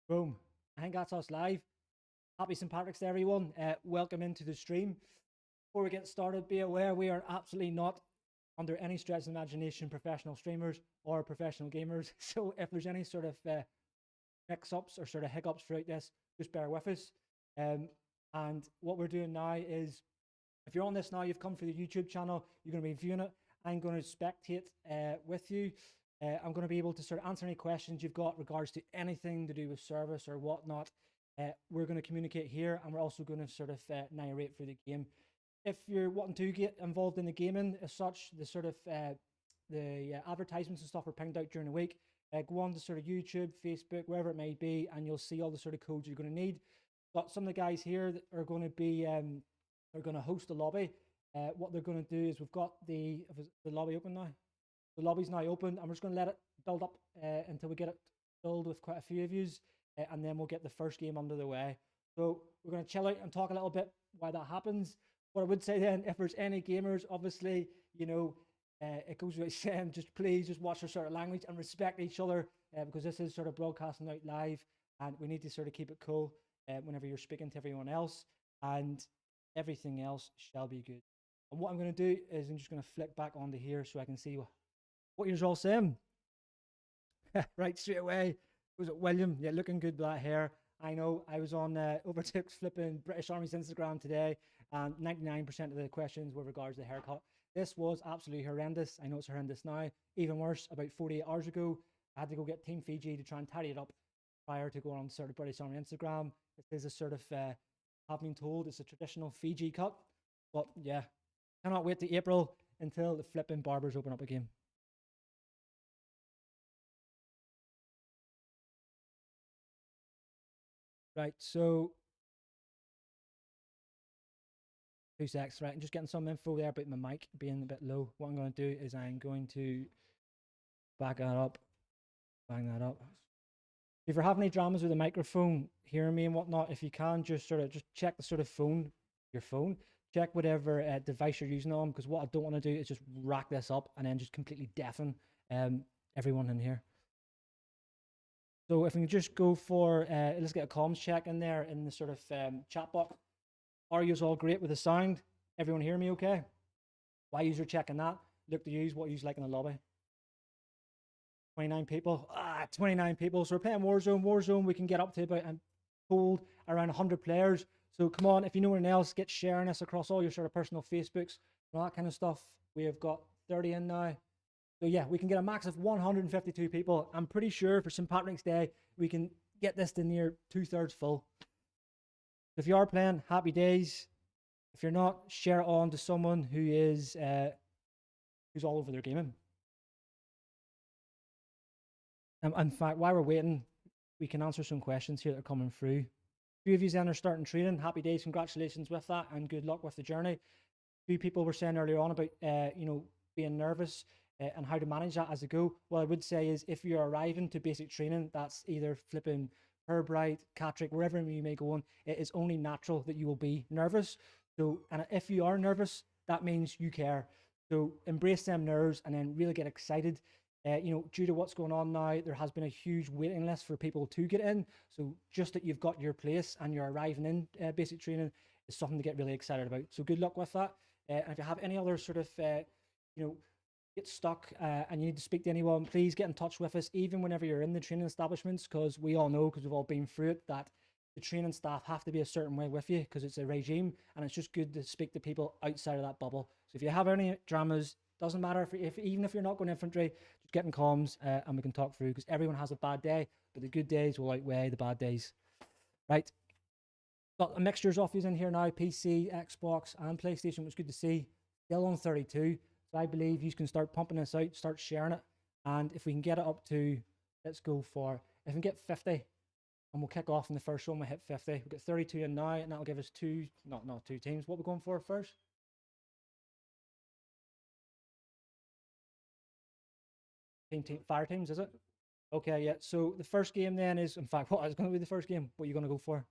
Boom. I think that's us live. Happy St. Patrick's Day, everyone. Welcome into the stream. Before we get started, be aware we are absolutely not, under any stretch of imagination, professional streamers or professional gamers. So if there's any sort of mix-ups or sort of hiccups throughout this, just bear with us. And what we're doing now is, if you're on this now, you've come through the YouTube channel, you're going to be viewing it. I'm going to spectate with you. I'm going to be able to sort of answer any questions you've got regards to anything to do with service or whatnot. We're going to communicate here, and we're also going to sort of narrate through the game. If you're wanting to get involved in the gaming as such, the sort of the advertisements and stuff are pinged out during the week. Go on to sort of YouTube, Facebook, wherever it may be, and you'll see all the sort of codes you're going to need. Got some of the guys here that are going to be are going to host the lobby. What they're going to do is we've got the lobby open now. The lobby's now open, and we're just going to let it build up until we get it filled with quite a few of yous, and then we'll get the first game under the way. So we're going to chill out and talk a little bit why that happens. What I would say then, if there's any gamers, obviously, you know, it goes without saying, just please just watch our sort of language and respect each other, because this is sort of broadcasting out live, and we need to sort of keep it cool whenever you're speaking to everyone else, and everything else shall be good. And what I'm going to do is I'm just going to flick back onto here so I can see what you're all saying. Right, straight away. Was it William? Yeah, looking good with that hair. I know. I was on overtook flipping British Army's Instagram today, and 99% of the questions were regards to the haircut. This was absolutely horrendous. I know it's horrendous now. Even worse, about 48 hours ago, I had to go get Team Fiji to try and tidy it up prior to going on sort of British Army Instagram. This is a sort of, I've been told it's a traditional Fiji cut. But yeah, cannot wait to April until the flipping barbers open up again. Right, so 2 secs, right? I'm just getting some info there about my mic being a bit low. What I'm going to do is I'm going to back that up, bang that up. If you're having any dramas with the microphone, hearing me and whatnot, if you can just sort of just check the sort of your phone, check whatever device you're using on, because what I don't want to do is just rack this up and then just completely deafen everyone in here. So if we can just go for, let's get a comms check in there in the sort of chat box. Are you all great with the sound? Everyone hear me okay? Why you are checking that? Look to use what you like in the lobby. 29 people. 29 people. So we're playing Warzone. Warzone, we can get up to about, I'm told, around 100 players. So come on, if you know anyone else, get sharing this across all your sort of personal Facebooks and all that kind of stuff. We have got 30 in now. So yeah, we can get a max of 152 people. I'm pretty sure for St. Patrick's Day, we can get this to near 2/3 full. If you are playing, happy days. If you're not, share it on to someone who is who's all over their gaming. In fact, while we're waiting, we can answer some questions here that are coming through. A few of you then are starting training. Happy days, congratulations with that, and good luck with the journey. A few people were saying earlier on about you know, being nervous and how to manage that as a go. What I would say is, if you're arriving to basic training, that's either flipping Herbright, Catrick, wherever you may go on, it is only natural that you will be nervous. So, and if you are nervous, that means you care. So embrace them nerves and then really get excited. You know, due to what's going on now, there has been a huge waiting list for people to get in. So just that you've got your place and you're arriving in basic training is something to get really excited about. So good luck with that. And if you have any other sort of, you know, get stuck and you need to speak to anyone, please get in touch with us, even whenever you're in the training establishments, because we all know, because we've all been through it, that the training staff have to be a certain way with you because it's a regime, and it's just good to speak to people outside of that bubble. So if you have any dramas, doesn't matter if even if you're not going infantry, just get in comms and we can talk through, because everyone has a bad day, but the good days will outweigh the bad days. Right, got a mixtures of you in here now, PC, Xbox and PlayStation, which is good to see. Still on 32. So I believe you can start pumping this out, start sharing it. And if we can get it up to, let's go for, if we can get 50, and we'll kick off in the first one, we hit 50. We've got 32 in now, and that'll give us two teams. What are we going for first? Fire teams, is it? Okay, yeah. So the first game then is, in fact, what is going to be the first game? What are you going to go for?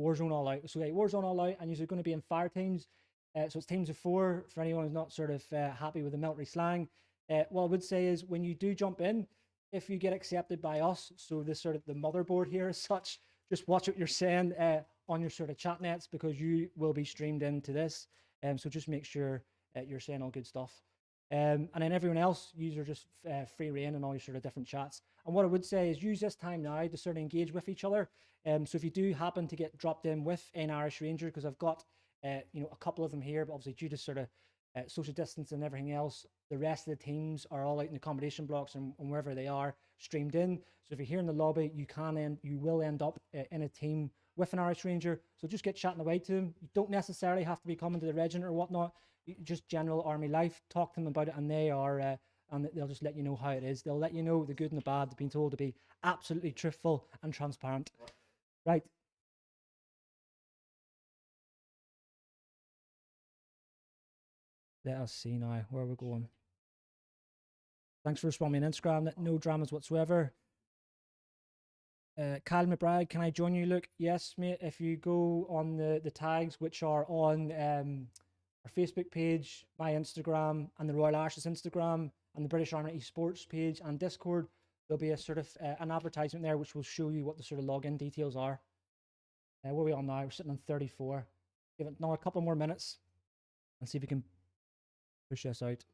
Warzone All Out. So yeah, Warzone All Out, and you're going to be in fire teams. So it's teams of 4 for anyone who's not sort of happy with the military slang. What I would say is, when you do jump in, if you get accepted by us, so this sort of the motherboard here as such, just watch what you're saying on your sort of chat nets, because you will be streamed into this. So just make sure you're saying all good stuff. And then everyone else, you are just free reign in all your sort of different chats. And what I would say is use this time now to sort of engage with each other. So if you do happen to get dropped in with an Irish Ranger, because I've got a couple of them here, but obviously due to sort of social distance and everything else, the rest of the teams are all out in the accommodation blocks and wherever they are streamed in. So if you're here in the lobby, you will end up in a team with an Irish Ranger. So just get chatting away to them. You don't necessarily have to be coming to the regiment or whatnot. Just general army life. Talk to them about it, and and they'll just let you know how it is. They'll let you know the good and the bad. They've been told to be absolutely truthful and transparent. Right. Let us see now where we're going. Thanks for responding on Instagram. No dramas whatsoever. Kyle McBride, can I join you? Look, yes, mate. If you go on the tags, which are on our Facebook page, my Instagram, and the Royal Irish's Instagram, and the British Army Esports page and Discord, there'll be a sort of an advertisement there which will show you what the sort of login details are. Where are we on now? We're sitting on 34. Give it now a couple more minutes and see if we can push this out.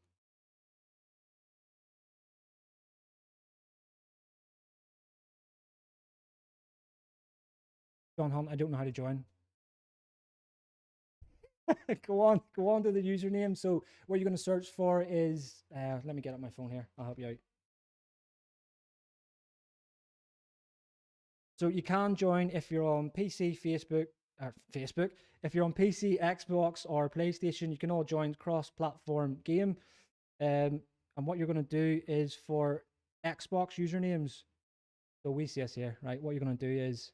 John Hunt, I don't know how to join. go on to the username. So what you're going to search for is, let me get up my phone here. I'll help you out. So you can join if you're on PC, Facebook. If you're on PC, Xbox, or PlayStation, you can all join cross-platform game. And what you're going to do is for Xbox usernames. So we see us here, right? What you're going to do is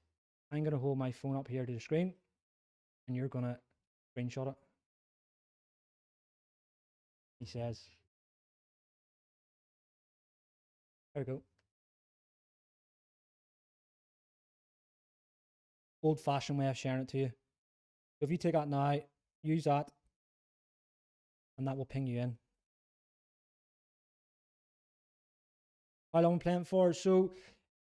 I'm going to hold my phone up here to the screen, and you're going to screenshot it. He says, there we go. Old-fashioned way of sharing it to you. So if you take that now, use that, and that will ping you in. How long I'm playing for? So,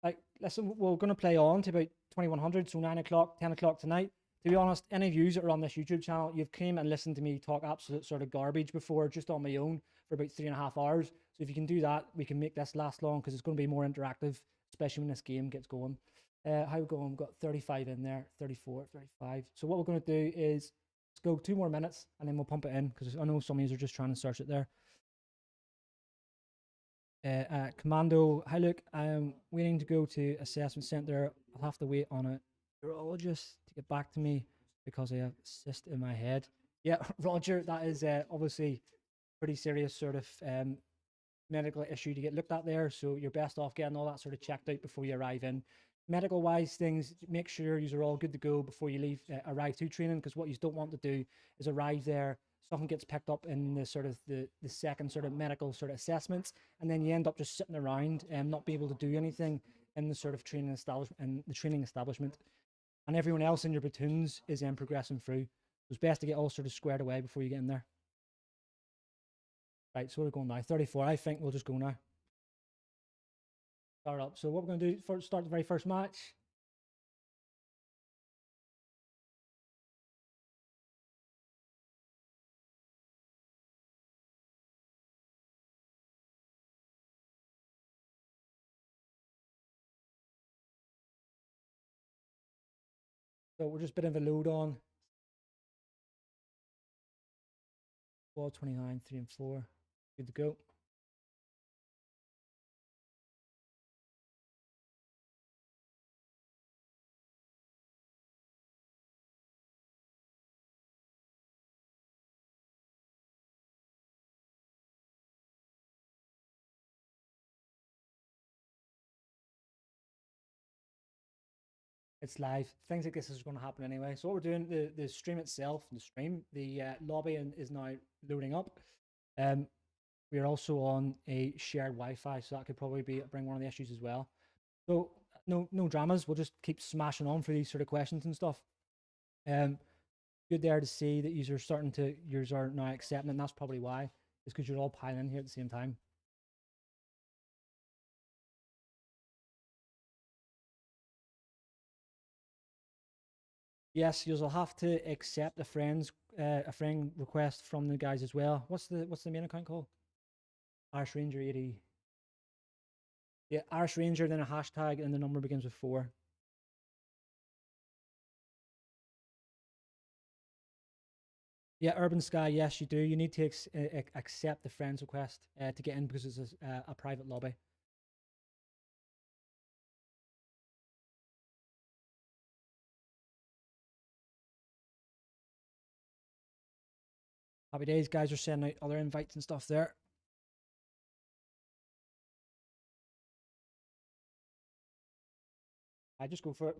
like, listen, we're going to play on to about 2100, so 9 o'clock, 10 o'clock tonight. To be honest, any of you that are on this YouTube channel, you've came and listened to me talk absolute sort of garbage before, just on my own, for about 3.5 hours. So if you can do that, we can make this last long, because it's going to be more interactive, especially when this game gets going. How we going? We've got 35 in there, 34, 35. So what we're going to do is let's go 2 more minutes, and then we'll pump it in, because I know some of you are just trying to search it there. Commando, hi Luke, I'm waiting to go to assessment centre. I'll have to wait on a urologist to get back to me because I have a cyst in my head. Yeah, Roger, that is obviously pretty serious sort of medical issue to get looked at there. So you're best off getting all that sort of checked out before you arrive in. Medical wise things, make sure you are all good to go before you leave, arrive to training, because what you don't want to do is arrive there, something gets picked up in the sort of the second sort of medical sort of assessments, and then you end up just sitting around and not be able to do anything in the sort of training establishment, and everyone else in your platoons is then progressing through. So it's best to get all sort of squared away before you get in there. Right, so we're going now. 34. I think we'll just go now. Start up. So what we're going to do for start the very first match. So we're just a bit of a load on. Ball 29, 3 and 4. Good to go. It's live. Things like this is going to happen anyway. So what we're doing, the stream itself, the lobby is now loading up. We are also on a shared Wi-Fi, so that could probably bring one of the issues as well. So no dramas. We'll just keep smashing on for these sort of questions and stuff. Good there to see that users are now accepting, and that's probably why. It's because you're all piling in here at the same time. Yes, you'll have to accept a friend request from the guys as well. What's the main account called? Irish Ranger 80. Yeah, Irish Ranger, then a hashtag, and the number begins with 4. Yeah, Urban Sky. Yes, you do. You need to accept the friends request to get in because it's a private lobby. Happy days, guys are sending out other invites and stuff there. I just go for it.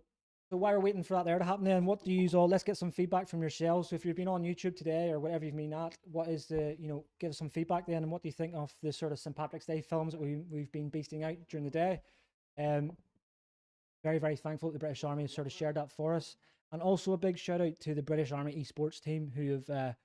So while we're waiting for that there to happen, then what do you use all? Let's get some feedback from yourselves. So if you've been on YouTube today or whatever you've been at, what is give us some feedback then, and what do you think of the sort of St. Patrick's Day films that we've been beasting out during the day? Um, very, very thankful that the British Army has sort of shared that for us. And also a big shout out to the British Army esports team who have,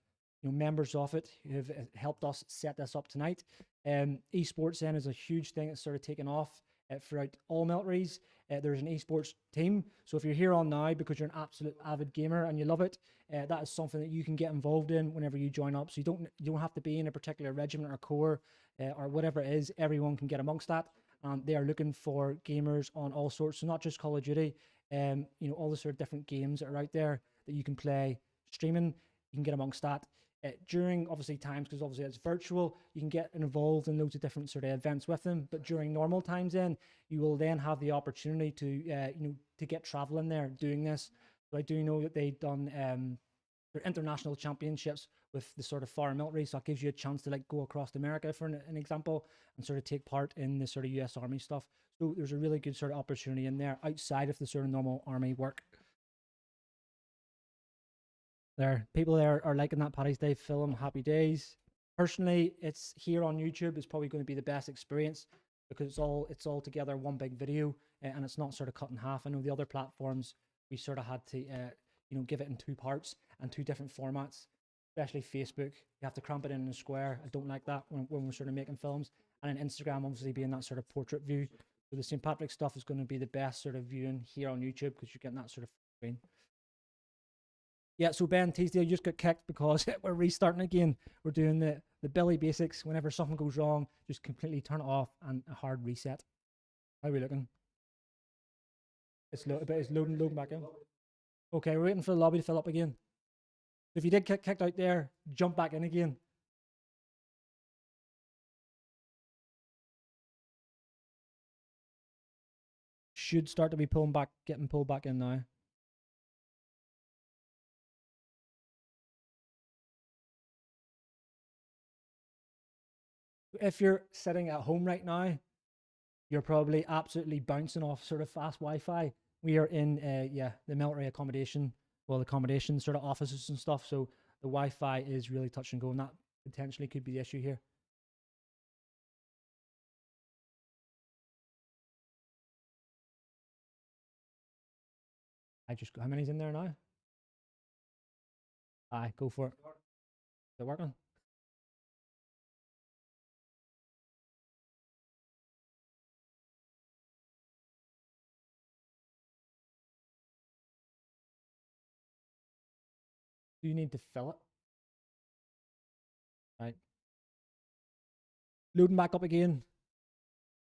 members of it who have helped us set this up tonight. Esports then is a huge thing that's sort of taken off throughout all militaries. There's an esports team. So if you're here on now because you're an absolute avid gamer and you love it, that is something that you can get involved in whenever you join up. So you don't have to be in a particular regiment or corps or whatever it is. Everyone can get amongst that. They are looking for gamers on all sorts, so not just Call of Duty, all the sort of different games that are out there that you can play streaming. You can get amongst that. During obviously times, because obviously it's virtual, you can get involved in loads of different sort of events with them. But during normal times, then you will then have the opportunity to get traveling there doing this. So I do know that they've done their international championships with the sort of foreign military, so that gives you a chance to like go across America for an example and sort of take part in the sort of US Army stuff. So there's a really good sort of opportunity in there outside of the sort of normal army work. There, people there are liking that Paddy's Day film. Happy days. Personally, it's here on YouTube is probably going to be the best experience because it's all together one big video and it's not sort of cut in half. I know the other platforms we sort of had to give it in 2 parts and 2 different formats. Especially Facebook, you have to cramp it in a square. I don't like that when we're sort of making films. And then Instagram, obviously being that sort of portrait view. So the St. Patrick stuff is going to be the best sort of viewing here on YouTube because you're getting that sort of screen. Yeah, so Ben Teasdale, you just got kicked because we're restarting again. We're doing the Billy basics. Whenever something goes wrong, just completely turn it off and a hard reset. How are we looking? It's loading back in. Okay, we're waiting for the lobby to fill up again. If you did get kicked out there, jump back in again. Should start to be getting pulled back in now. If you're sitting at home right now, you're probably absolutely bouncing off sort of fast Wi-Fi. We are in the military accommodation, the accommodation sort of offices and stuff. So the Wi-Fi is really touch and go, and that potentially could be the issue here. How many's in there now? Aye, go for it. Is it working? Do you need to fill it? Right. Loading back up again.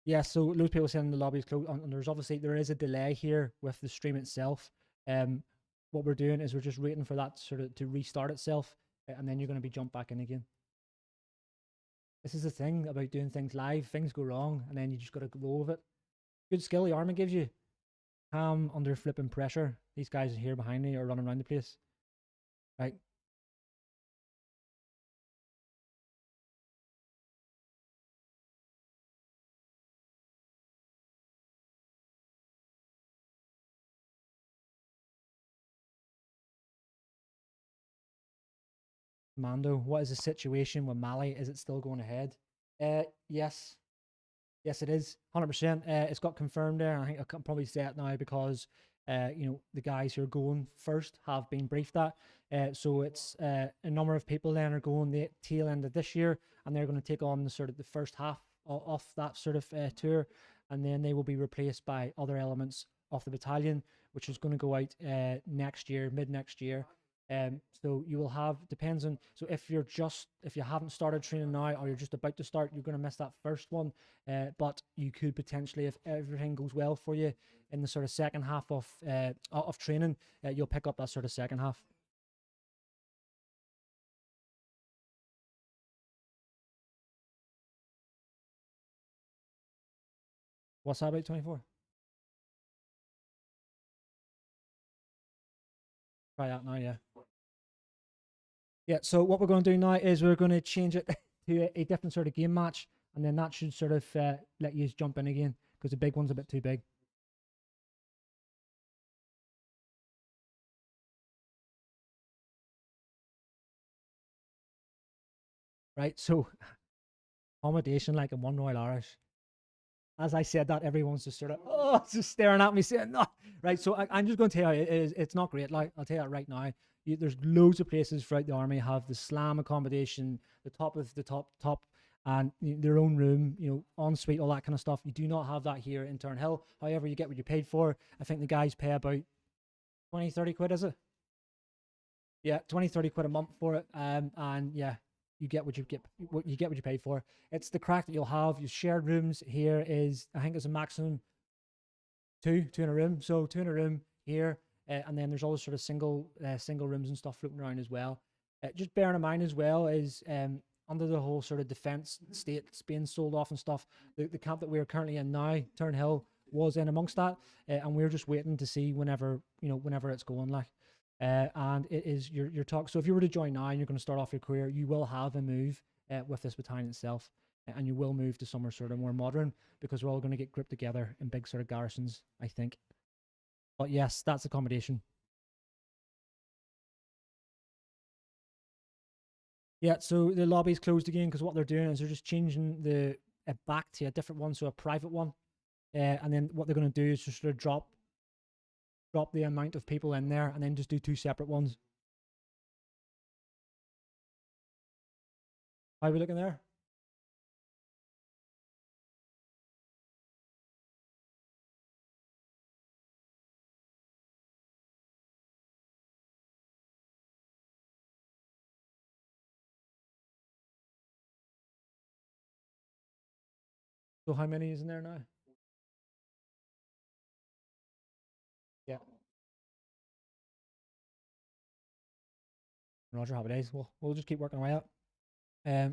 Yeah, so loads of people saying the lobby is closed, and there is a delay here with the stream itself. What we're doing is we're just waiting for that sort of to restart itself, and then you're going to be jumped back in again. This is the thing about doing things live. Things go wrong, and then you just got to roll with it. Good skill the army gives you. Calm under flipping pressure. These guys here behind me are running around the place. Right. Mando, what is the situation with Mali? Is it still going ahead? Yes. Yes, it is. 100%. It's got confirmed there. I think I can probably say it now because, the guys who are going first have been briefed that. So it's a number of people then are going the tail end of this year, and they're going to take on the sort of the first half of that sort of tour, and then they will be replaced by other elements of the battalion, which is going to go out next year, mid next year. So you will have, depends on, so if you haven't started training now, or you're just about to start, you're going to miss that first one. But you could potentially, if everything goes well for you in the sort of second half of training, you'll pick up that sort of second half. What's that about 24? Try that now, yeah. Yeah, so what we're going to do now is we're going to change it to a different sort of game match, and then that should sort of let you jump in again, because the big one's a bit too big. Right, so accommodation like in One Royal Irish. As I said that, everyone's just sort of just staring at me saying no. Right, so I'm just going to tell you, it's not great. Like, I'll tell you that right now. There's loads of places throughout the army have the slam accommodation, the top of the top, and their own room, en suite, all that kind of stuff. You do not have that here in Turnhill. However, you get what you paid for. I think the guys pay about 20, 30 quid, is it? Yeah, 20, 30 quid a month for it. And yeah, you get what you pay for. It's the crack that you'll have. Your shared rooms here is, I think it's a maximum two in a room. So 2 in a room here, and then there's all sort of single rooms and stuff floating around as well. Just bearing in mind as well is under the whole sort of defence states being sold off and stuff, the camp that we're currently in now, Turnhill, was in amongst that, and we're just waiting to see whenever it's going, like. And it is your talk. So if you were to join now and you're going to start off your career, you will have a move with this battalion itself, and you will move to somewhere sort of more modern, because we're all going to get grouped together in big sort of garrisons, I think. But yes, that's accommodation. Yeah, so the lobby's closed again, because what they're doing is they're just changing the back to a different one, so a private one. And then what they're going to do is just sort of drop the amount of people in there, and then just do 2 separate ones. How are we looking there? So how many is in there now? Yeah. Roger, happy days. We'll just keep working away up. Yeah,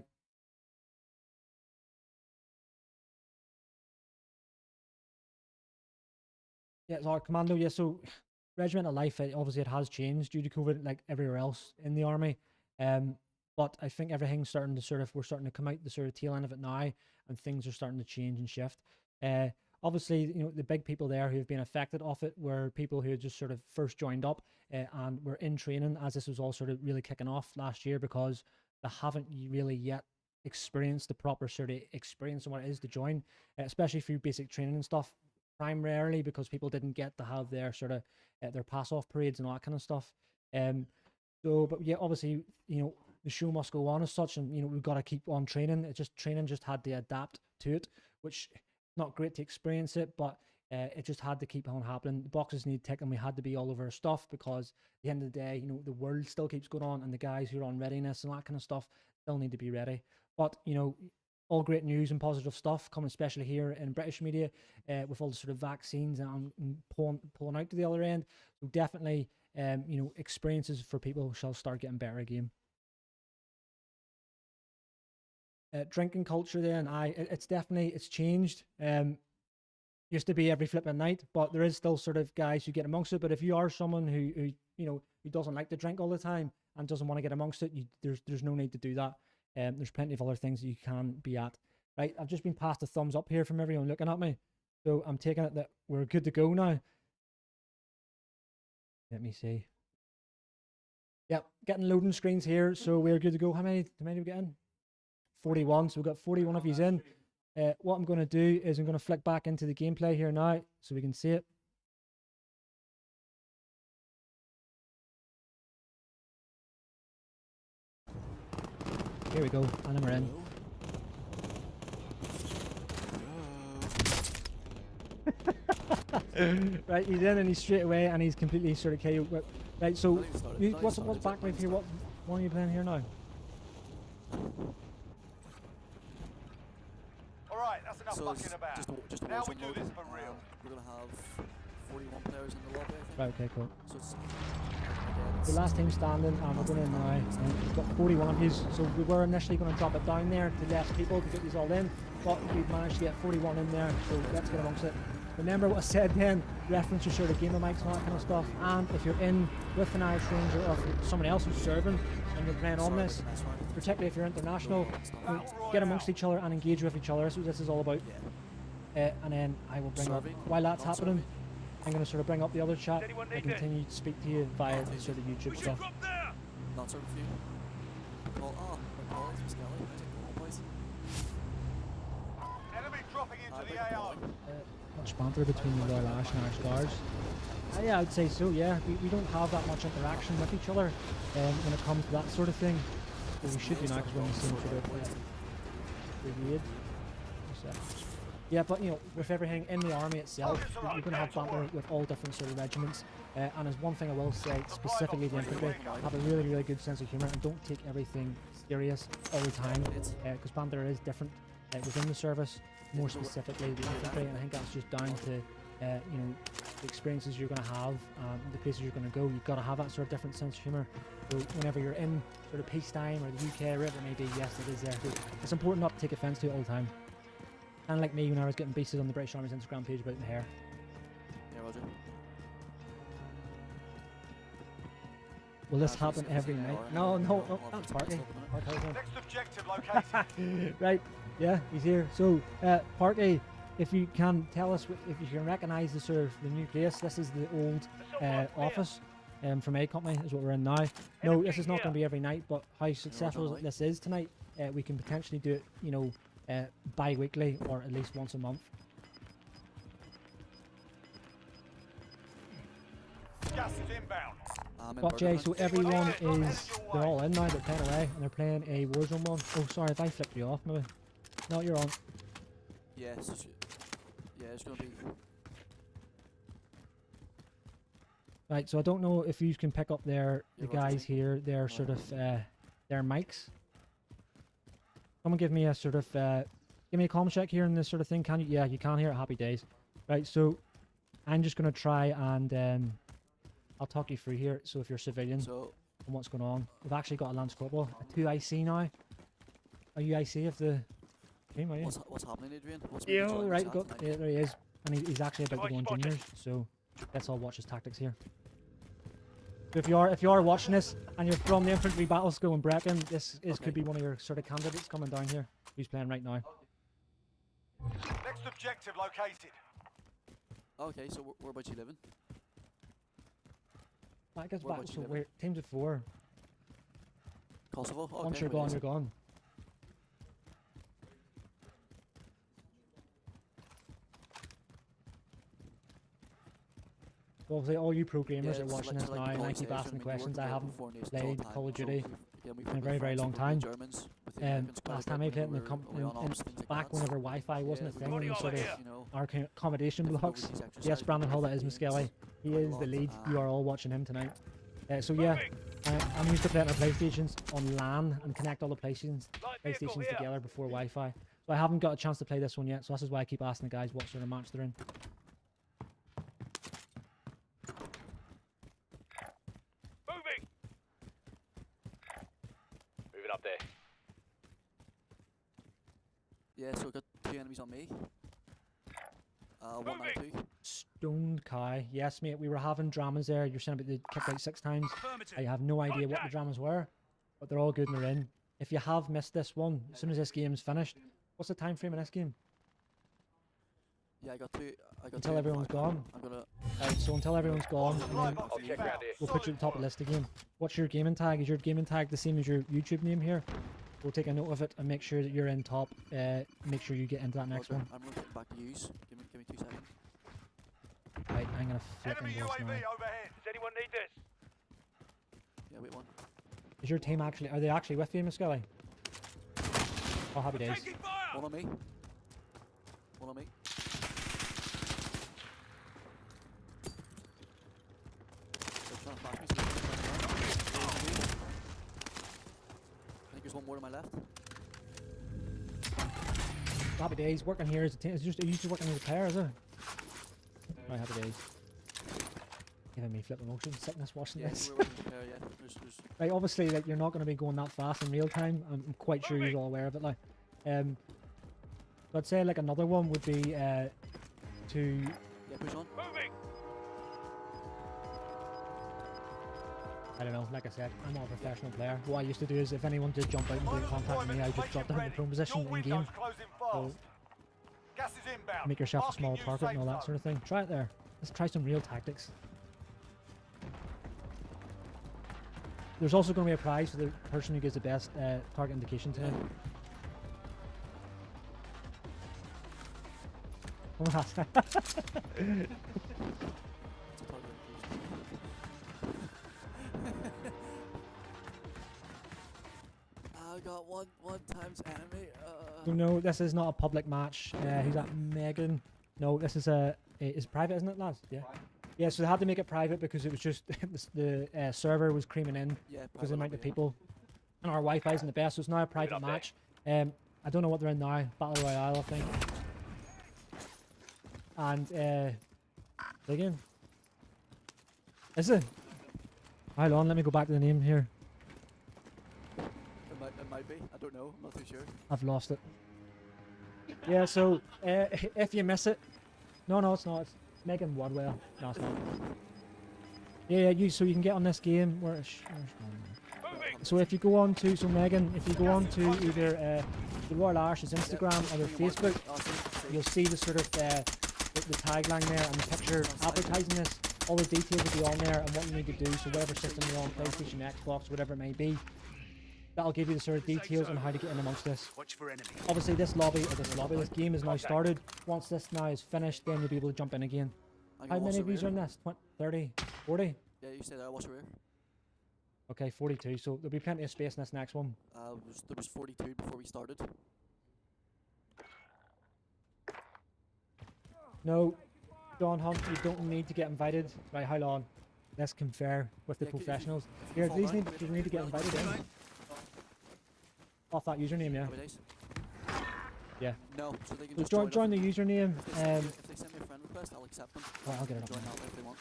it's our commando. Yeah, so regimental life, obviously it has changed due to COVID, like everywhere else in the army. But I think everything's starting to we're starting to come out the sort of tail end of it now, and things are starting to change and shift. Obviously, the big people there who have been affected off it were people who had just sort of first joined up and were in training as this was all sort of really kicking off last year, because they haven't really yet experienced the proper sort of experience of what it is to join, especially through basic training and stuff. Primarily because people didn't get to have their sort of their pass off parades and all that kind of stuff. But yeah, obviously, the show must go on as such, and we've got to keep on training. Training just had to adapt to it, which not great to experience it, but it just had to keep on happening. The boxes need ticking. We had to be all over our stuff, because at the end of the day, the world still keeps going on, and the guys who are on readiness and that kind of stuff still need to be ready. But all great news and positive stuff coming, especially here in British media, with all the sort of vaccines and pulling out to the other end. So definitely, experiences for people shall start getting better again. Drinking culture, then it's changed. Used to be every flipping night, but there is still sort of guys who get amongst it. But if you are someone who who doesn't like to drink all the time and doesn't want to get amongst it, there's no need to do that. There's plenty of other things that you can be at. Right, I've just been passed a thumbs up here from everyone looking at me, so I'm taking it that we're good to go now. Let me see. Yep, getting loading screens here, so we're good to go. How many do we get in? 41. So we've got 41 of these in. What I'm going to do is I'm going to flick back into the gameplay here now, so we can see it. Here we go, and then we're in. Right, he's in and he's straight away and he's completely sort of KO. Right, so what's back life here? What one are you playing here now? Alright, that's enough fucking about. Just a Now we Warzone do mode. this for real. We're gonna have 41 players in the lobby, I think. Right, okay, cool. So it's The last team standing, and we're going in now. And we've got 41 of these, so we were initially going to drop it down there to less people to get these all in, but we've managed to get 41 in there, so let's get amongst it. Remember what I said then, reference your sort of gamer mics and all that kind of stuff, and if you're in with an Irish Ranger or someone else who's serving and you're playing on this, particularly if you're international, get amongst each other and engage with each other. That's what this is all about. And then I will bring up, while that's happening, I'm going to sort of bring up the other chat and continue to speak to you via the sort of YouTube stuff. not served for you. Call, my call is Skelly. Please. Enemy dropping into the AO. Much banter between the Royal Irish and Irish Guards. Yeah, I'd say so, yeah. We don't have that much interaction with each other when it comes to that sort of thing. But we should do now because we're in the same sort of brigade. Yeah, but you know, with everything in the army itself, you're going to have banter with all different sort of regiments. And as one thing I will say, specifically the infantry, have a really, really good sense of humour and don't take everything serious all the time. Because banter is different within the service, more specifically the infantry, and I think that's just down to you know, the experiences you're going to have, the places you're going to go. You've got to have that sort of different sense of humour. So whenever you're in sort of peacetime or the UK, wherever it may be, yes, it is there. So it's important not to take offence to it all the time. Kind of like me when I was getting beasted on the British Army's Instagram page about my hair. Yeah, Roger. Will this happen every night? No, that's Parky. Next objective located. Right, yeah, he's here. So, Parky, if you can tell us, if you can recognise the sort of the new place, this is the old office from A Company, is what we're in now. No, this is not going to be every night, but how successful this is tonight, we can potentially do it, you know, bi-weekly or at least once a month. Gas is inbound. But Jay, so everyone is, they're all in now, they're playing away, and they're playing a Warzone one. Oh, sorry, if I flipped you off, maybe. No, you're on. Yes, yeah, it's going to be... Right, so I don't know if you can pick up the guys here, their sort of, their mics. Someone give me a sort of, give me a comm check here in this sort of thing, can you? Yeah, you can hear it, happy days. Right, so I'm just going to try and I'll talk you through here. So if you're civilian and what's going on, we've actually got a Lance Corporal, a 2 IC now. Are you IC of the team, are you? What's happening, Adrian? Yeah, right, yeah, there he is. And he's actually about to go on juniors, so let's all watch his tactics here. So if you are watching this and you're from the infantry battle school in Brecon, this could be one of your sort of candidates coming down here. Who's playing right now? Next objective located. Okay, so where about you living? I guess back, so we're teams of 4. Kosovo? Okay, once you're gone, you're gone. So obviously all you pro gamers are watching this now, and I keep asking questions. I haven't played Call of Duty in a very, very long time. Last time I played in the back whenever Wi-Fi wasn't a thing in sort of our accommodation blocks. Yes, Brandon Hull, that is Muskelly. He is the lead. You are all watching him tonight. So yeah, I'm used to playing our PlayStations on LAN and connect all the PlayStations together before Wi-Fi. So I haven't got a chance to play this one yet, so this is why I keep asking the guys what sort of match they're in. Moving up there. Yeah, so we've got 2 enemies on me. 192. Stoned Kai. Yes, mate, we were having dramas there. You're saying about the kick out 6 times. I have no idea what the dramas were, but they're all good and they're in. If you have missed this one, as soon as this game's finished, what's the time frame in this game? Yeah, I got 2. Until everyone's gone. Right, so until everyone's gone, and then we'll put you at the top of the list again. What's your gaming tag? Is your gaming tag the same as your YouTube name here? We'll take a note of it and make sure that you're in top. Make sure you get into that next one. I'm going to get back to use. Give me 2 seconds. Right, I'm going to flip Enemy into this UAV now. overhead. Does anyone need this? Yeah, wait one. Is your team actually, are they actually with you, Muskelly? Oh, happy days. One on me. One on me. trying to flash me. So I think there's one more to my left. Happy days. Working here is are you just working as a player, is it? Right, happy days. Giving me flipping motion sickness watching Yeah, this. we're working with her, yeah. There's Right, obviously, like you're not going to be going that fast in real time. I'm quite sure you're all aware of it. Like, so I'd say like another one would be to yeah, push on. Moving. I don't know. Like I said, I'm not a professional player. What I used to do is if anyone did jump out and did contact me, I just drop down in the prone position in game. So Gas is inbound. make yourself a Marking small new target and all safe that sort of thing. Try it there. Let's try some real tactics. There's also going to be a prize for the person who gives the best target indication tonight. Oh, that's It's a target I got one times enemy. So no, this is not a public match. Who's that? Megan. No, this is it's private, isn't it, lads? Yeah. Yeah, so they had to make it private because it was just the server was creaming in Yeah, because of the amount of private people, and our Wi-Fi isn't the best, so it's now a private up there. match. I don't know what they're in now. Battle Royale, I think. And again, is it? Hold on, let me go back to the name here. It might be. I don't know. I'm not too sure. I've lost it. Yeah, so if you miss it, no, it's not. It's Megan Wadwell. No, it's not. Yeah, so you can get on this game. Where's Moving. so if you go on to Megan, if you go on to either the Royal Irish's Instagram or their Facebook, you'll see the sort of the tagline there and the picture advertising this. All the details will be on there and what you need to do. So whatever system you're on, PlayStation, Xbox, whatever it may be, that'll give you the sort of details on how to get in amongst this. Watch for enemy. Obviously this game is now started. Once this now is finished, then you'll be able to jump in again. How many of you are in this? 20, 30, 40? Yeah, you say that. What's your rear? Okay, 42. So there'll be plenty of space in this next one. There was 42 before we started. No, John Hunt, you don't need to get invited. Right, hold on. Let's confer with the Yeah, can you- professionals. if you Here, fall these down, need wait you for need to get me. invited in. Off that username, yeah. Happy days. Yeah. No, so they can So just join the username, If they send me a friend request, I'll accept them. well, I'll get it up Join now. that way if they want.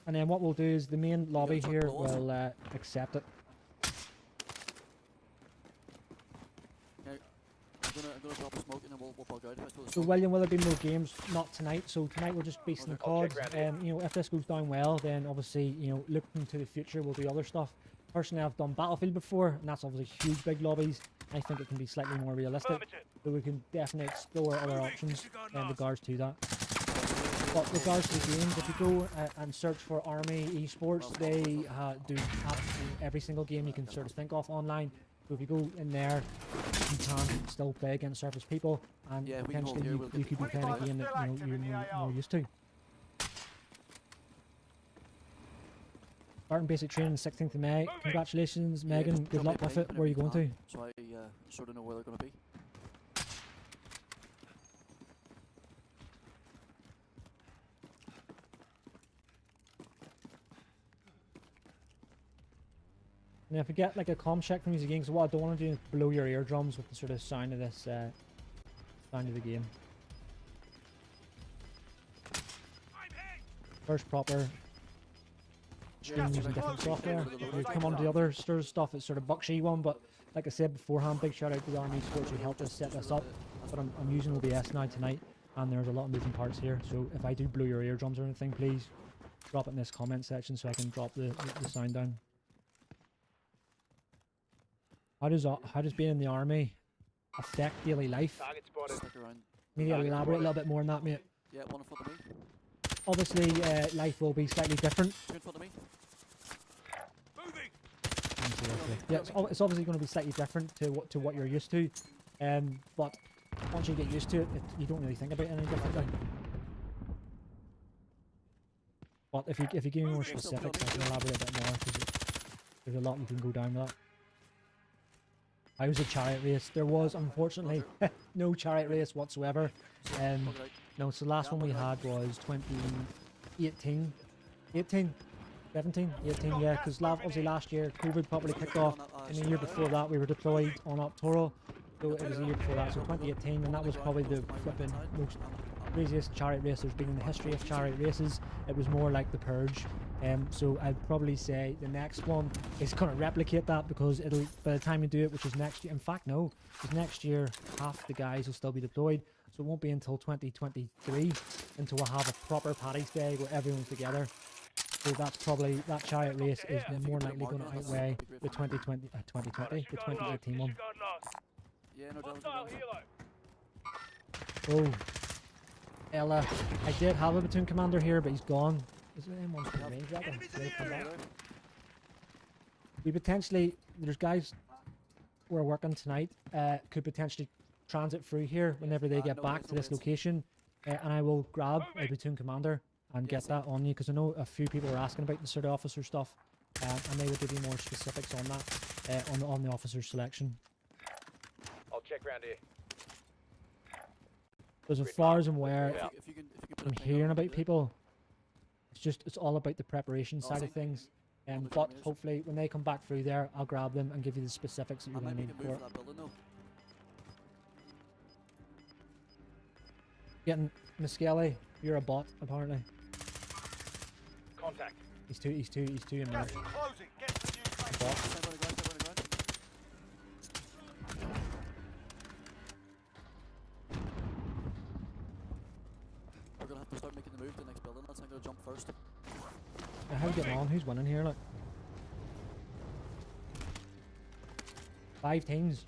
And then what we'll do is the main lobby chuck here blows? will accept it. I'm gonna drop a smoke and then we'll bug out if I throw the So smoke. William, will there be more games? Not tonight. So tonight we'll just be some COD. Object granted. You know, if this goes down well, then obviously, you know, looking to the future, we'll do other stuff. Personally, I've done Battlefield before, and that's obviously huge, big lobbies. I think it can be slightly more realistic, Affirmative. so we can definitely explore other options in regards to that. But regards to the games, if you go and search for Army esports, they do absolutely every single game you can sort of think of online. So if you go in there, you can still play against surface people, and Yeah, if we can hold potentially here, you, we'll get you the could be playing a 25 game that still active you're in the more AO. used to. Starting basic training 16th of May. Congratulations, Yeah, Megan. just Good drop me luck a with ping it. Where are you going whenever to? can, so I sort of know where they're going to be. And if you get like a comm check from these games, so what I don't want to do is blow your eardrums with the sort of sound of this sound of the game. First proper stream Gas is using different closing. software. Enter the You new come safe on to the zone. other sort of stuff, it's sort of Buckshy one, but like I said beforehand, big shout out to the Army Sports who helped us set this up. But I'm using OBS now tonight, and there's a lot of moving parts here. So if I do blow your eardrums or anything, please drop it in this comment section so I can drop the sound down. How does being in the army affect daily life? Target spotted. Stick around. Maybe Target elaborate a spotted. little bit more on that, mate. Yeah, one in front of me. Obviously, life will be slightly different. Two in front of me. Moving. Yeah, it's obviously going to be slightly different to what you're used to. But once you get used to it, you don't really think about it any differently. But if you give me more Moving. specifics, I can elaborate a bit more because there's a lot you can go down with that. I was a chariot race. There was unfortunately no chariot race whatsoever. Bug it out. No, so the last one we had was 2018. 18. 17, 18, yeah, because obviously last year COVID probably kicked off, and the year before that we were deployed on Optoro, so it was the year before that, so 2018, and that was probably the flipping most craziest chariot race there's been in the history of chariot races. It was more like the Purge, so I'd probably say the next one is going to replicate that, because it'll, by the time you do it, which is next year, in fact no, because next year half the guys will still be deployed, so it won't be until 2023 until we'll have a proper Paddy's Day where everyone's together. So that's probably, that chariot race is more likely going to outweigh the 2020, the 2018 one. Yeah, no drama. Oh, Ella, I did have a platoon commander here, but he's gone. Is there anyone from range? We potentially, there's guys who are working tonight, could potentially transit through here whenever they get back to this location, and I will grab a platoon commander and get that on you, because I know a few people are asking about the sort of officer stuff, and they will give you more specifics on that, on the officer selection. I'll check round here. Because as far as I'm aware, If you can I'm hearing about people, it's all about the preparation side of things, but hopefully when they come back through there, I'll grab them and give you the specifics that you're going to need for it. Getting Muskelly, you're a bot apparently. Contact. He's two in there. Gas is closing. Get to the new safe Bot. We're gonna have to start making the move to the next building. That's not gonna jump first. How are we getting on? Who's winning here? Look. 5 teams.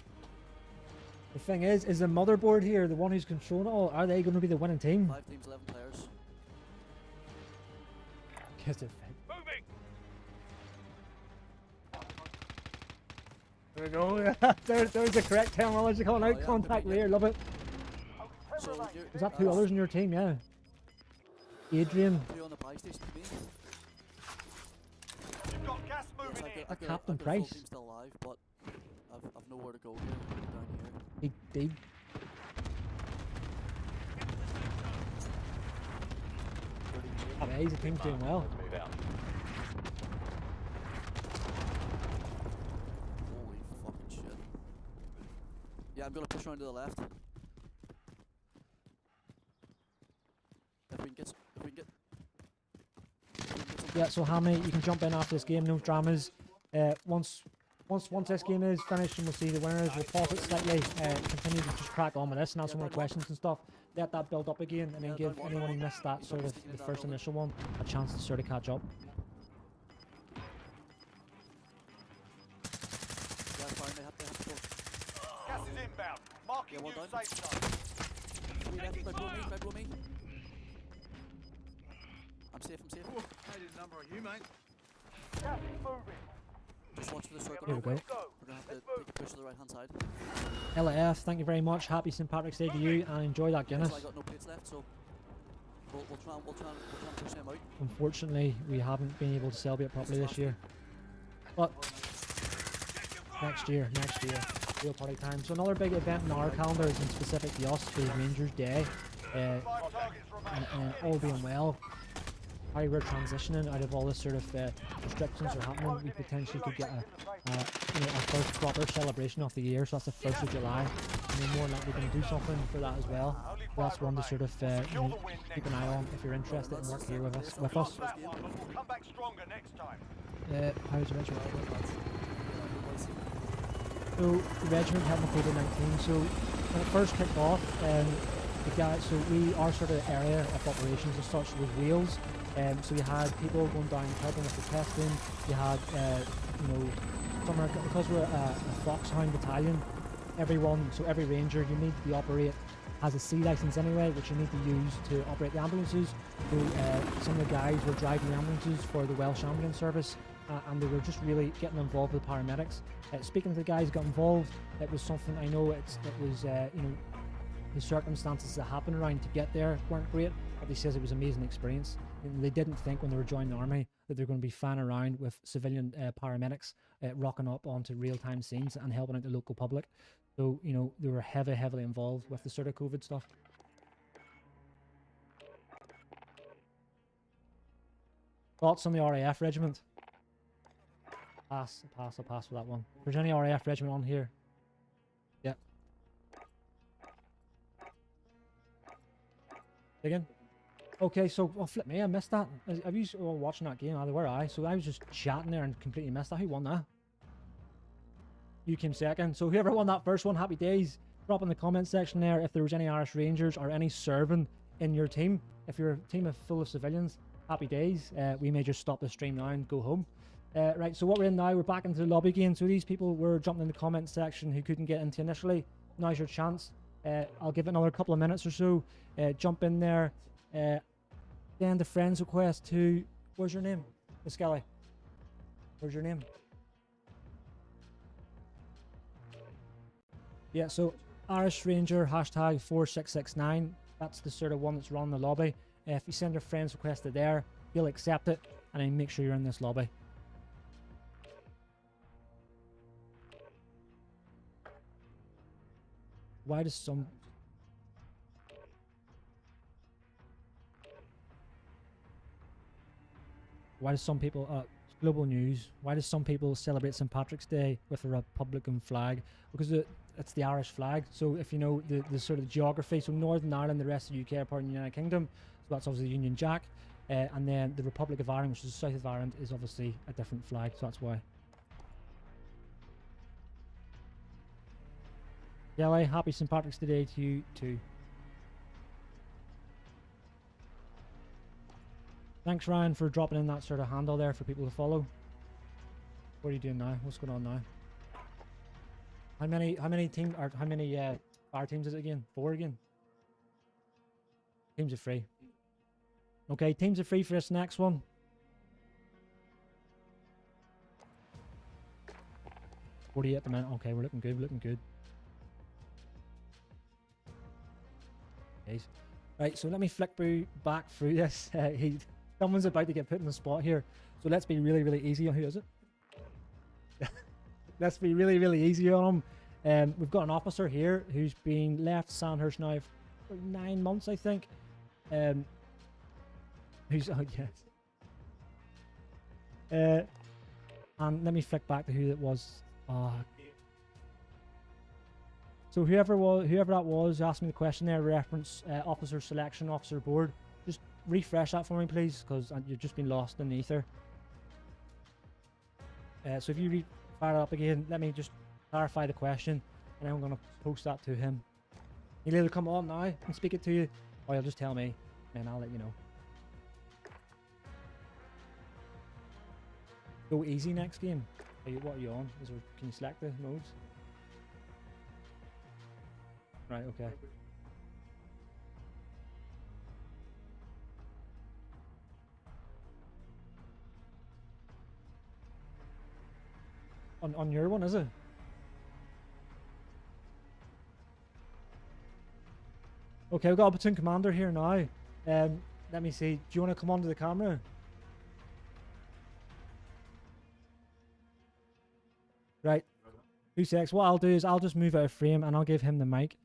The thing is the motherboard here the one who's controlling it all? Are they going to be the winning team? 5 teams, 11 players. Guess it. Moving. There we go. there's the correct terminology calling out. Yeah, Contact yeah. rear, love it. So Is that 2 others in your team? Yeah. Adrian. 2 on the buy station to me. You've got gas moving in. That Captain Price. Team's still alive, but I've nowhere to go here. Down here. He Oh, yeah, the team's doing well. Let's move out. Holy fucking shit. Yeah, I'm gonna push around to the left. If we can get Yeah, so Hammy, you can jump in after this game, no dramas. Once this game is finished and we'll see the winners, we'll pause it slightly, continue to just crack on with this and answer more questions and stuff. Let that build up again and then give anyone who missed that sort of the first initial one a chance to sort of catch up. Yeah, fine, they have to go. Gas is inbound. Marking Yeah, well new done. safe zone. Red with me. I'm safe. Hated number on you, mate. Gas is moving. Just watch for the circle. Here we go. We're gonna have to take a push to the right hand side. LAF, thank you very much. Happy St. Patrick's Day to you and enjoy that Guinness. So I got no plates left, so we'll try and push them out. Unfortunately, we haven't been able to celebrate properly this year. But next year, real party time. So another big event in our calendar is in specific to us, is Rangers Day. 5 targets remain. And all being well, how we're transitioning out of all this sort of restrictions are happening, we potentially could get our first proper celebration of the year. So that's the 1st of July, and we're more likely going to do something for that as well. So that's one to sort of keep an eye on if you're interested in work here with us. That one, but we'll come back stronger next time. How's the regiment? So the regiment had COVID-19. So when it first kicked off, the guys, so our sort of area of operations as such was Wales. So you had people going down helping with the testing. You had, because we're a Foxhound battalion, every ranger you need to operate has a C license anyway, which you need to use to operate the ambulances. So some of the guys were driving the ambulances for the Welsh Ambulance Service, and they were just really getting involved with paramedics. Speaking to the guys who got involved, it was something I know it was the circumstances that happened around to get there weren't great, but he says it was an amazing experience. They didn't think when they were joining the army that they were going to be fanning around with civilian paramedics rocking up onto real-time scenes and helping out the local public. So, they were heavily involved with the sort of COVID stuff. Thoughts on the RAF regiment? Pass, I'll pass for that one. If there's any RAF regiment on here. Yep. Again. Okay, so oh flip me, I missed that. Have you all watching that game? Either were I? So I was just chatting there and completely missed that. Who won that? You came second. So whoever won that first one, happy days. Drop in the comment section there if there was any Irish Rangers or any serving in your team. If you're a team full of civilians, happy days. We may just stop the stream now and go home. Right, so what we're in now, we're back into the lobby again. So these people were jumping in the comment section who couldn't get into initially. Now's your chance. I'll give it another couple of minutes or so. Jump in there. Send a friends request to... Where's your name? Miss Skelly. Where's your name? Yeah, so Irish Ranger hashtag 4669. That's the sort of one that's running the lobby. If you send your friends request to there, he'll accept it, and then make sure you're in this lobby. Why does some... Why does some people... global news. Why does some people celebrate St. Patrick's Day with a Republican flag? Because it's the Irish flag. So if you know the sort of geography, so Northern Ireland, the rest of the UK are part of the United Kingdom. So that's obviously the Union Jack. And then the Republic of Ireland, which is the south of Ireland, is obviously a different flag. So that's why. Kelly, happy St. Patrick's Day to you too. Thanks, Ryan, for dropping in that sort of handle there for people to follow. What are you doing now? What's going on now? How many fire teams is it again? 4 again? Teams are free. Okay, teams are free for this next one. What are you at the minute? Okay, we're looking good, looking good. Nice. Right, so let me flick back through this. Someone's about to get put in the spot here. So let's be really, really easy on who is it? Let's be really, really easy on him. We've got an officer here who's been left Sandhurst now for 9 months, I think. Who's oh yes. And let me flick back to who it was. So whoever that was asking me the question there, reference officer selection, officer board. Just refresh that for me, please, because you've just been lost in the ether. So if you fire it up again, let me just clarify the question, and then I'm going to post that to him. He'll either come on now and speak it to you, or he'll just tell me, and I'll let you know. Go easy next game. What are you on? Can you select the modes? Right, okay. On your one, is it? Okay, we've got a platoon commander here now. Let me see. Do you want to come onto the camera? Right. 2 secs. What I'll do is I'll just move out of frame and I'll give him the mic.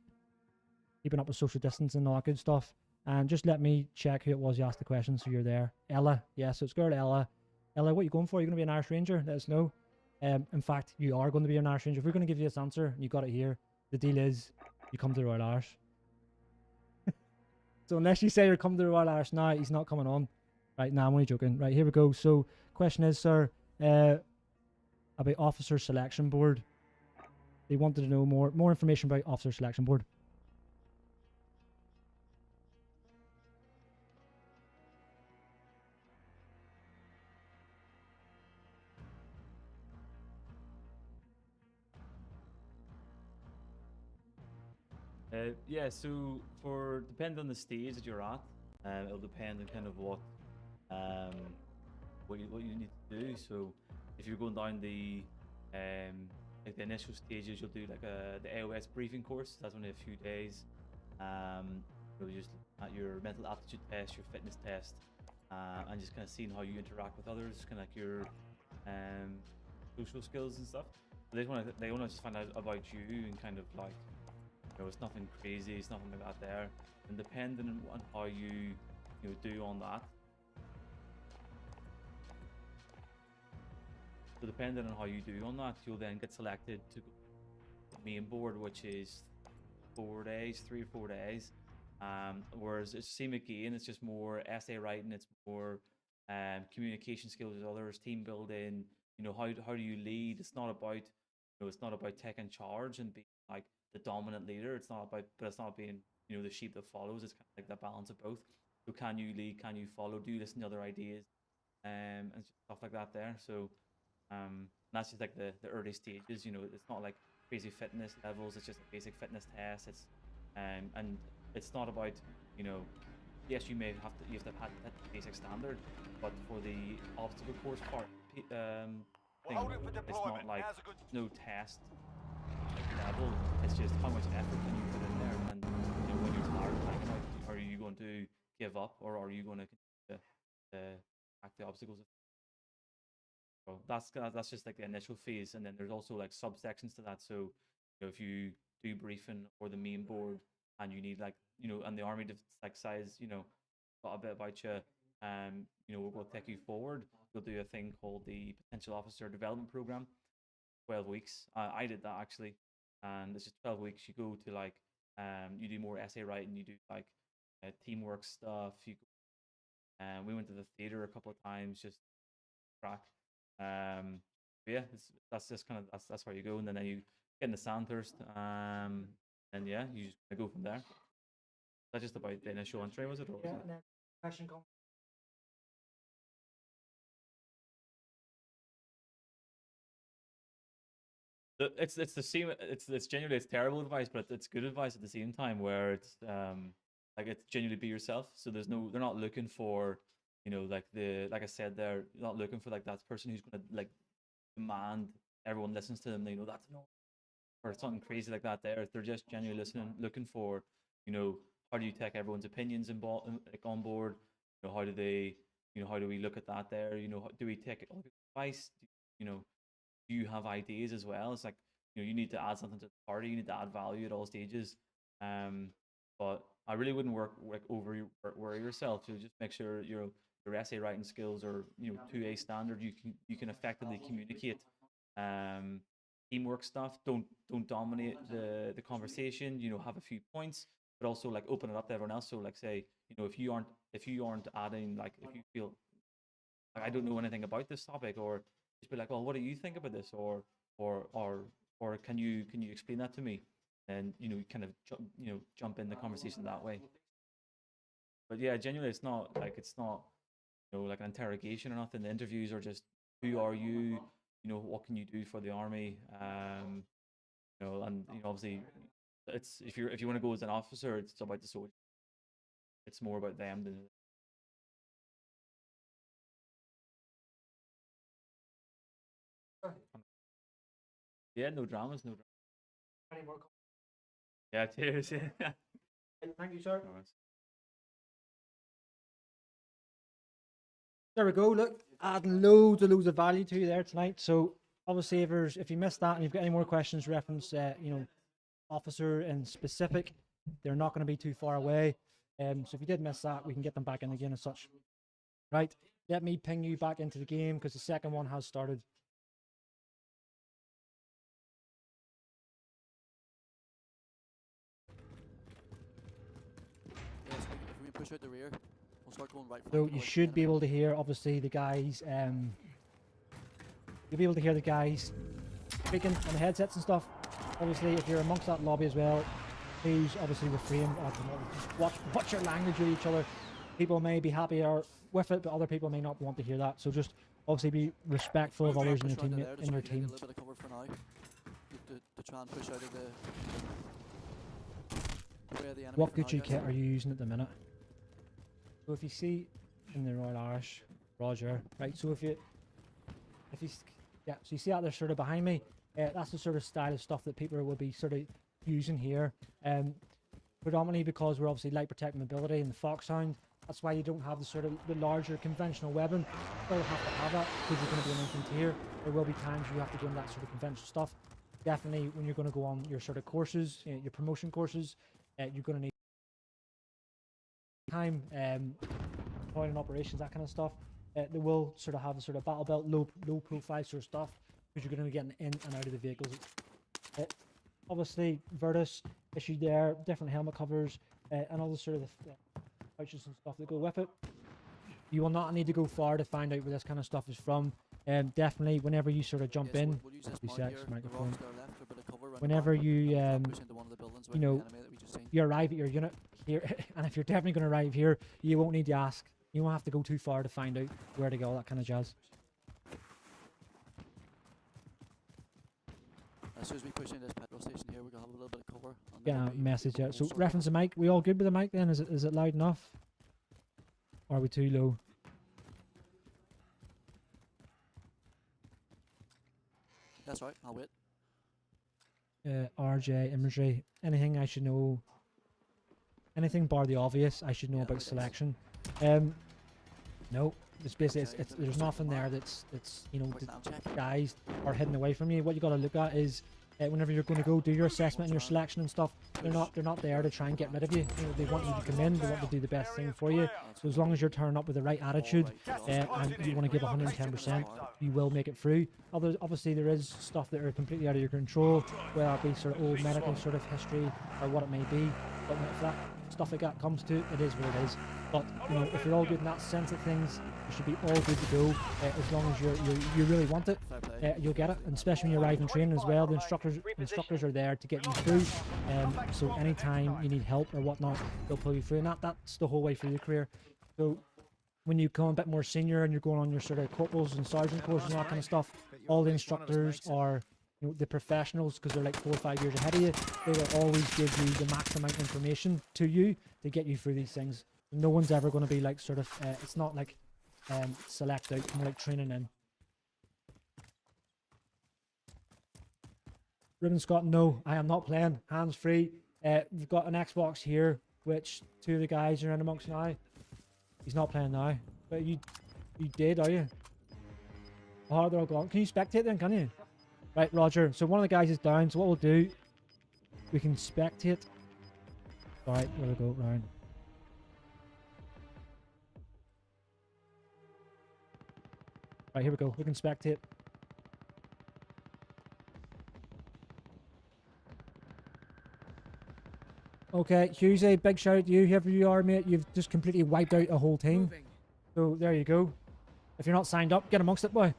Keeping up with social distance and all that good stuff. And just let me check who it was you asked the question so you're there. Ella. Yeah, so it's girl Ella. Ella, what are you going for? Are you going to be an Irish Ranger? Let us know. In fact, you are going to be an Irish Ranger. If we're going to give you this answer, and you got it here, the deal is you come to the Royal Irish. So unless you say you're coming to the Royal Irish now, he's not coming on. Right, now I'm only joking. Right, here we go. So question is, sir, about officer selection board. They wanted to know more information about officer selection board. Yeah, so depending on the stage that you're at, it'll depend on kind of what you need to do. So if you're going down the like the initial stages, you'll do like the AOS briefing course. That's only a few days. You'll just at your mental aptitude test, your fitness test, and just kind of seeing how you interact with others, kind of like your social skills and stuff. They want to just find out about you and kind of like. It's nothing crazy, it's nothing like that there. And depending on how you do on that, So depending on how you do on that, you'll then get selected to go to the main board, which is 4 days, 3 or 4 days. Whereas it's same again, it's just more essay writing, it's more communication skills with others, team building. How do you lead? It's not about it's not about taking charge and being like the dominant leader. It's not about, but it's not being the sheep that follows. It's kind of like the balance of both. So can you lead? Can you follow? Do you listen to other ideas? And stuff like that there. So that's just like the early stages. It's not like crazy fitness levels. It's just a basic fitness test. It's and it's not about yes, you have to have the basic standard, but for the obstacle course part We'll hold it for it's not deployment. like Now's a good no test level. It's just how much effort can you put in there, and when you're tired of hanging out, are you going to give up, or are you going to act the obstacles? So that's just like the initial phase, and then there's also like subsections to that. So if you do briefing or the main board, and you need and the army like size, got a bit about you, we'll take you forward. We'll do a thing called the Potential Officer Development Program, 12 weeks. I did that actually, and it's just 12 weeks. You go to you do more essay writing, you do teamwork stuff. We went to the theater a couple of times, just crack. Yeah, that's just kind of that's where you go, and then you get in the Sandhurst, and yeah, you just go from there. That's just about the initial entry, was it? Or Yeah, was and then question comes. it's the same. It's genuinely it's terrible advice, but it's good advice at the same time. Where it's it's genuinely be yourself. So they're not looking for like I said, they're not looking for that person who's gonna demand everyone listens to them. That's no, or something crazy like that. They're just genuinely looking for how do you take everyone's opinions on board. How do they how do we look at that there? Do we take advice? Do you have ideas as well? It's like you need to add something to the party. You need to add value at all stages. But I really wouldn't worry yourself. So just make sure your essay writing skills are 2A standard. You can effectively communicate. Teamwork stuff. Don't dominate the conversation. Have a few points, but also open it up to everyone else. So say if you aren't adding if you feel I don't know anything about this topic, or just be like, well, what do you think about this, or can you explain that to me? And kind of jump in the conversation that way. But yeah, genuinely, it's not like an interrogation or nothing. The interviews are just who are you, what can you do for the army, and obviously, it's if you want to go as an officer, it's about the soldier. It's more about them than. Yeah, no dramas, no dramas. Any more Yeah, cheers. Yeah. Thank you, sir. No worries. There we go. Look, adding loads of value to you there tonight. So obviously, if you missed that and you've got any more questions, reference officer in specific, they're not going to be too far away. So if you did miss that, we can get them back in again as such. Right. Let me ping you back into the game because the second one has started. Yes, if we push out the rear, we'll start going right. So you should be able to hear, obviously, the guys. You'll be able to hear the guys speaking on the headsets and stuff. Obviously, if you're amongst that lobby as well, please obviously refrain. Watch your language with each other. People may be happier with it, but other people may not want to hear that. So just obviously be respectful of others in your team. A little bit of cover for now. To try and push out of the enemy. What Gucci kit are you using at the minute? So if you see in the Royal Irish, Roger, right? So so you see out there sort of behind me, that's the sort of style of stuff that people will be sort of using here. Predominantly because we're obviously light protect mobility and the Foxhound. That's why you don't have the larger conventional weapon. You'll have to have that because you're going to be an infantry. There will be times you have to go in that sort of conventional stuff. Definitely when you're going to go on your sort of courses, your promotion courses, you're going to need time, deploying operations, that kind of stuff. they will sort of have a sort of battle belt, low profile sort of stuff, because you're going to be getting in and out of the vehicles. Obviously, Virtus issued there, different helmet covers, and all the sort of pouches and stuff that go with it. You will not need to go far to find out where this kind of stuff is from. Definitely, whenever you sort of jump Yeah, so in, we'll use this be mark sex, here, the microphone. rocks to our left, a bit of cover around the Whenever back, you push into one of the buildings you with the know, enemy that we just seen. you arrive at your unit here, and if you're definitely going to arrive here, you won't need to ask. You won't have to go too far to find out where to go, that kind of jazz. As soon as we push into this petrol station here, we're gonna have a little bit of cover. And Get then a we'll be message able out. to So sort reference that the mic. We all good with the mic then? Is it loud enough? Or are we too low? That's right, I'll wait. RJ imagery. Anything I should know? Anything bar the obvious I should know Yeah, about it is. selection? No. It's basically Okay, it's let me there's check the nothing there map. that's you know Quick nav check. disguised or hidden away from you. What you got to look at is whenever you're going to go do your assessment and your selection and stuff, they're not there to try and get rid of you. You know, they want you to come in, they want to do the best thing for you. So as long as you're turning up with the right attitude and you want to give 110%, you will make it through. Obviously there is stuff that are completely out of your control, whether it be sort of old medical sort of history or what it may be. But if that stuff like that comes to it, it is what it is. But you know, if you're all good in that sense of things, you should be all good to go. As long as you really want it, Fair play. you'll get it. And especially when you arrive in training as well, the instructors are there to get you through. So anytime you need help or whatnot, they'll pull you through, and that's the whole way through your career. So when you become a bit more senior and you're going on your sort of corporals and sergeant course and all that kind of stuff, all the instructors are, you know, the professionals, because they're like 4 or 5 years ahead of you. They will always give you the max amount of information to you to get you through these things. No one's ever going to be like sort of it's not like select out, more like training in. Ruben Scott, no, I am not playing. Hands free. We've got an Xbox here, which 2 of the guys are in amongst now. He's not playing now, but you did, are you? Oh, they're all gone. Can you spectate then? Can you? Right, Roger. So one of the guys is down. So what we'll do, we can spectate. All right, there we go, Ryan. Right, here we go. We can spectate. Okay, Hughesy, big shout out to you, whoever you are, mate. You've just completely wiped out a whole team. So there you go. If you're not signed up, get amongst it, boy.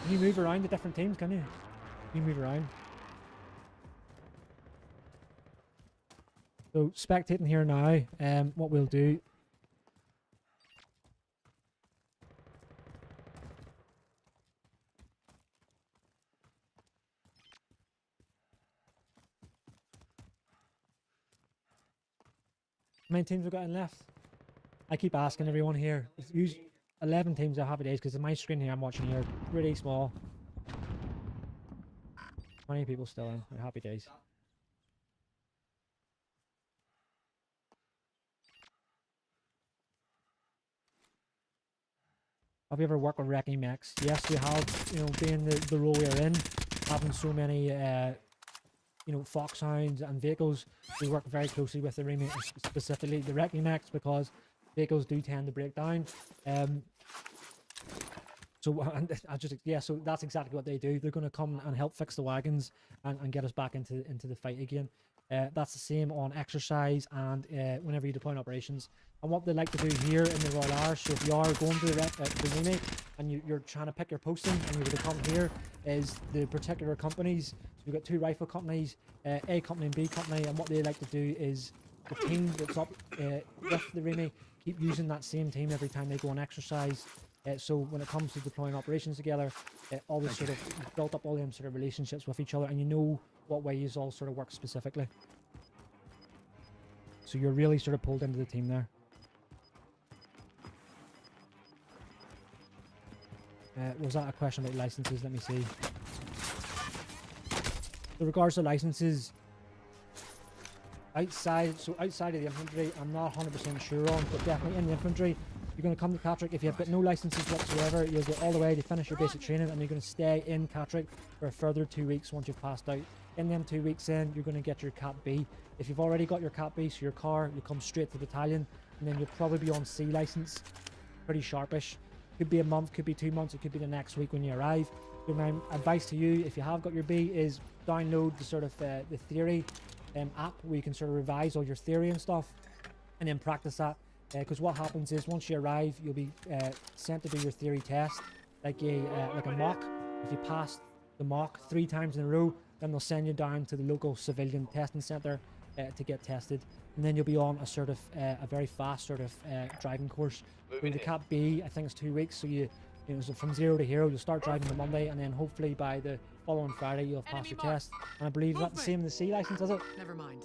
Can you move around the different teams, can you? Can you move around? So spectating here now, what we'll do. How many teams we got in left? I keep asking everyone here. It's usually 11 teams are happy days, because in my screen here I'm watching here, pretty small. 20 people still in. They're happy days. Have you ever worked with Wrecking Mechs? Yes, we have. You know, being the role we are in, having so many you know, foxhounds and vehicles, we work very closely with the remake, specifically the Wrecking Mechs, because vehicles do tend to break down. So so that's exactly what they do. They're going to come and help fix the wagons and get us back into the fight again. That's the same on exercise and whenever you deploy in operations. And what they like to do here in the Royal Irish, so if you are going to the remake and you're trying to pick your posting and you're going to come here, is the particular companies. So we've got 2 rifle companies, A company and B company, and what they like to do is the team that's up with the remake keep using that same team every time they go on exercise. So when it comes to deploying operations together, always sort of built up all them sort of relationships with each other, and you know what way you all sort of work specifically. So you're really sort of pulled into the team there. Was that a question about licenses? Let me see. With regards to licenses, outside of the infantry, I'm not 100% sure on, but definitely in the infantry, you're going to come to Catrick. If you've got no licenses whatsoever, you'll go all the way to finish your basic training, and you're going to stay in Catrick for a further 2 weeks once you've passed out. In them 2 weeks in, you're going to get your Cat B. If you've already got your Cat B, so your car, you come straight to the battalion, and then you'll probably be on C license. pretty sharpish. Could be a month, could be 2 months, it could be the next week when you arrive. So my advice to you, if you have got your B, is download the sort of the theory app where you can sort of revise all your theory and stuff, and then practice that. Because what happens is once you arrive, you'll be sent to do your theory test, like a mock. If you pass the mock 3 times in a row, then they'll send you down to the local civilian testing centre to get tested, and then you'll be on a sort of a very fast sort of driving course. So the Cat B, I think it's 2 weeks, so so from 0 to hero, you'll start driving on Monday, and then hopefully by the following Friday you'll have passed your test. And I believe that's the same in the C license, is it? Never mind.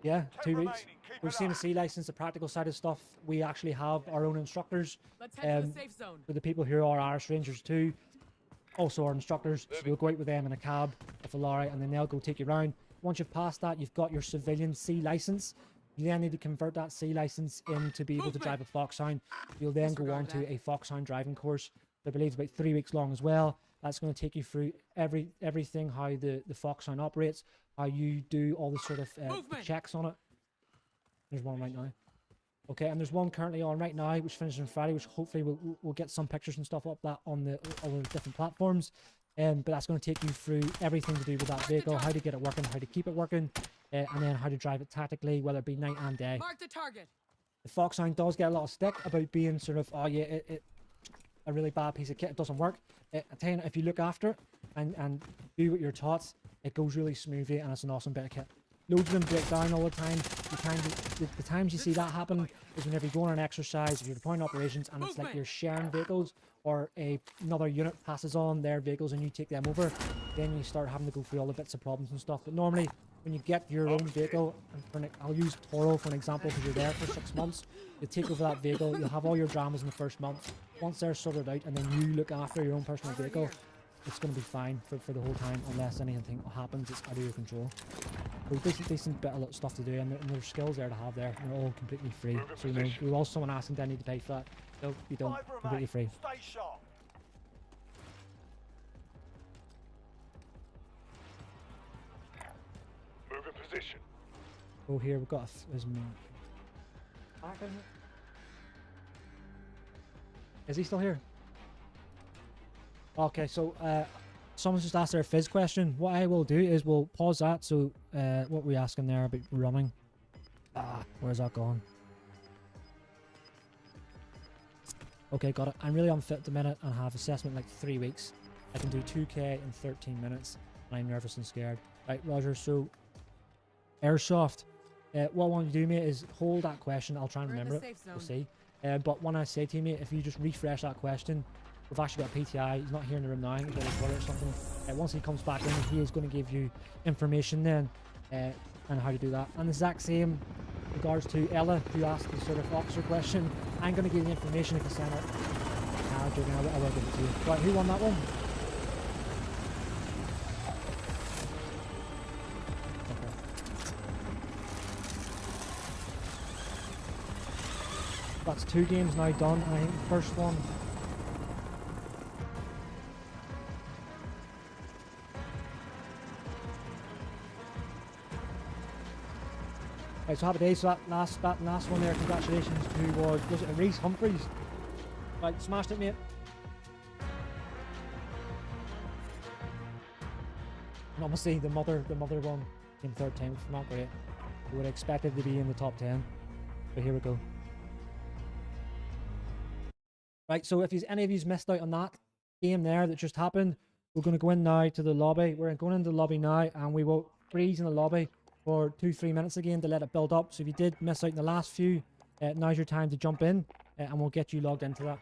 Yeah, 2 weeks. We've seen the C license, the practical side of stuff. We actually have our own instructors. Let's head to the safe zone. For the people who are Irish Rangers too, also our instructors. So we'll go out with them in a cab with a lorry, and then they'll go take you around. Once you've passed that, you've got your civilian C license. You then need to convert that C license in to be able to drive a Foxhound. You'll then go on to a Foxhound driving course. I believe it's about 3 weeks long as well. That's going to take you through everything, how the Foxhound operates, how you do all the sort of the checks on it. There's one right now. Okay, and there's one currently on right now, which finishes on Friday, which hopefully we'll get some pictures and stuff up that on all the different platforms. But that's going to take you through everything to do with that vehicle, how to get it working, how to keep it working, and then how to drive it tactically, whether it be night and day. Mark the target. The Foxhound does get a lot of stick about being sort of, oh yeah, a really bad piece of kit, it doesn't work. I tell you, if you look after it and do what you're taught, it goes really smoothly, and it's an awesome bit of kit. Loads of them break down all the time. The times you see that happen is whenever you go on an exercise, if you're deploying operations, and it's like you're sharing vehicles, or another unit passes on their vehicles and you take them over, then you start having to go through all the bits of problems and stuff. But normally, when you get your own vehicle, and I'll use Toro for an example because you're there for 6 months, you take over that vehicle, you'll have all your dramas in the first month. Once they're sorted out, and then you look after your own personal vehicle, it's going to be fine for the whole time, unless anything happens, it's out of your control. So decent bit of stuff to do, and there's skills there to have there. They're all completely free. So we also someone asking, do I need to pay for that? No, you don't. Completely free. Stay sharp. Move in position. Oh, here we've got there's Is he still here? Okay, so someone's just asked their fizz question. What I will do is we'll pause that. So what were we asking there about running? Where's that gone? Okay, got it. I'm really unfit at the minute and have assessment in like 3 weeks. I can do 2k in 13 minutes, and I'm nervous and scared. Right, Roger. So airsoft. What I want you to do, mate, is hold that question. I'll try and remember it. We'll see. But when I say to you, mate, if you just refresh that question, we've actually got PTI. He's not here in the room now. He's got a toilet or something. Once he comes back in, he is going to give you information then on how to do that. And the exact same regards to Ella, who asked the sort of officer question. I'm going to give you the information if you send it. I'm joking. I will give it to you. Right, who won that one? That's 2 games now done, and I think the first one. Right, so happy days. So that last one there, congratulations to was it Reese Humphreys? Right, smashed it, mate. And obviously the mother one came 3rd time, not great. We would have expected to be in the top 10. But here we go. Right, so if any of you's missed out on that game there that just happened, we're going to go in now to the lobby. We're going into the lobby now, and we will freeze in the lobby for 2-3 minutes again to let it build up. So if you did miss out in the last few, now's your time to jump in, and we'll get you logged into that.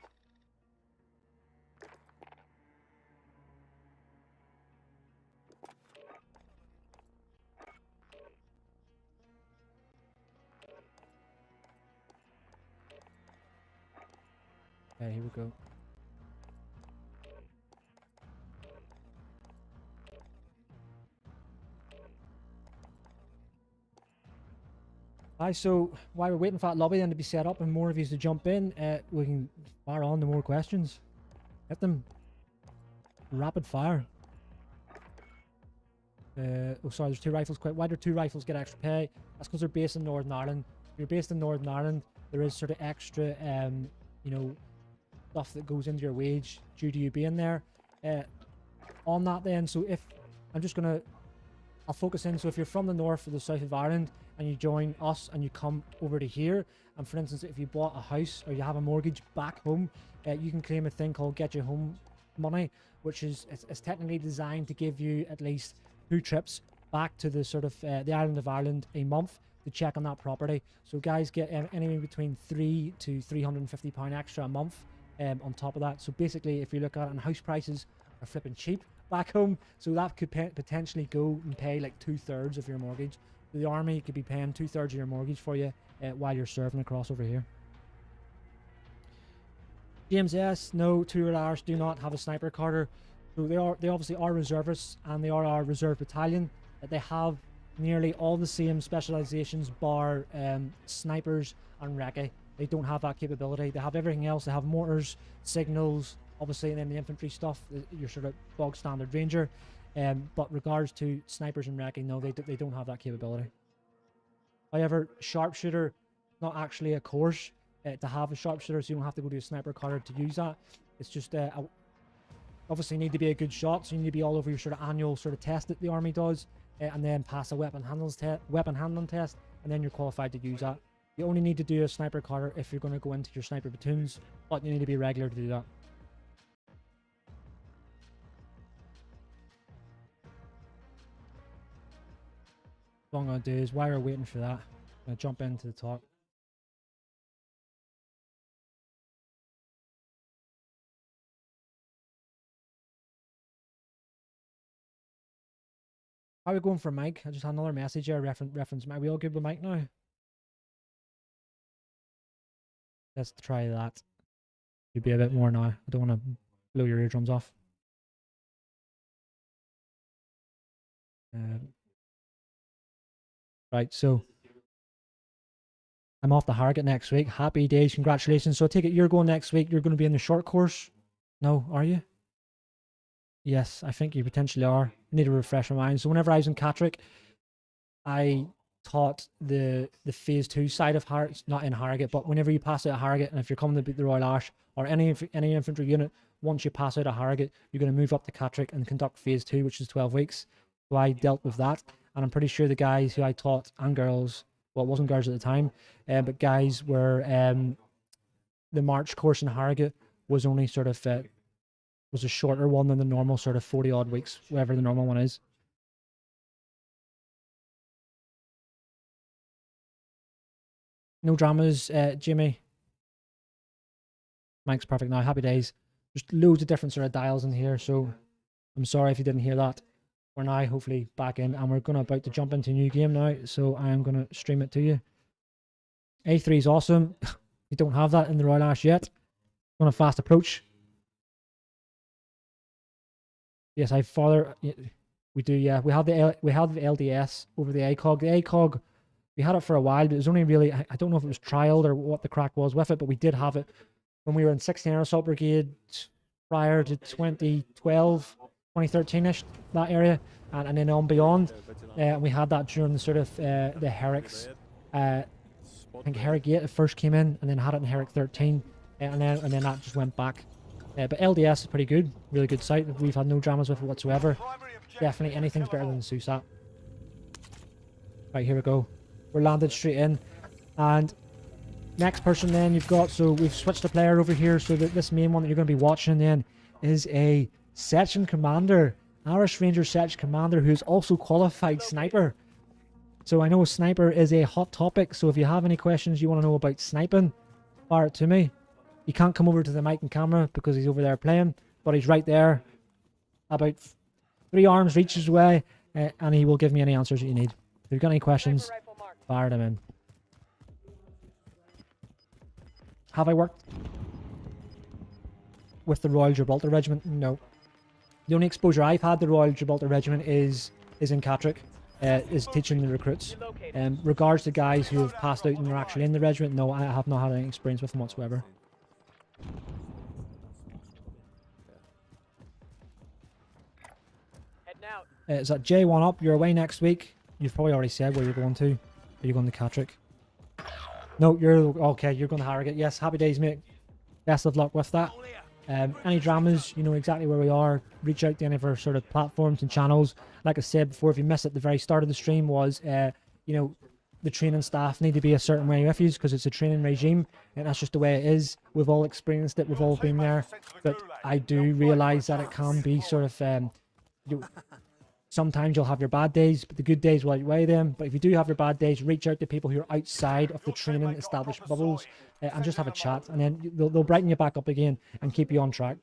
Okay, here we go. So while we're waiting for that lobby then to be set up and more of you to jump in, we can fire on to more questions. Hit them. Rapid fire. Oh, sorry, there's 2 rifles. Why do 2 rifles get extra pay? That's because they're based in Northern Ireland. If you're based in Northern Ireland, there is sort of extra, you know, stuff that goes into your wage due to you being there. On that then, so if I'm just gonna, I'll focus in. So if you're from the north or the south of Ireland and you join us and you come over to here, and for instance, if you bought a house or you have a mortgage back home, you can claim a thing called Get Your Home Money, which is it's technically designed to give you at least 2 trips back to the sort of the island of Ireland a month to check on that property. So guys get anywhere between £3 to £350 extra a month on top of that. So basically, if you look at it, and house prices are flipping cheap back home, so that could potentially go and pay like 2/3 of your mortgage. So the army could be paying 2/3 of your mortgage for you while you're serving across over here. James S, no, 2 Irish do not have a sniper carter. So they obviously are reservists, and they are our reserve battalion. They have nearly all the same specializations bar snipers and recce. They don't have that capability. They have everything else. They have mortars, signals, obviously, and then the infantry stuff, your sort of bog standard ranger. But regards to snipers and recce, no, they don't have that capability. However, sharpshooter, not actually a course to have a sharpshooter, so you don't have to go to a sniper carter to use that. It's just obviously need to be a good shot, so you need to be all over your sort of annual sort of test that the army does, and then pass a weapon handling test, and then you're qualified to use that. You only need to do a sniper carter if you're going to go into your sniper platoons, but you need to be regular to do that. What I'm going to do is, while we're waiting for that, I'm going to jump into the talk. How are we going for Mike? I just had another message here, reference. Are we all good with Mike now? Let's try that. You'd be a bit more now. I don't want to blow your eardrums off. Right, so I'm off the Harrogate next week. Happy days, congratulations. So I take it you're going next week. You're going to be in the short course? No, are you? Yes, I think you potentially are. I need to refresh my mind. So whenever I was in Catterick, I taught the phase 2 side of Harrogate, not in Harrogate, but whenever you pass out of Harrogate, and if you're coming to beat the Royal Irish or any infantry unit, once you pass out of Harrogate, you're going to move up to Catterick and conduct phase 2, which is 12 weeks. So I dealt with that, and I'm pretty sure the guys who I taught, and girls, well, it wasn't girls at the time, but guys were, the March course in Harrogate was only sort of, was a shorter one than the normal sort of 40 odd weeks, whatever the normal one is. No dramas, Jimmy. Mike's perfect now. Happy days. There's loads of different sort of dials in here, so I'm sorry if you didn't hear that. We're now hopefully back in, and we're about to jump into a new game now, so I am going to stream it to you. A3 is awesome. You don't have that in the Royal Irish yet. On a fast approach. Yes, we do, yeah. We have the LDS over the ACOG. The ACOG, we had it for a while, but it was only really, I don't know if it was trialed or what the crack was with it, but we did have it when we were in 16 Air Assault Brigade prior to 2012, 2013-ish, that area, and then on beyond. We had that during the sort of the Herrick's, I think Herrick 8 first came in, and then had it in Herrick 13, and then that just went back. But LDS is pretty good, really good site. We've had no dramas with it whatsoever. Definitely anything's better than SUSAT. Right, here we go. We're landed straight in. And next person then you've got, so we've switched the player over here, so that this main one that you're going to be watching then is a section commander, Irish Ranger section commander, who's also qualified sniper. So I know sniper is a hot topic, so if you have any questions you want to know about sniping, fire it to me. He can't come over to the mic and camera because he's over there playing, but he's right there, about 3 arms reaches away, and he will give me any answers that you need. If you've got any questions, fire them in. Have I worked with the Royal Gibraltar Regiment? No. The only exposure I've had to the Royal Gibraltar Regiment is in Catterick, is teaching the recruits. Regards to guys who have passed out and are actually in the regiment, no, I have not had any experience with them whatsoever. Is that J1 up? You're away next week. You've probably already said where you're going to. Are you going to Catterick? No, you're okay. You're going to Harrogate. Yes, happy days, mate. Best of luck with that. Any dramas, you know exactly where we are. Reach out to any of our sort of platforms and channels. Like I said before, if you missed it, the very start of the stream was, you know, the training staff need to be a certain way with you because it's a training regime, and that's just the way it is. We've all experienced it. We've all been there. But I do realise that it can be sort of, sometimes you'll have your bad days, but the good days will outweigh them. But if you do have your bad days, reach out to people who are outside of the training established bubbles and just have a chat, and then they'll brighten you back up again and keep you on track.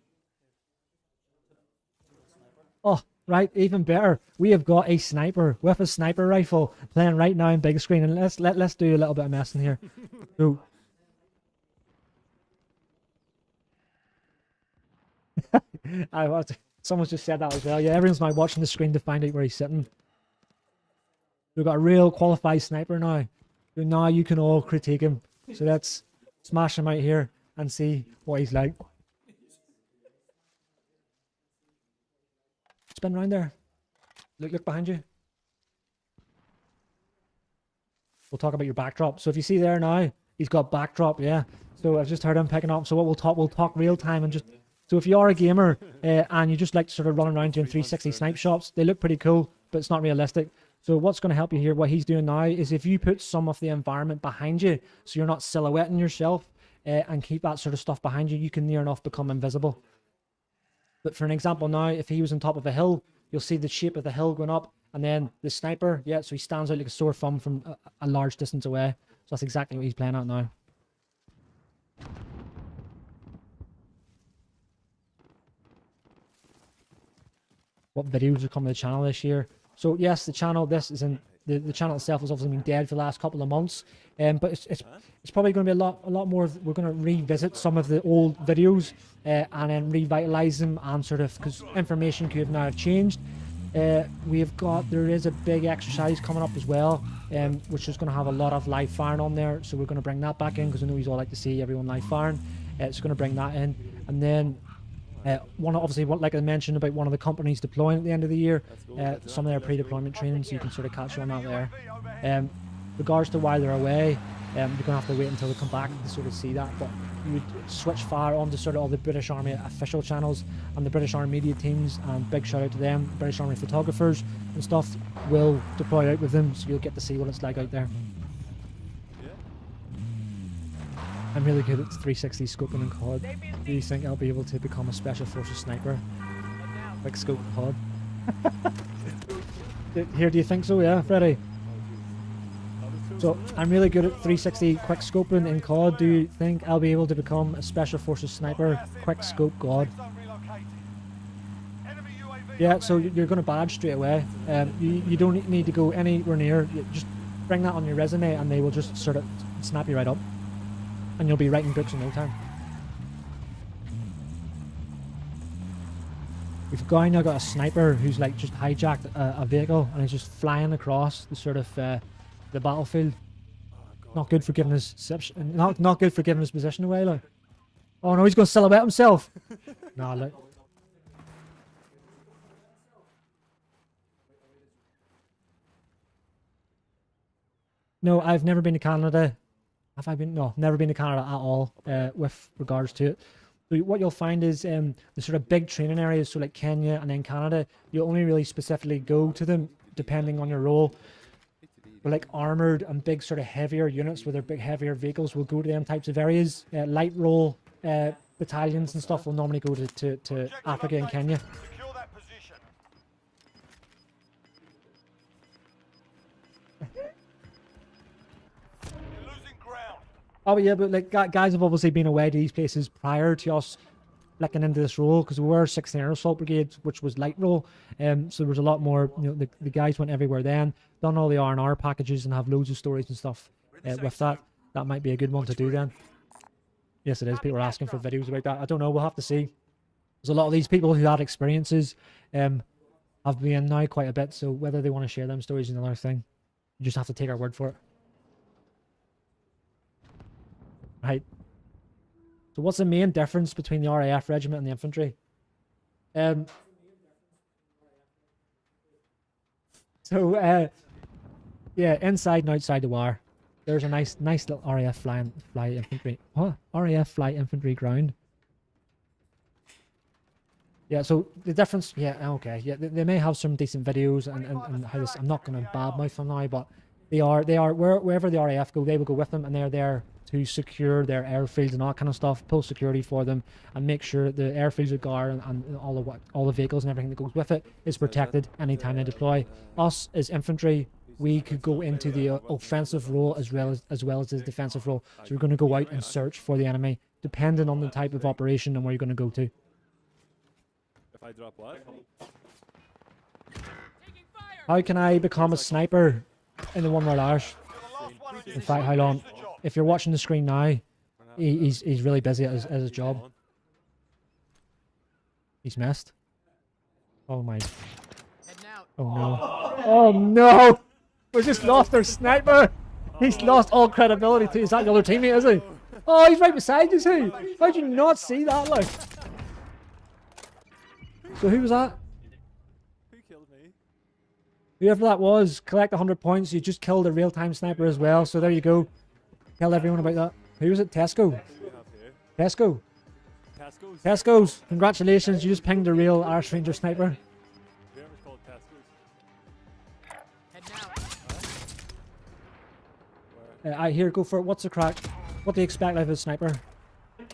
Oh, right, even better. We have got a sniper with a sniper rifle playing right now on big screen, and let's do a little bit of messing here. So, someone's just said that as well. Yeah, everyone's now watching the screen to find out where he's sitting. We've got a real qualified sniper now. So now you can all critique him. So let's smash him out here and see what he's like. Spin around there. Look behind you. We'll talk about your backdrop. So if you see there now, he's got backdrop, yeah. So I've just heard him picking up. So what we'll talk real time and just. So if you are a gamer and you just like to sort of run around doing 360 snipe shots, they look pretty cool, but it's not realistic. So what's going to help you here, what he's doing now, is if you put some of the environment behind you, so you're not silhouetting yourself and keep that sort of stuff behind you, you can near enough become invisible. But for an example now, if he was on top of a hill, you'll see the shape of the hill going up, and then the sniper, yeah, so he stands out like a sore thumb from a large distance away. So that's exactly what he's playing at now. What videos are coming to the channel this year? So yes, the channel, this is in the channel itself has obviously been dead for the last couple of months, but it's probably going to be a lot more. We're going to revisit some of the old videos and then revitalize them, and sort of, because information could now have changed. There is a big exercise coming up as well, which is going to have a lot of live firing on there. So we're going to bring that back in because I know you all like to see everyone live firing. It's going to bring that in, and then. Like I mentioned about one of the companies deploying at the end of the year, some of their pre-deployment training, so you can sort of catch on that there. Regards to why they're away, you're going to have to wait until they come back to sort of see that, but you would switch fire onto sort of all the British Army official channels and the British Army media teams, and big shout out to them. British Army photographers and stuff will deploy out with them, so you'll get to see what it's like out there. I'm really good at 360 scoping in COD. Do you think I'll be able to become a Special Forces sniper? Like scope COD? Here, do you think so? Yeah, Freddy? So, I'm really good at 360 quick scoping in COD. Do you think I'll be able to become a Special Forces sniper? Quick scope God. Yeah, so you're going to badge straight away. You don't need to go anywhere near. You just bring that on your resume and they will just sort of snap you right up. And you'll be writing books in no time. We've now got a sniper who's like just hijacked a vehicle and is just flying across the sort of the battlefield. Not good for giving his not good for giving his position away. Like, oh no, he's going to silhouette himself. Nah, look. No, I've never been to Canada. Have I been? No, never been to Canada at all with regards to it. So what you'll find is the sort of big training areas, so like Kenya and then Canada, you only really specifically go to them depending on your role. But like armoured and big sort of heavier units with their big heavier vehicles will go to them types of areas. Light role battalions and stuff will normally go to Africa and Kenya. Secure that position. You're losing ground. Oh yeah, but like guys have obviously been away to these places prior to us flicking into this role, because we were 16th Air Assault Brigade, which was light role, so there was a lot more. You know, the guys went everywhere then, done all the R&R packages and have loads of stories and stuff with that. That might be a good one to do then. Yes, it is. People are asking for videos about that. I don't know. We'll have to see. There's a lot of these people who had experiences have been now quite a bit, so whether they want to share them stories is another thing. You just have to take our word for it. Right. So what's the main difference between the RAF regiment and the infantry? Yeah, inside and outside the wire, there's a nice little RAF fly infantry. What? RAF fly infantry ground. Yeah, so the difference, yeah, okay, yeah, they may have some decent videos and how this, I'm not going to badmouth them now, but they are, wherever the RAF go, they will go with them, and they're there to secure their airfields and all that kind of stuff, pull security for them, and make sure the airfields are guarded and all the vehicles and everything that goes with it is protected anytime they deploy. Us as infantry, we could go into the offensive role as well as the defensive role. So we're going to go out and search for the enemy, depending on the type of operation and where you're going to go to. If I drop what? How can I become a sniper in the 1 World Irish? You're the last one in this In fact, team. how long? Finish the job. If you're watching the screen now, he's really busy at his job. He's missed. Oh my. Oh no. Oh no! We just lost our sniper! He's lost all credibility to. Is that the other teammate, is he? Oh, he's right beside you, too! How'd you not see that, like? So who was that? Who killed me? Whoever that was, collect 100 points. You just killed a real-time sniper as well, so there you go. Tell everyone about that. Who was it? Tesco? Who do we have here? Tesco. Tesco's? Tesco's. Congratulations, you just pinged a real Irish Ranger sniper. Whoever's called Tesco's. Here, go for it. What's the crack? What do you expect out of a sniper?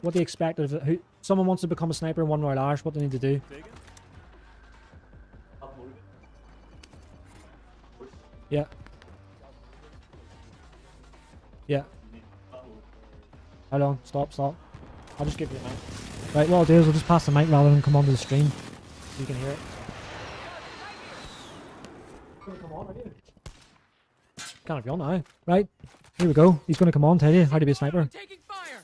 What do you expect of who? Someone wants to become a sniper in 1 Royal Irish. What do they need to do? Take it? Yeah. Yeah. Hold on. Stop. I'll just give you a mic. Right, what I'll do is I'll just pass the mic rather than come onto the stream, so you can hear it. Come on, are you? Can't be on now. Right. Here we go. He's going to come on, tell you how to be a sniper. Taking fire.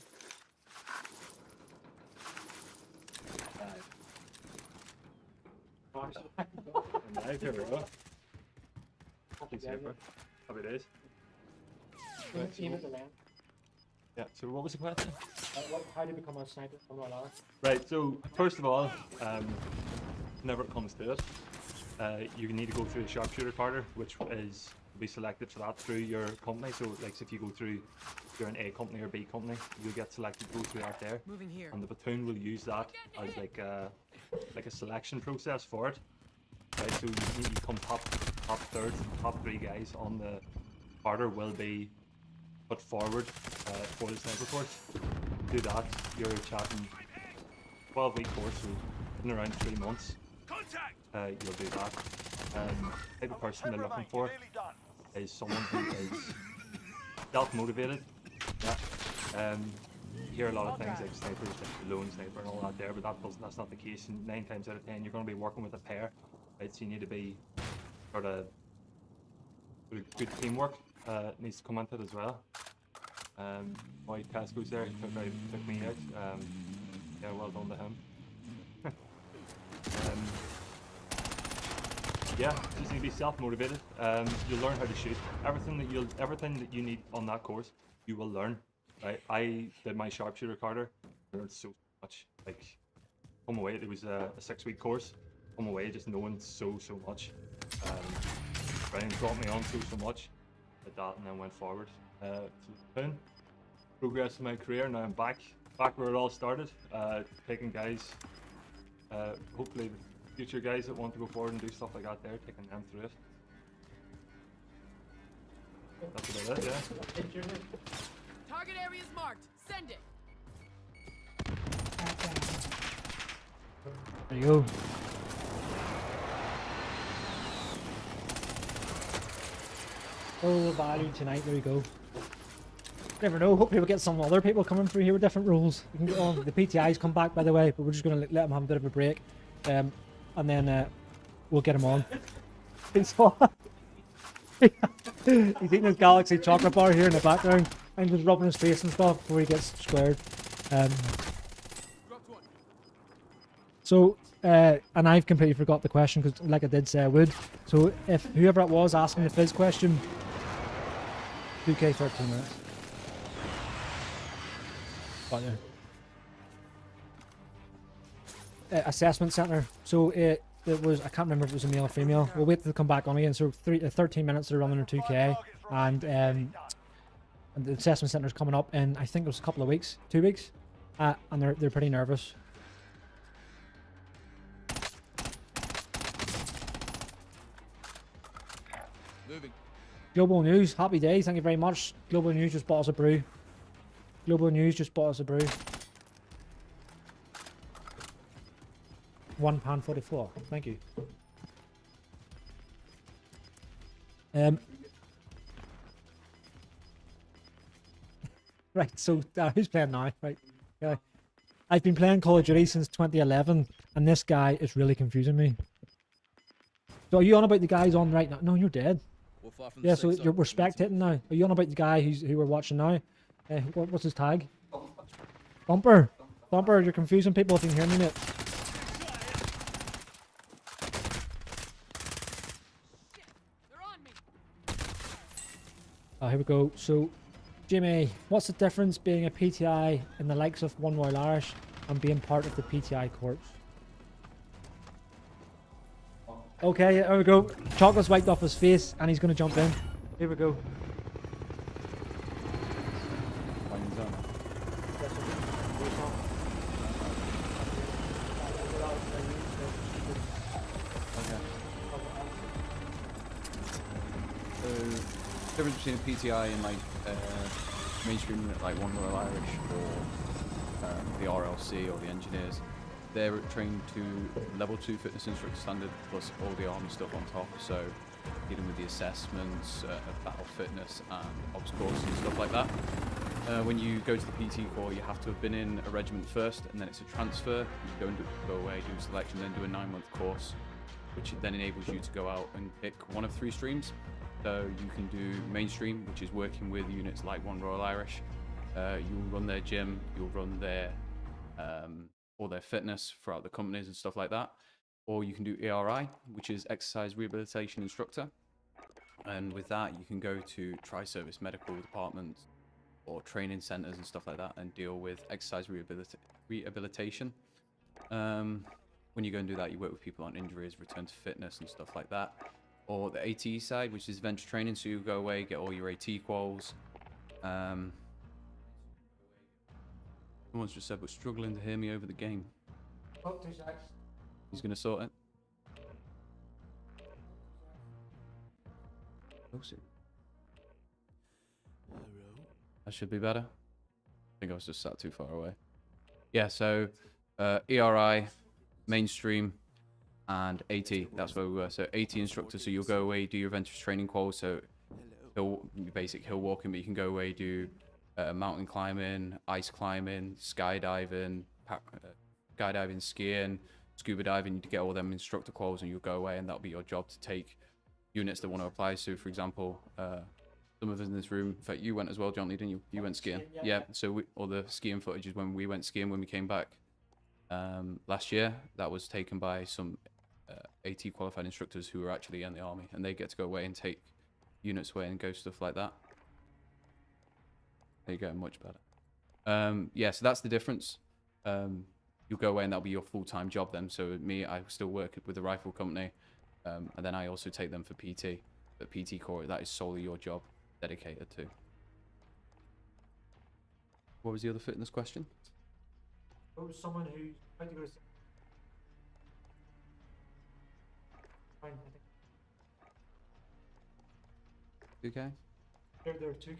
Here we go. Happy days. Yeah, so what was the question? How to become a sniper from Royal Irish? Right, so first of all, whenever it comes to it, you need to go through the sharpshooter carter, which is be selected for that through your company. So like if you go through, if you're an A company or B company, you'll get selected to go through that there. Moving here. And the platoon will use that as like a selection process for it. Right, so you come top third, top 3 guys on the carter will be put forward for the sniper course. Do that, you're chatting 12-week course, so in around 3 months. Contact. You'll do that. Type of person they're looking for Nearly done. is someone who is self-motivated. Yeah. You hear a lot of things like snipers, like the lone sniper and all that there, but that's not the case. And 9 times out of 10, you're going to be working with a pair, right? So you need to be sort of good teamwork. Needs to come into it as well. My Casco's there, he took me out. Yeah, well done to him. Yeah, just need to be self-motivated. You'll learn how to shoot. Everything that you need on that course, you will learn. Right? I did my sharpshooter carter. Learned so much. Like, come away. It was a 6-week course. Come away just knowing so much. Brian brought me on so much at that, and then went forward. Progress in my career. Now I'm back where it all started. Taking guys. Hopefully. Future guys that want to go forward and do stuff like that there, taking them through it. That's about it, yeah. Target area is marked. Send it. There you go. Oh, value tonight. There you go. Never know. Hopefully we'll get some other people coming through here with different rules. We can get on. The PTI's come back, by the way, but we're just going to let them have a bit of a break. And then we'll get him on. He's eating his Galaxy chocolate bar here in the background. I'm just rubbing his face and stuff before he gets squared. So, and I've completely forgot the question because, like I did say I would. So, if whoever it was asking the Fizz question, 2K 13 minutes. Got there. Assessment centre. So it was, I can't remember if it was a male or female. We'll wait till they come back on again. So 13 minutes they're running a 2K, and the assessment centre is coming up in, I think it was a couple of weeks, 2 weeks, and they're pretty nervous. Moving. Global News, happy days. Thank you very much. Global News just bought us a brew. Global News just bought us a brew. £1.44. Thank you. Right, so who's playing now? Right, okay. I've been playing Call of Duty since 2011, and this guy is really confusing me. So are you on about the guys on right now? No, you're dead. We're far from the Yeah, so safe zone. we're We need to spectating move. now. Are you on about the guy who we're watching now? What's his tag? Bumper. Bumper, you're confusing people if you can hear me, mate. They're on me. Here we go. So, Jimmy, what's the difference being a PTI in the likes of One Royal Irish and being part of the PTI Corps? Okay, here we go. Chocolate's wiped off his face and he's going to jump in. Here we go. So, difference between a PTI and like mainstream, like One Royal Irish or the RLC or the engineers, they're trained to level 2 fitness instructor standard plus all the army stuff on top. So, dealing with the assessments, battle fitness, and ops courses and stuff like that. When you go to the PT Corps, you have to have been in a regiment first, and then it's a transfer. You go away, do a selection, then do a 9-month course, which then enables you to go out and pick one of 3 streams. So you can do mainstream, which is working with units like One Royal Irish. You'll run their gym, you'll run their all their fitness throughout the companies and stuff like that. Or you can do ERI, which is exercise rehabilitation instructor. And with that, you can go to tri-service medical departments or training centers and stuff like that and deal with exercise rehabilitation. When you go and do that, you work with people on injuries, return to fitness and stuff like that. Or the ATE side, which is venture training, so you go away, get all your AT quals. Someone's just said, but struggling to hear me over the game. Oh, 2 seconds. He's going to sort it. That should be better. I think I was just sat too far away. Yeah, so ERI, mainstream, and AT. That's where we were. So AT instructor. So you'll go away, do your adventurous training quals. So basic hill walking, but you can go away, do mountain climbing, ice climbing, skydiving, skiing, scuba diving. You get all them instructor quals, and you'll go away, and that'll be your job to take units that want to apply. So, for example, some of us in this room, in fact, you went as well, John Lee, didn't you? You went skiing. Yeah. So all the skiing footage is when we went skiing when we came back last year. That was taken by some AT qualified instructors who were actually in the army, and they get to go away and take units away and go stuff like that. There you go, much better. Yeah, so that's the difference. You'll go away and that'll be your full-time job then. So me, I still work with the rifle company, and then I also take them for PT. But PT Corps, that is solely your job, dedicated to. What was the other fitness question? It was someone who tried to go to... Fine, I think. 2K? They're 2K.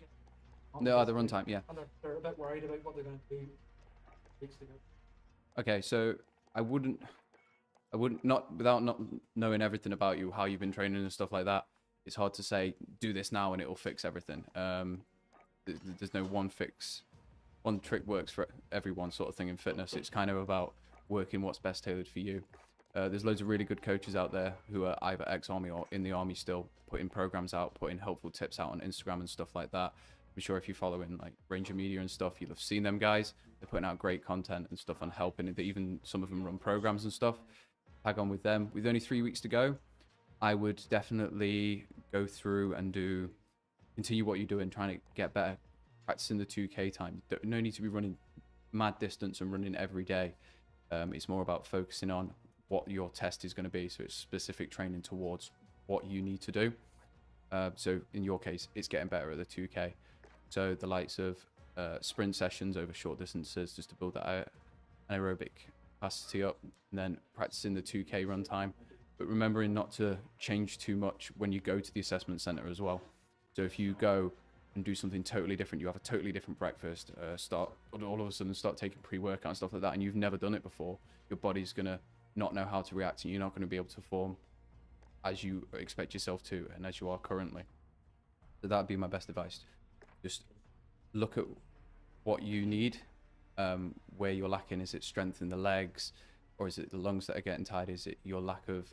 No, the runtime, yeah. And they're a bit worried about what they're going to do weeks to go. Okay, so I wouldn't not without not knowing everything about you, how you've been training and stuff like that. It's hard to say do this now and it'll fix everything. There's no one trick works for everyone sort of thing in fitness. It's kind of about working what's best tailored for you. There's loads of really good coaches out there who are either ex-army or in the army still, putting programs out, putting helpful tips out on Instagram and stuff like that. I'm sure if you follow in like Ranger Media and stuff, you'll have seen them guys. They're putting out great content and stuff on helping. They even some of them run programs and stuff. Tag on with them. With only 3 weeks to go, I would definitely go through and continue what you're doing, trying to get better, practicing the 2K time. No need to be running mad distance and running every day. It's more about focusing on what your test is going to be. So it's specific training towards what you need to do. So in your case, it's getting better at the 2K. So the likes of sprint sessions over short distances just to build that anaerobic capacity up, and then practicing the 2K runtime, but remembering not to change too much when you go to the assessment center as well. So if you go and do something totally different, you have a totally different breakfast, all of a sudden start taking pre-workout and stuff like that, and you've never done it before, your body's going to not know how to react, and you're not going to be able to perform as you expect yourself to and as you are currently. So that'd be my best advice. Just look at what you need, where you're lacking. Is it strength in the legs, or is it the lungs that are getting tired? Is it your lack of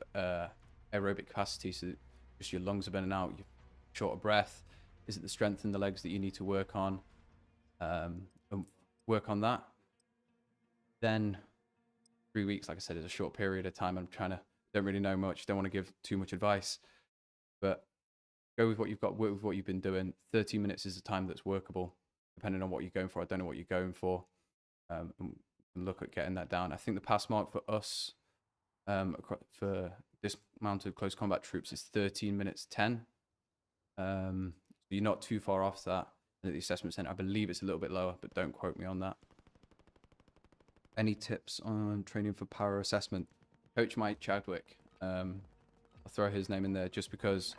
aerobic capacity, so that just your lungs are burning out, you're short of breath? Is it the strength in the legs that you need to work on? And work on that. Then 3 weeks, like I said, is a short period of time. Don't really know much, don't want to give too much advice, but go with what you've got, work with what you've been doing. 30 minutes is the time that's workable, depending on what you're going for. I don't know what you're going for. And look at getting that down. I think the pass mark for us, for dismounted close combat troops, is 13 minutes 10. You're not too far off that. And at the assessment center, I believe it's a little bit lower, but don't quote me on that. Any tips on training for para assessment? Coach Mike Chadwick. I'll throw his name in there just because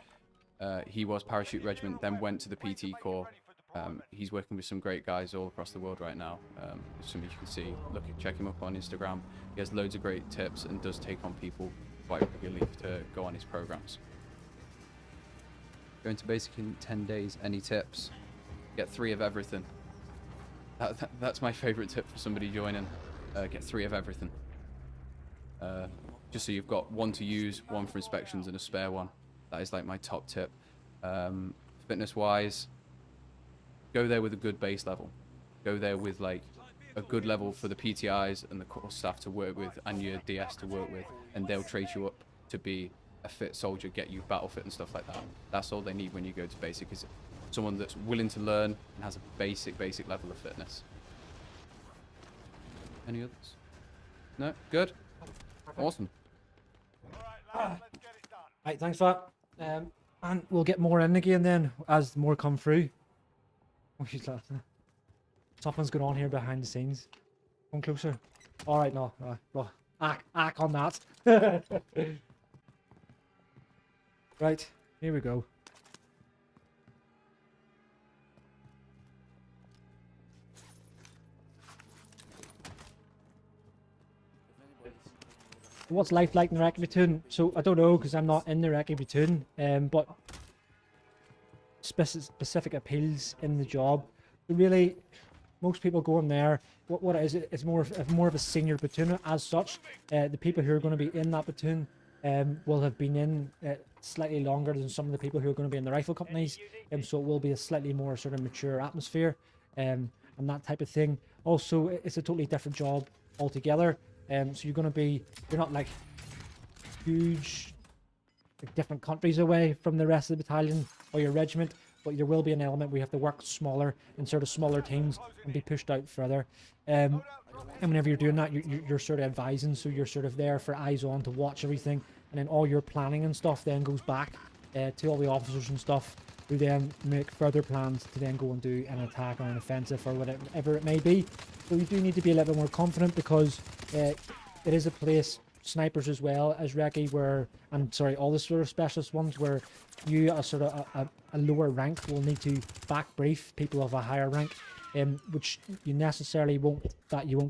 he was parachute regiment, then went to the PT Corps. He's working with some great guys all across the world right now. Some you can see, check him up on Instagram. He has loads of great tips and does take on people quite regularly to go on his programs. Going to basic in 10 days, any tips? Get 3 of everything. That's my favorite tip for somebody joining. Get 3 of everything. Just so you've got 1 to use, 1 for inspections, and a spare 1. That is like my top tip. Fitness wise, go there with a good base level. Go there with like a good level for the PTIs and the course staff to work with, and your DS to work with, and they'll trace you up to be a fit soldier, get you battle fit and stuff like that. That's all they need when you go to basic, is someone that's willing to learn and has a basic level of fitness. Any others? No? Good? Awesome. Let's get it done. Right, thanks for that. And we'll get more in again then as more come through. Oh, she's laughing. Something's going on here behind the scenes. Come closer. All right, no. Well, ack on that. Right, here we go. What's life like in the Recce platoon? So I don't know because I'm not in the Recce platoon, but specific appeals in the job. Really, most people go in there. What it is, it's more of a senior platoon as such. The people who are going to be in that platoon will have been in slightly longer than some of the people who are going to be in the rifle companies, so it will be a slightly more sort of mature atmosphere and that type of thing. Also, it's a totally different job altogether. So you're not like huge, like different countries away from the rest of the battalion or your regiment, but there will be an element where you have to work smaller in sort of smaller teams and be pushed out further. And whenever you're doing that, you're sort of advising, so you're sort of there for eyes on to watch everything, and then all your planning and stuff then goes back to all the officers and stuff, who then make further plans to then go and do an attack or an offensive or whatever it may be. So you do need to be a little bit more confident, because it is a place, snipers as well as Recce, where, and sorry, all the sort of specialist ones, where you as sort of a lower rank will need to back brief people of a higher rank, which you necessarily won't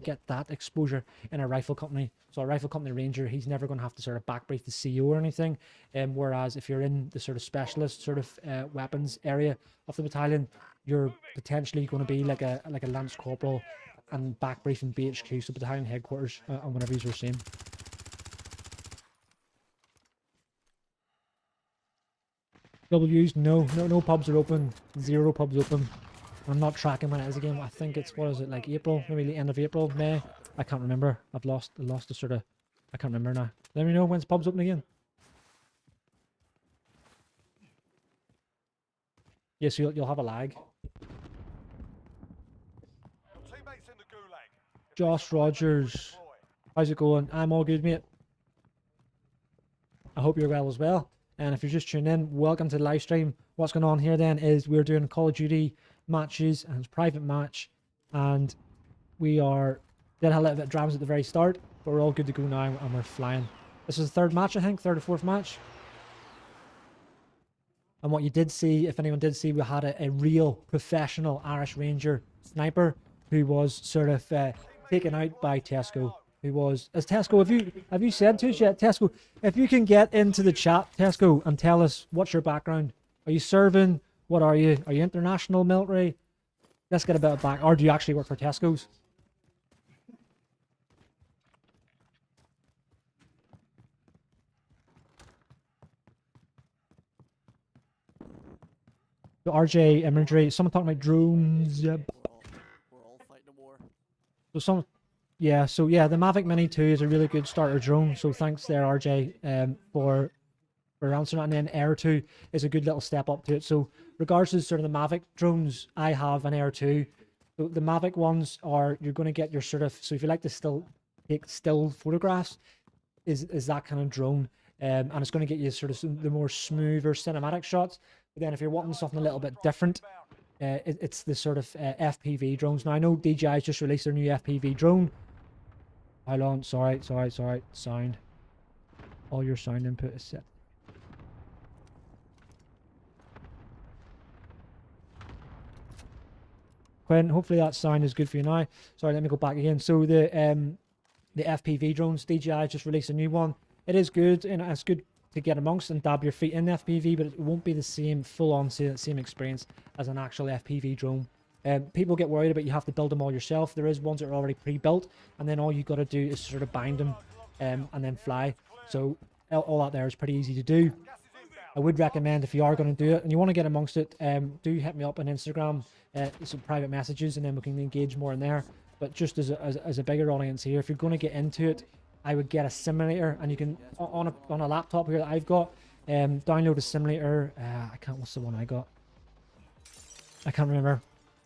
get that exposure in a rifle company. So a rifle company ranger, he's never going to have to sort of back brief the CO or anything. Whereas if you're in the sort of specialist sort of weapons area of the battalion, you're potentially going to be like a lance corporal and back briefing BHQ, so battalion headquarters, on whatever you're saying. W's, no pubs are open, 0 pubs open. I'm not tracking when it is again. I think it's, what is it, like April, maybe the end of April, May. I can't remember. I've lost the sort of, I can't remember now. Let me know when's pubs open again. Yes, yeah, so you'll have a lag. Teammates in the gulag. Josh Rogers, how's it going? I'm all good, mate. I hope you're well as well. And if you're just tuning in, welcome to the live stream. What's going on here then is we're doing Call of Duty matches, and it's a private match, and we did have a little bit of drams at the very start, but we're all good to go now, and we're flying. This is the third match, I think, third or fourth match. And what you did see, if anyone did see, we had a real professional Irish Ranger sniper who was sort of taken out by Tesco. Who was, as Tesco, have you said to us yet, Tesco, if you can get into the chat, Tesco, and tell us what's your background. Are you serving? What are you? Are you international military? Let's get a bit of back. Or do you actually work for Tesco's? The RJ imagery. Someone talking about drones. Yeah. We're all fighting a war. So the Mavic Mini 2 is a really good starter drone. So thanks there, RJ, for answering that. And then Air 2 is a good little step up to it. So regards to sort of the Mavic drones, I have an Air 2. So the Mavic ones are, you're going to get your sort of, so if you like to take still photographs, is that kind of drone. And it's going to get you sort of the more smoother cinematic shots. But then if you're wanting something a little bit different, it's the sort of FPV drones. Now I know DJI's just released their new FPV drone. Hold on, sorry. Sound. All your sound input is set. Quinn, hopefully that sound is good for you now. Sorry, let me go back again. So the FPV drones, DJI just released a new one. It is good, and it's good to get amongst and dab your feet in FPV, but it won't be the same full-on same experience as an actual FPV drone. People get worried about you have to build them all yourself. There is ones that are already pre-built, and then all you got to do is sort of bind them and then fly. So all that there is pretty easy to do. I would recommend, if you are going to do it and you want to get amongst it, do hit me up on Instagram, some private messages, and then we can engage more in there. But just as a bigger audience here, if you're going to get into it, I would get a simulator, and you can on a laptop here that I've got, download a simulator. What's the one I got? I can't remember.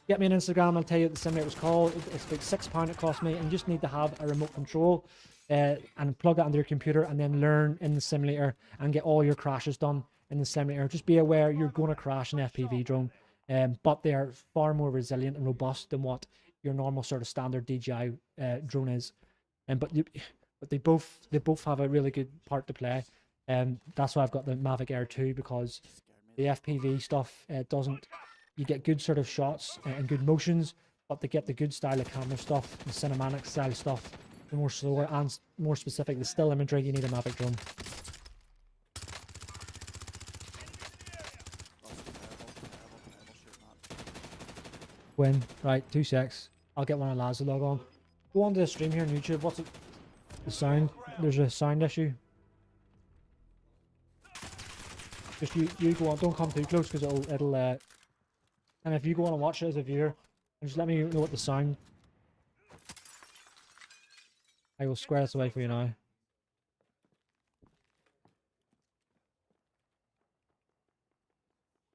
Get me on Instagram, I'll tell you what the simulator was called. It's about £6 it cost me, and you just need to have a remote control and plug that into your computer, and then learn in the simulator and get all your crashes done in the simulator. Just be aware you're going to crash an FPV drone, but they are far more resilient and robust than what your normal sort of standard DJI drone is. But they both have a really good part to play. That's why I've got the Mavic Air 2, because the FPV stuff doesn't. You get good sort of shots and good motions, but they get the good style of camera stuff, the cinematic style stuff, the more slower and more specific, the still imagery. You need a Mavic drone. Win. Right, 2 secs. I'll get one of the lads to log on. Go on to the stream here on YouTube. What's it? The sound. There's a sound issue. Just you go on. Don't come too close, because it'll and if you go on and watch it as a viewer, just let me know what the sound. I will square this away for you now.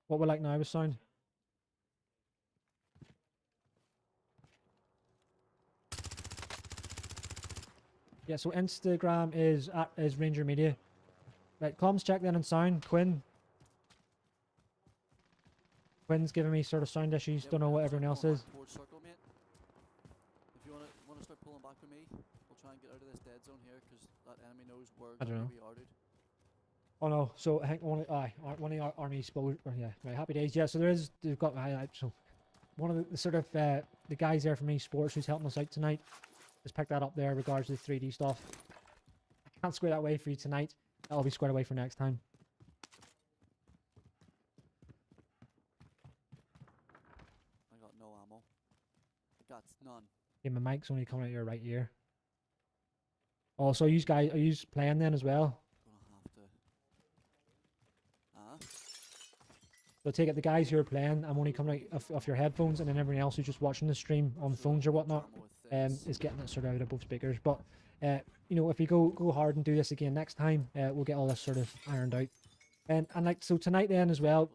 What we like now with sound? Yeah, so Instagram is Ranger Media. Right, comms check then on sound. Quinn's giving me sort of sound issues. Don't know what everyone else is. Circle, mate. If you want to start pulling back with me, we'll try and get out of this dead zone here, because that enemy knows we're going to be outed. Oh no, so I think one of the army exposed. Yeah, right. Happy days. Yeah, so they've got so one of the sort of the guys there from esports who's helping us out tonight has picked that up there in regards to the 3D stuff. I can't square that away for you tonight. That'll be squared away for next time. I got no ammo. I got none. Yeah, my mic's only coming out your right ear. Oh, so you guys are you playing then as well? Gonna have to. So take it the guys who are playing, I'm only coming out off your headphones, and then everyone else who's just watching the stream on phones or whatnot, is getting it sort of out of both speakers. But you know, if we go hard and do this again next time, we'll get all this sort of ironed out. And like so tonight then as well,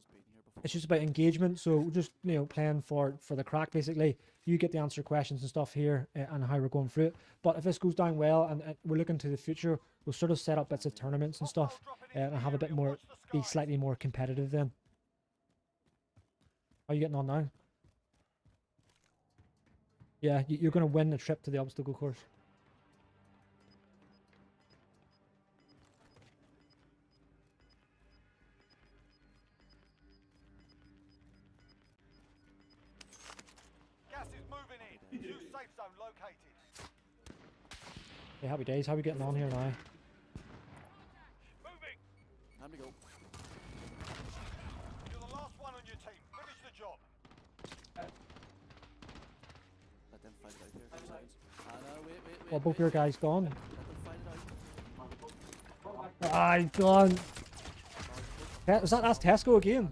it's just about engagement. So just, you know, playing for the crack basically. You get to answer questions and stuff here and how we're going through it. But if this goes down well and we're looking to the future, we'll sort of set up bits of tournaments and stuff and have a bit more, be slightly more competitive then. How are you getting on now? Yeah, you're going to win the trip to the obstacle course. safe zone located. Hey, happy days. How are we getting on here now? Moving. Time to go. You're the last one on your team. Finish the job. Let them fight it out here. 2 seconds. Wait. Well, both your guys gone. Let them fight it out. Ah, he's gone. That's Tesco again.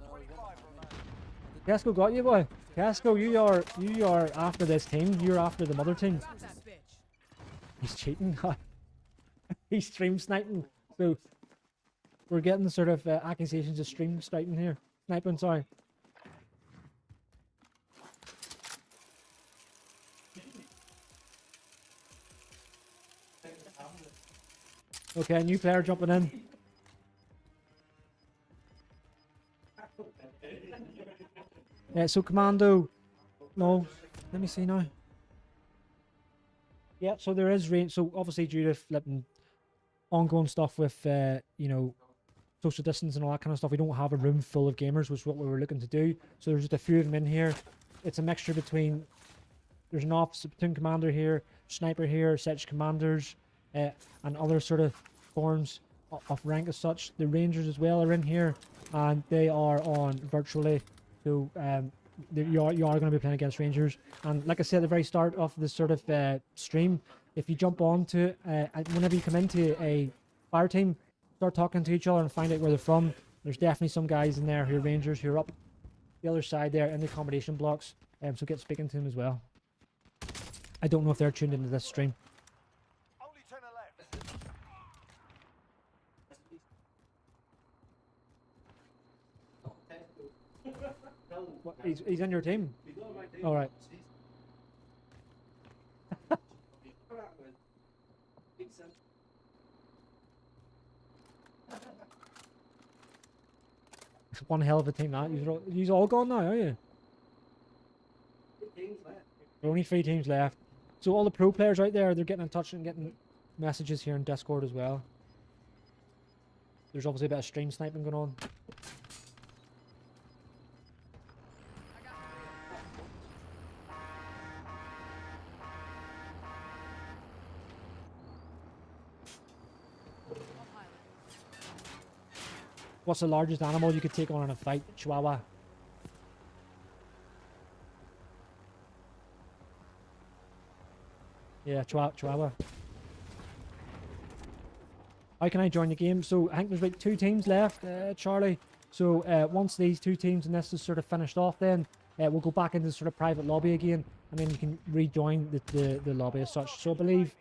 Tesco got you, boy. Tesco, you are after this team. You're after the mother team. Drop that bitch. He's cheating. He's stream sniping. So we're getting sort of accusations of stream sniping here. Sniping, sorry. Okay, new player jumping in. Yeah, so Commando. No, let me see now. Yeah, so there is range. So obviously due to flipping ongoing stuff with you know, social distance and all that kind of stuff, we don't have a room full of gamers, which is what we were looking to do. So there's just a few of them in here. It's a mixture between, there's an officer, platoon commander here, sniper here, section commanders, and other sort of forms of rank as such. The rangers as well are in here, and they are on virtually. So you are going to be playing against rangers. And like I said at the very start of this sort of stream, if you jump on to whenever you come into a fire team, start talking to each other and find out where they're from. There's definitely some guys in there who are rangers who are up the other side there in the accommodation blocks. So get speaking to them as well. I don't know if they're tuned into this stream. Only 10 are left. What, he's in your team? All right. It's one hell of a team that. You're all gone now, are you? There are only 3 teams left. So all the pro players out there, they're getting in touch and getting messages here in Discord as well. There's obviously a bit of stream sniping going on. What's the largest animal you could take on in a fight? Chihuahua. Yeah, Chihuahua. How can I join the game? So I think there's like 2 teams left, Charlie. So once these 2 teams and this is sort of finished off, then we'll go back into the sort of private lobby again, and then you can rejoin the lobby as such. So I believe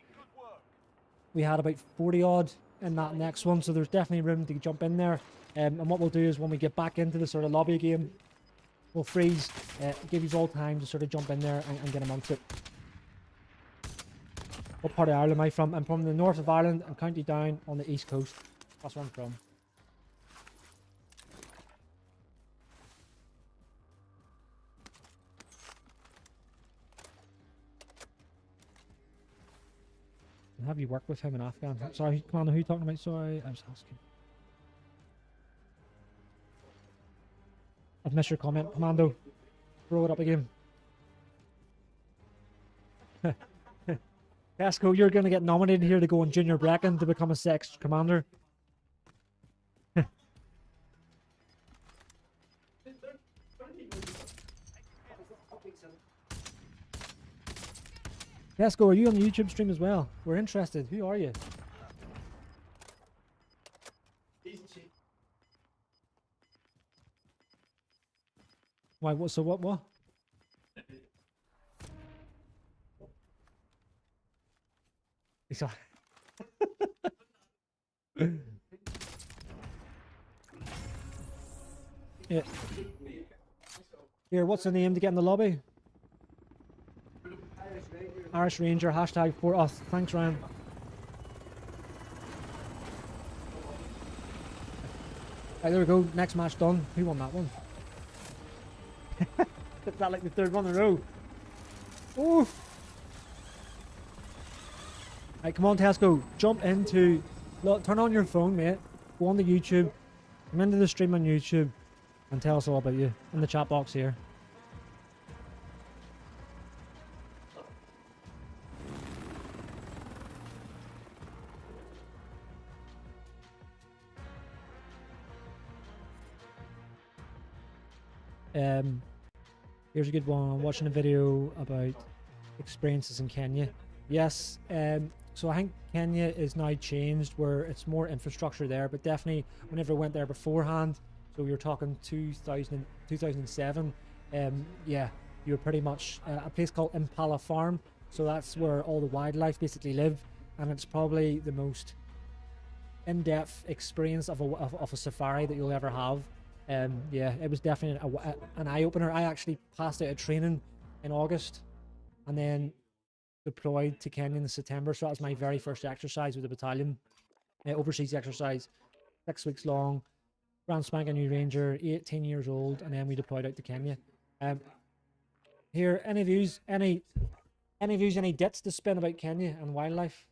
we had about 40 odd in that next one, so there's definitely room to jump in there. And what we'll do is when we get back into the sort of lobby game, we'll freeze, give you all time to sort of jump in there and get amongst it. What part of Ireland am I from? I'm from the north of Ireland and County Down on the east coast. That's where I'm from. Have you worked with him in Afghan? Sorry, Commander, who are you talking about? Sorry, I was asking. I've missed your comment, Commando. Throw it up again. Casco, you're going to get nominated here to go on Junior Bracken to become a sex commander. Casco, are you on the YouTube stream as well? We're interested. Who are you? Why? What? So what? What? He's like, yeah. Here, what's the name to get in the lobby? Irish Ranger, hashtag for us. Thanks, Ryan. Right, there we go. Next match done. Who won that one? Is that like the 3rd one in a row? Oof. Right, come on, Tesco. Jump into... Look, turn on your phone, mate. Go on to YouTube. Come into the stream on YouTube. And tell us all about you. In the chat box here. Here's a good one. Watching a video about experiences in Kenya. Yes. So I think Kenya is now changed where it's more infrastructure there, but definitely whenever I went there beforehand, so we were talking 2007, yeah, you were pretty much a place called Impala Farm. So that's where all the wildlife basically live, and it's probably the most in-depth experience of a safari that you'll ever have. Yeah, it was definitely an eye-opener. I actually passed out a training in August and then deployed to Kenya in September, so that was my very first exercise with the battalion. Overseas exercise, 6 weeks long, brand spanking new ranger, 18 years old, and then we deployed out to Kenya. Here, any views, any dits to spin about Kenya and wildlife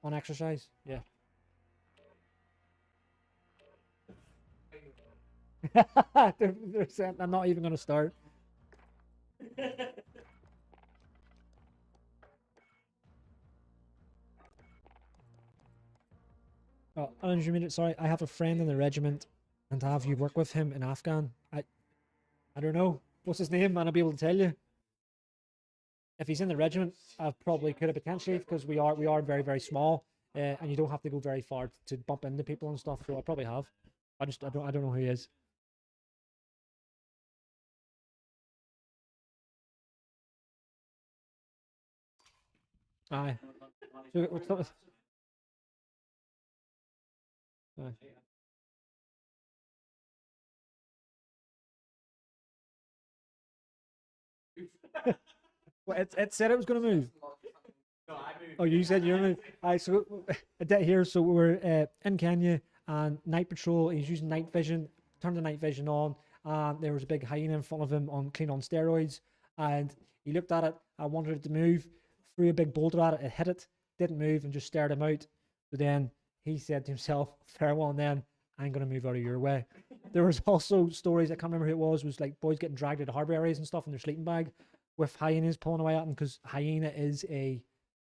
on exercise? Yeah. I'm not even going to start. Oh, Regiment, sorry, I have a friend in the regiment, and to have you work with him in Afghan, I don't know. What's his name, man? I'll be able to tell you. If he's in the regiment, I probably could have potentially, because we are very, very small, and you don't have to go very far to bump into people and stuff, so I probably have. I don't know who he is. Aye. So what's up with... Aye. Well, it said it was going to move. Oh, you said you're moving. Aye, so I did here. So we were in Kenya, and night patrol. He's using night vision. Turned the night vision on, and there was a big hyena in front of him on steroids. And he looked at it. I wanted it to move. Threw a big boulder at it. It hit it. Didn't move, and just stared him out. So then he said to himself, "Farewell, and then I'm gonna move out of your way." There was also stories, I can't remember who it was like boys getting dragged out of harbour areas and stuff in their sleeping bag with hyenas pulling away at them, because hyena is it's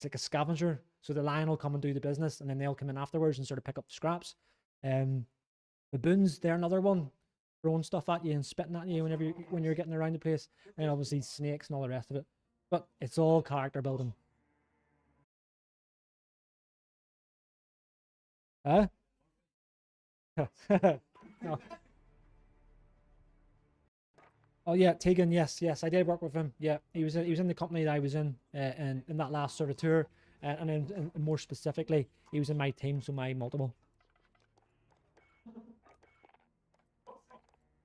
like a scavenger. So the lion will come and do the business, and then they'll come in afterwards and sort of pick up the scraps. Baboons, they're another one, throwing stuff at you and spitting at you when you're getting around the place. And obviously snakes and all the rest of it. But it's all character building. Huh? No. Oh yeah, Tegan. Yes, I did work with him. Yeah, he was in the company that I was in that last sort of tour, and then more specifically, he was in my team, so my multiple.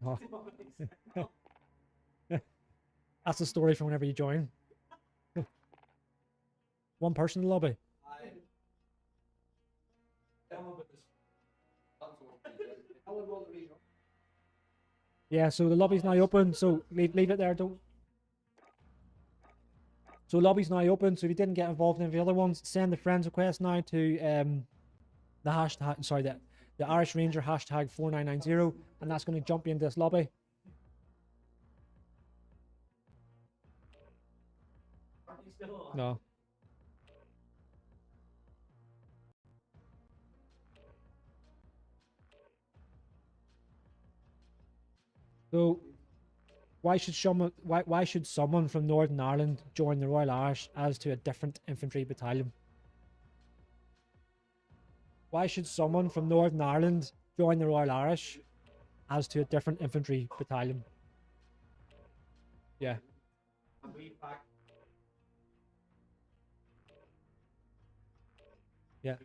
Oh. That's the story from whenever you join. One person in the lobby. Yeah, so the lobby's now open, so leave it there, don't. So lobby's now open, so if you didn't get involved in the other ones, send the friends request now to the hashtag, sorry, the Irish Ranger hashtag 4990, and that's going to jump you into this lobby. No. So why should someone from Northern Ireland join the Royal Irish as to a different infantry battalion? Why should someone from Northern Ireland join the Royal Irish as to a different infantry battalion? Yeah. Yeah.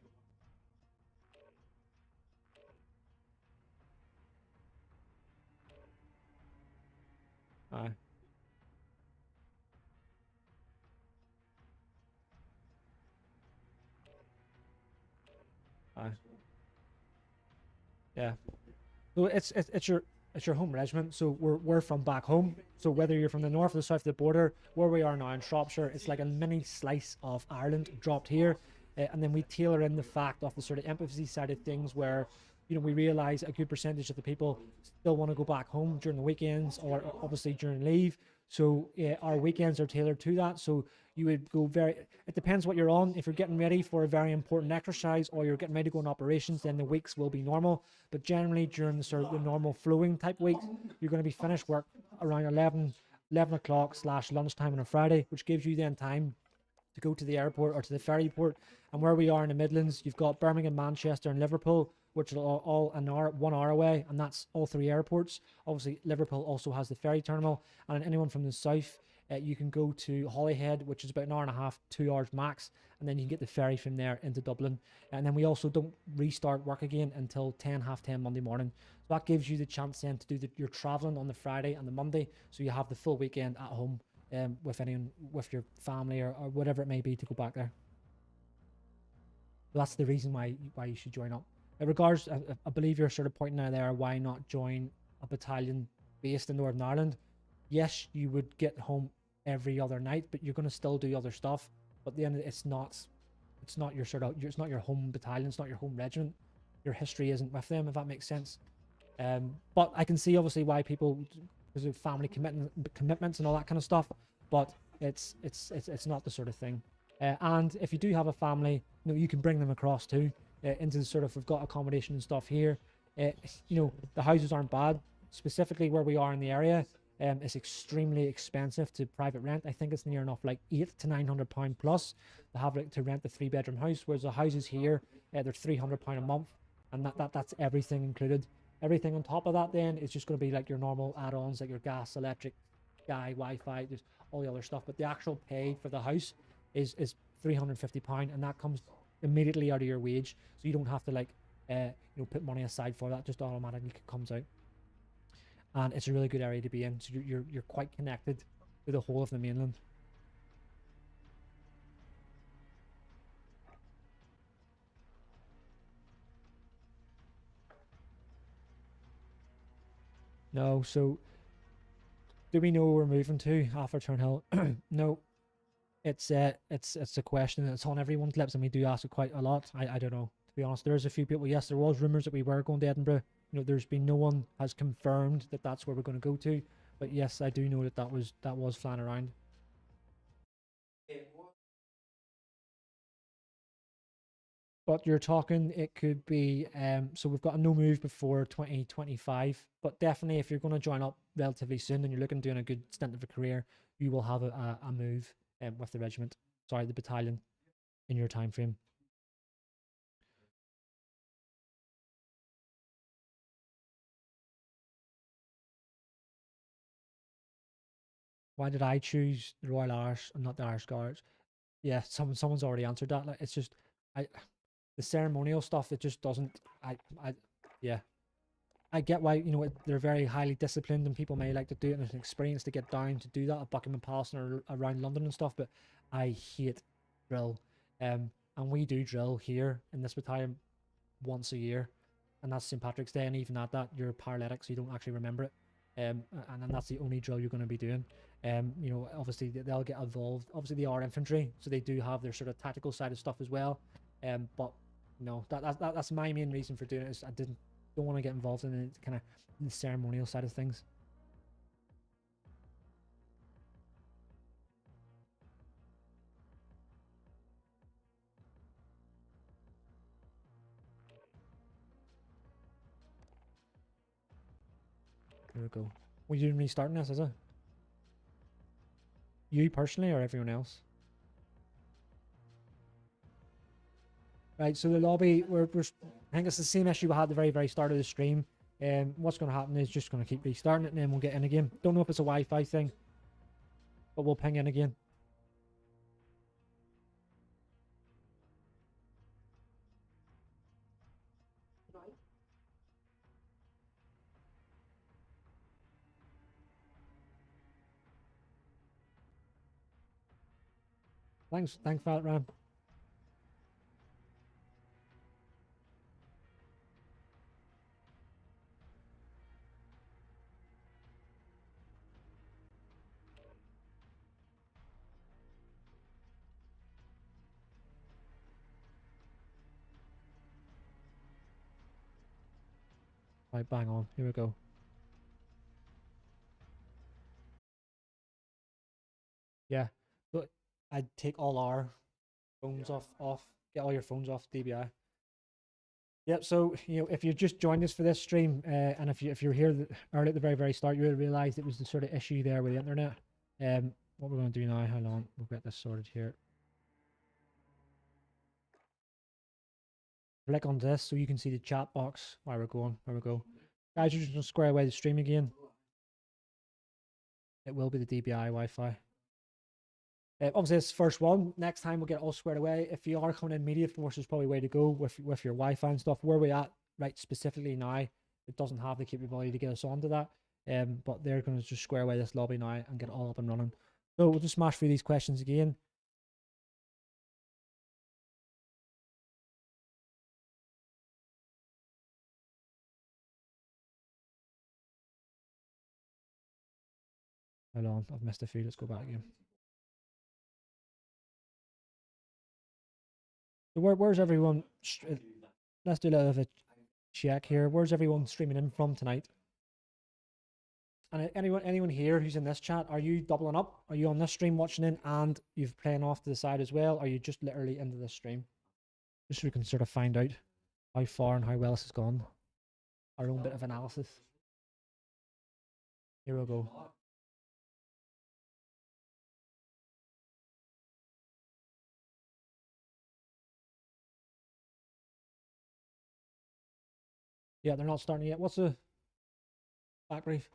Aye. Aye. Yeah. So it's your home regiment. So we're from back home. So whether you're from the north or the south of the border, where we are now in Shropshire, it's like a mini slice of Ireland dropped here, and then we tailor in the fact of the sort of empathy side of things, where we realise a good percentage of the people still want to go back home during the weekends or obviously during leave. So our weekends are tailored to that. So you would go it depends what you're on. If you're getting ready for a very important exercise or you're getting ready to go on operations, then the weeks will be normal. But generally during the sort of the normal flowing type weeks, you're going to be finished work around 11 o'clock / lunchtime on a Friday, which gives you then time to go to the airport or to the ferry port. And where we are in the Midlands, you've got Birmingham, Manchester and Liverpool, which are all 1 hour away, and that's all 3 airports. Obviously Liverpool also has the ferry terminal, and anyone from the south, you can go to Holyhead, which is about an hour and a half, 2 hours max, and then you can get the ferry from there into Dublin. And then we also don't restart work again until 10:30 Monday morning. So that gives you the chance then to do your travelling on the Friday and the Monday, so you have the full weekend at home with your family or whatever it may be to go back there. So that's the reason why you should join up. In regards, I believe you're sort of pointing out there, why not join a battalion based in Northern Ireland? Yes, you would get home every other night, but you're going to still do other stuff. But then it's not your it's not your home battalion, it's not your home regiment. Your history isn't with them, if that makes sense. But I can see obviously why people, because of family commitments and all that kind of stuff. But it's not the sort of thing. And if you do have a family, you can bring them across too, into the sort of, we've got accommodation and stuff here. The houses aren't bad. Specifically where we are in the area, it's extremely expensive to private rent. I think it's near enough like £800 to £900 plus to have to rent a 3-bedroom house, whereas the houses here, they're £300 a month, and that's everything included. Everything on top of that then is just going to be like your normal add-ons, like your gas, electric, Sky, Wi-Fi, just all the other stuff. But the actual pay for the house is £350, and that comes immediately out of your wage, so you don't have to put money aside for that. Just automatically comes out, and it's a really good area to be in. So you're quite connected to the whole of the mainland. No, so do we know where we're moving to after Turnhill? No. It's a question that's on everyone's lips, and we do ask it quite a lot. I don't know, to be honest. There's a few people. Yes, there was rumours that we were going to Edinburgh. There's been no one has confirmed that that's where we're going to go to. But yes, I do know that was flying around. But you're talking, it could be so we've got a no move before 2025. But definitely, if you're going to join up relatively soon and you're looking doing a good stint of a career, you will have a move with the regiment, the battalion, in your time frame. Why did I choose the Royal Irish and not the Irish Guards? Yeah, someone's already answered that. Like, it's just the ceremonial stuff. It just doesn't. Yeah. I get why they're very highly disciplined and people may like to do it, and it's an experience to get down to do that at Buckingham Palace or around London and stuff. But I hate drill, and we do drill here in this battalion once a year, and that's St. Patrick's Day, and even at that you're paralytic, so you don't actually remember it. And then that's the only drill you're going to be doing. Obviously they'll get involved. Obviously they are infantry, so they do have their sort of tactical side of stuff as well. But that's my main reason for doing it, is I don't want to get involved in the kind of the ceremonial side of things. Here we go. Were you restarting this, is it? You personally or everyone else? Right, so the lobby, I think it's the same issue we had at the very, very start of the stream. What's going to happen is just going to keep restarting it, and then we'll get in again. Don't know if it's a Wi-Fi thing, but we'll ping in again. Thanks for that, Ram. Right, bang on. Here we go. Yeah, but I'd take all our phones off. Get all your phones off DBI. Yep. So if you just joined us for this stream, and if you're here early at the very start, you would have realised it was the sort of issue there with the internet. What we're going to do now? How long? We'll get this sorted here. Click on this so you can see the chat box while we're going. Where we go, guys. You're just going to square away the stream again. It will be the DBI Wi-Fi. Obviously, this first one. Next time we'll get it all squared away. If you are coming in media force, there's probably a way to go with your Wi-Fi and stuff. Where we at right specifically now, it doesn't have the capability to get us onto that. But they're going to just square away this lobby now and get it all up and running. So we'll just smash through these questions again. Hold on, I've missed a few. Let's go back again. So where's everyone? Let's do a little bit of a check here. Where's everyone streaming in from tonight? And anyone here who's in this chat, are you doubling up? Are you on this stream watching in and you've playing off to the side as well? Or are you just literally into this stream? Just so we can sort of find out how far and how well this has gone. Our own bit of analysis. Here we go. Yeah, they're not starting yet. What's the back brief?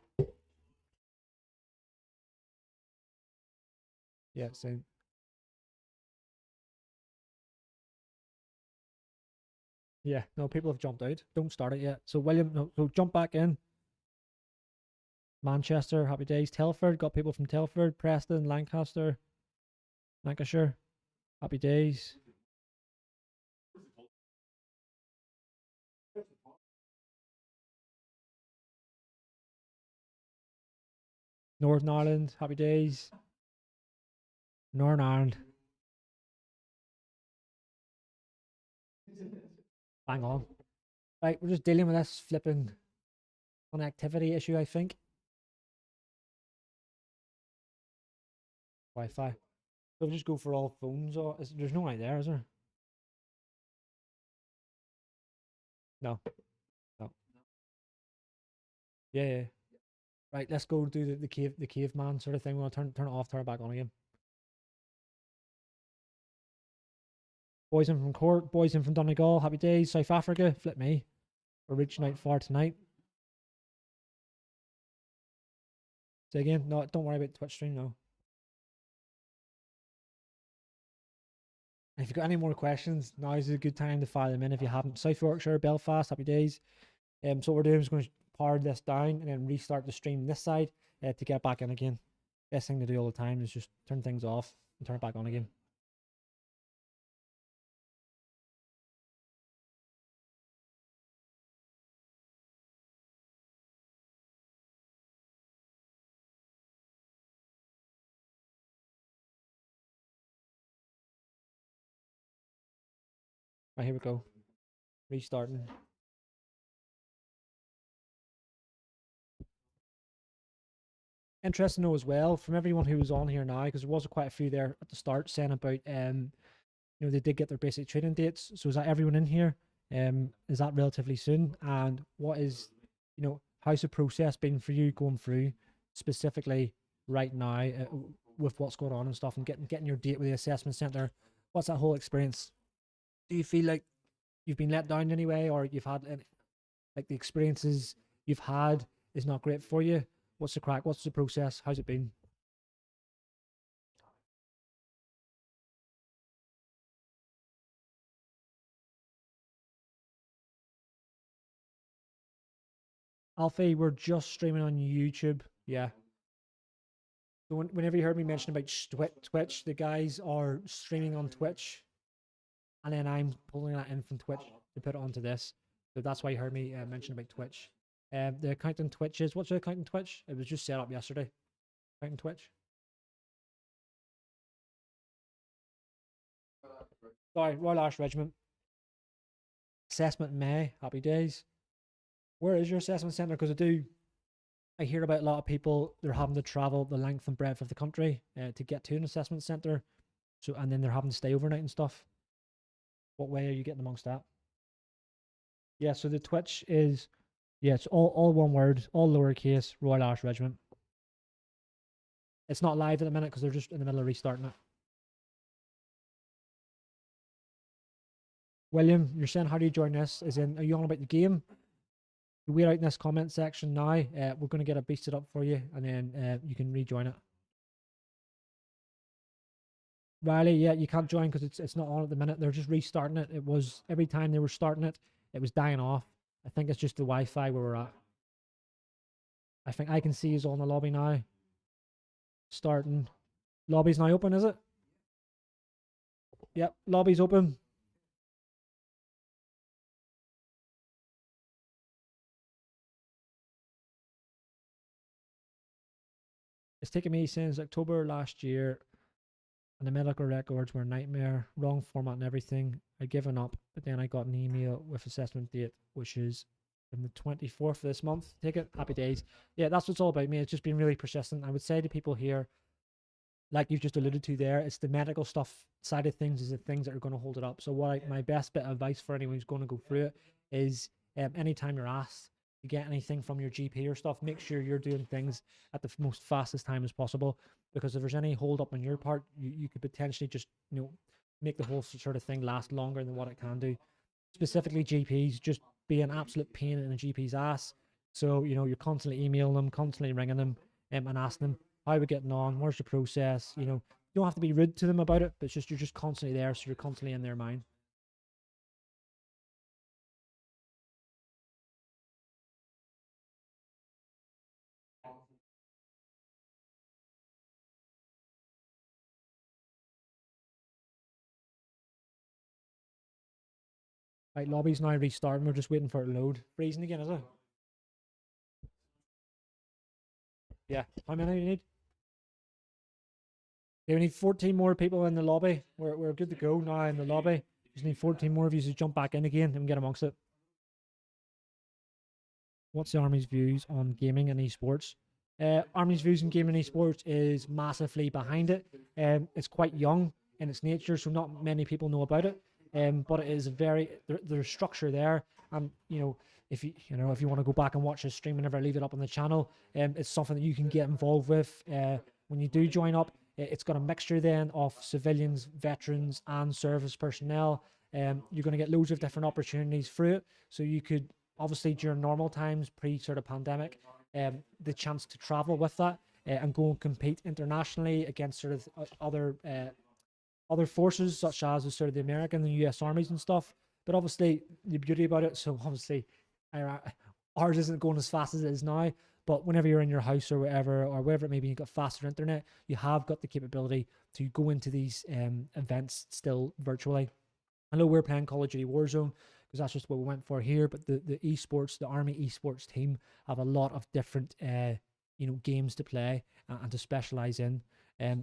Yeah, same. Yeah, no, people have jumped out. Don't start it yet. So William, no, so jump back in. Manchester, happy days. Telford, got people from Telford, Preston, Lancaster, Lancashire, happy days. Northern Ireland, happy days. Northern Ireland. Bang on. Right, we're just dealing with this flipping connectivity issue, I think. Wi-Fi. So we'll just go for all phones, or there's no right there, is there? No. No. Yeah. Right, let's go do the caveman sort of thing. We'll turn it off, turn it back on again. Boys in from Court, boys in from Donegal, happy days. South Africa, flip me. We're reaching out far tonight. Say again? No, don't worry about the Twitch stream, no. If you've got any more questions, now is a good time to fire them in if you haven't. South Yorkshire, Belfast, happy days. So what we're doing is going to power this down and then restart the stream this side to get back in again. Best thing to do all the time is just turn things off and turn it back on again. Right, here we go. Restarting. Interesting to know as well from everyone who was on here now, because there was quite a few there at the start saying about they did get their basic training dates. So is that everyone in here? Is that relatively soon? And what is how's the process been for you going through specifically right now with what's going on and stuff, and getting your date with the assessment centre? What's that whole experience? Do you feel like you've been let down anyway, or you've had like the experiences you've had is not great for you? What's the crack? What's the process? How's it been? Alfie, we're just streaming on YouTube. Yeah. So whenever you heard me mention about Twitch, the guys are streaming on Twitch, and then I'm pulling that in from Twitch to put it onto this. So that's why you heard me mention about Twitch. The account on Twitch is, what's the account on Twitch? It was just set up yesterday. Account on Twitch. Sorry, Royal Irish Regiment. Assessment in May. Happy days. Where is your assessment centre? Because I do I hear about a lot of people, they're having to travel the length and breadth of the country to get to an assessment centre. So, and then they're having to stay overnight and stuff. What way are you getting amongst that? Yeah, so the Twitch is, yeah, it's all one word, all lowercase, Royal Irish Regiment. It's not live at the minute because they're just in the middle of restarting it. William, you're saying how do you join this? Is in, are you on about the game? Wait out in this comment section now. We're going to get it beasted up for you, and then you can rejoin it. Riley, yeah, you can't join because it's not on at the minute. They're just restarting it. It was every time they were starting it, it was dying off. I think it's just the Wi-Fi where we're at. I think I can see is on the lobby now. Starting. Lobby's now open, is it? Yep, lobby's open. It's taken me since October last year, and the medical records were a nightmare, wrong format and everything. I'd given up, but then I got an email with assessment date, which is on the 24th of this month. Take it, happy days. Yeah, that's what's all about me. It's just been really persistent. I would say to people here, like you've just alluded to there, it's the medical stuff side of things is the things that are going to hold it up. So my best bit of advice for anyone who's going to go through it is anytime you're asked to get anything from your GP or stuff, make sure you're doing things at the most fastest time as possible, because if there's any hold up on your part, you could potentially just, you know, make the whole sort of thing last longer than what it can do. Specifically GPs, just be an absolute pain in a GP's ass. So, you know, you're constantly emailing them, constantly ringing them, and asking them, how are we getting on? Where's the process? You know, you don't have to be rude to them about it, but it's just you're just constantly there, so you're constantly in their mind. Right, lobby's now restarting. We're just waiting for it to load. Freezing again, is it? Yeah. How many do you need? Yeah, we need 14 more people in the lobby. We're good to go now in the lobby. Just need 14 more of you to jump back in again and get amongst it. What's the Army's views on gaming and esports? Army's views on gaming and esports is massively behind it. It's quite young in its nature, so not many people know about it. But it is very there's structure there, and you know if you want to go back and watch his stream whenever I leave it up on the channel, it's something that you can get involved with. When you do join up, it's got a mixture then of civilians, veterans, and service personnel. You're going to get loads of different opportunities through it. So you could obviously during normal times, pre sort of pandemic, the chance to travel with that and go and compete internationally against sort of other forces such as the sort of the American and US armies and stuff. But obviously the beauty about it, so obviously ours isn't going as fast as it is now, but whenever you're in your house or wherever it may be, you've got faster internet, you have got the capability to go into these events still virtually. I know we're playing Call of Duty Warzone because that's just what we went for here, but the esports, the Army esports team have a lot of different games to play and to specialize in.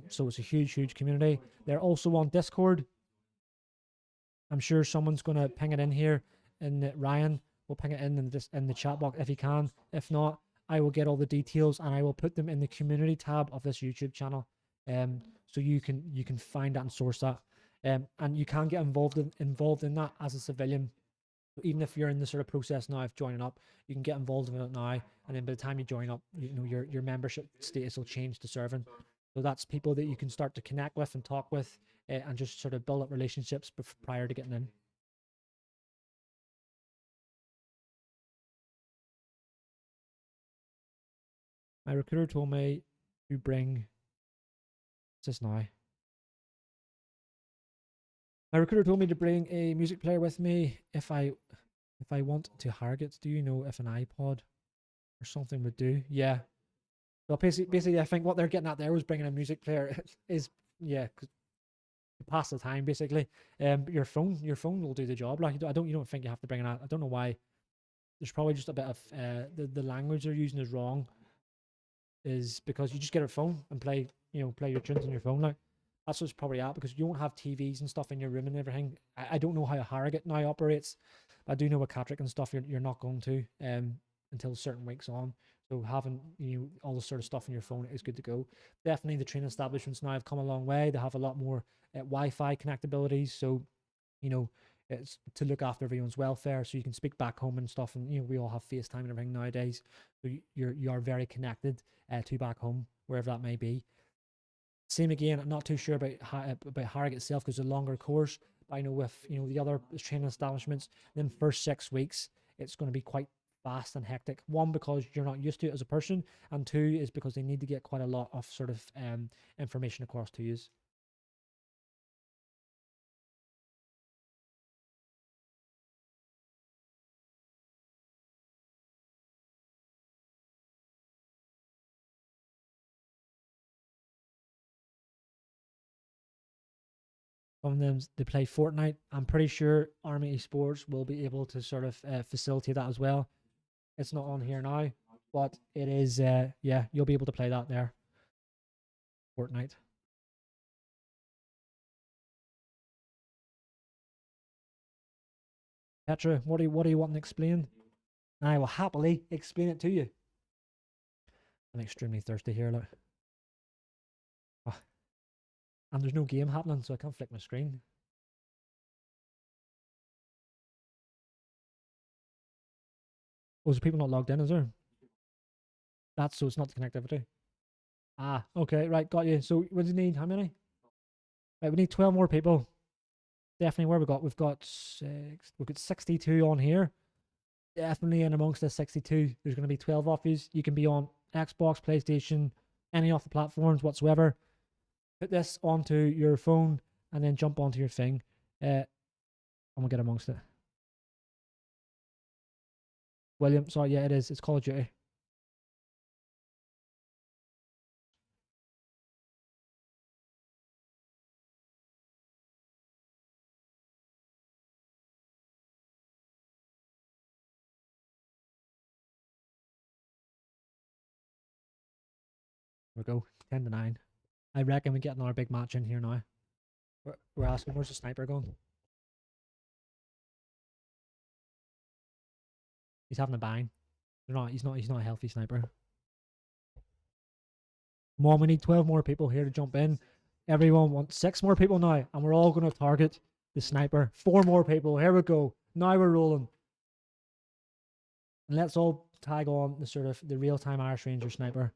So it's a huge community. They're also on Discord. I'm sure someone's going to ping it in here, and Ryan will ping it in the chat box if he can. If not, I will get all the details and I will put them in the community tab of this YouTube channel. So you can find that and source that. And you can get involved in that as a civilian. Even if you're in the sort of process now of joining up, you can get involved in it now, and then by the time you join up, your membership status will change to serving. So that's people that you can start to connect with and talk with, and just sort of build up relationships prior to getting in. My recruiter told me to bring. What's this now? My recruiter told me to bring a music player with me if I want to Harrogate. Do you know if an iPod or something would do? Yeah. So basically, I think what they're getting at there was bringing a music player is cause to pass the time basically. Your phone will do the job. Like you don't think you have to bring it out. I don't know why. There's probably just a bit of the language they're using is wrong. Is because you just get a phone and play your tunes on your phone. Like that's what's probably at, because you won't have TVs and stuff in your room and everything. I don't know how Harrogate now operates. I do know with Catrick and stuff you're not going to. until certain weeks on. So having all this sort of stuff on your phone is good to go. Definitely the training establishments now have come a long way. They have a lot more Wi-Fi connectabilities. So it's to look after everyone's welfare, so you can speak back home and stuff. And we all have FaceTime and everything nowadays, so you are very connected to back home, wherever that may be. Same again, I'm not too sure about Harrogate itself because it's a longer course. But I know with the other training establishments, then first 6 weeks it's going to be quite fast and hectic. One, because you're not used to it as a person, and two is because they need to get quite a lot of sort of information across to you. Some of them, they play Fortnite. I'm pretty sure Army Esports will be able to sort of facilitate that as well. It's not on here now, but it is, yeah, you'll be able to play that there. Fortnite. Petra, what do you want to explain? I will happily explain it to you. I'm extremely thirsty here, look. Oh. And there's no game happening, so I can't flick my screen. Oh, is people not logged in, is there? That's so it's not the connectivity. Ah, okay, right, got you. So what do you need? How many? Right, we need 12 more people. Definitely where we've got 62 on here. Definitely in amongst the 62, there's going to be 12 of you. You can be on Xbox, PlayStation, any of the platforms whatsoever. Put this onto your phone and then jump onto your thing. And we'll get amongst it. William, sorry, yeah, it is. It's Call of Duty. We go 10-9. I reckon we get another big match in here now. We're asking, where's the sniper going? He's having a bang. He's not a healthy sniper. Come on, we need 12 more people here to jump in. Everyone wants 6 more people now, and we're all going to target the sniper. 4 more people. Here we go. Now we're rolling. And let's all tag on the sort of the real-time Irish Ranger sniper.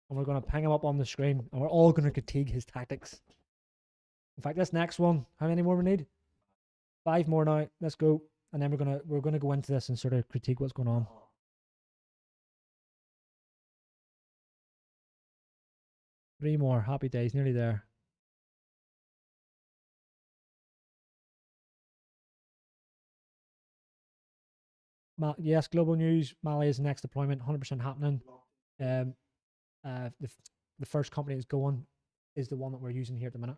And we're going to ping him up on the screen, and we're all going to critique his tactics. In fact, this next one, how many more we need? 5 more now. Let's go. And then we're gonna go into this and sort of critique what's going on. Three more. Happy days. Nearly there. Yes, global news. Mali is the next deployment. 100% happening. The first company that's going is the one that we're using here at the minute.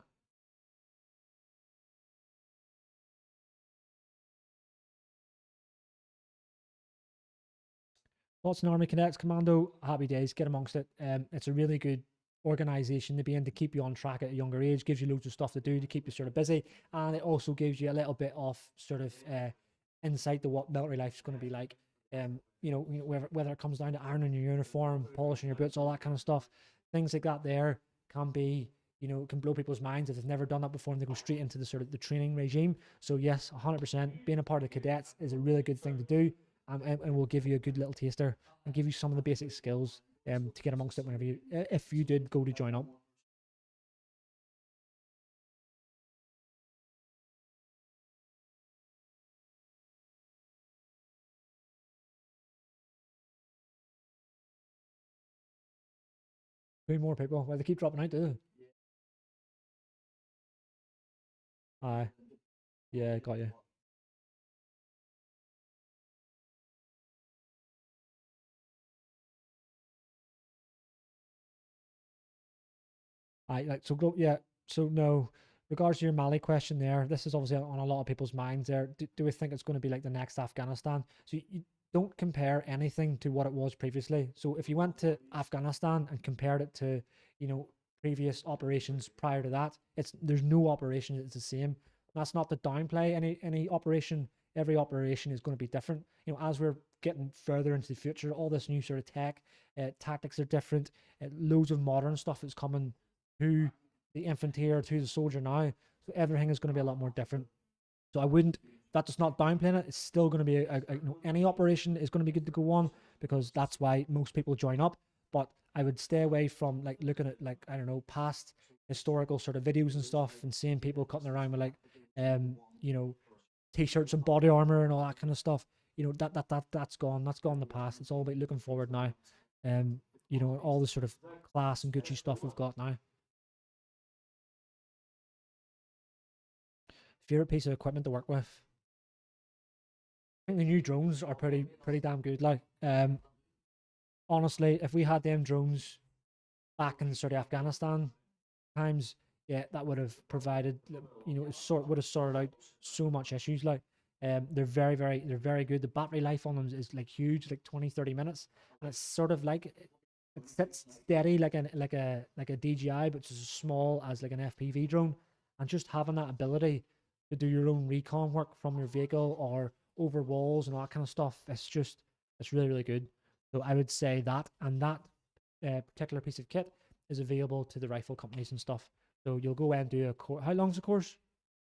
Lots of Army Cadets Commando, happy days, get amongst it. It's a really good organisation to be in, to keep you on track at a younger age, gives you loads of stuff to do to keep you sort of busy, and it also gives you a little bit of sort of insight to what military life is going to be like. Whether it comes down to ironing your uniform, polishing your boots, all that kind of stuff, things like that there can be, can blow people's minds if they've never done that before and they go straight into the sort of the training regime. So yes, 100%, being a part of the cadets is a really good thing to do. And we'll give you a good little taster and give you some of the basic skills to get amongst it whenever if you did go to join up. Three more people. Well, they keep dropping out, do they? Aye. Yeah, got you. So no, regards to your Mali question there, this is obviously on a lot of people's minds there. Do we think it's going to be like the next Afghanistan? So you don't compare anything to what it was previously. So if you went to Afghanistan and compared it to, previous operations prior to that, there's no operation that's the same. That's not to downplay any operation. every operation is going to be different. You know, as we're getting further into the future, all this new sort of tech, tactics are different. Loads of modern stuff is coming to the infantry or to the soldier now. So everything is going to be a lot more different. So I wouldn't, that does not downplay it. It's still going to be you know, any operation is going to be good to go on, because that's why most people join up. But I would stay away from like looking at, like, I don't know, past historical sort of videos and stuff and seeing people cutting around with like you know, t-shirts and body armor and all that kind of stuff. You know, that's gone in the past. It's all about looking forward now. You know, all the sort of class and Gucci stuff we've got now. Favorite piece of equipment to work with? I think the new drones are pretty damn good. Like, honestly, if we had them drones back in sort of Afghanistan times, yeah, that would have provided, you know, would have sorted out so much issues. Like, they're very good. The battery life on them is like huge, like 20-30 minutes, and it's sort of like it sits steady like a DJI, but just as small as like an FPV drone. And just having that ability to do your own recon work from your vehicle or over walls and all that kind of stuff, it's really good. So I would say that, and that particular piece of kit is available to the rifle companies and stuff. So you'll go and do a course. How long's the course?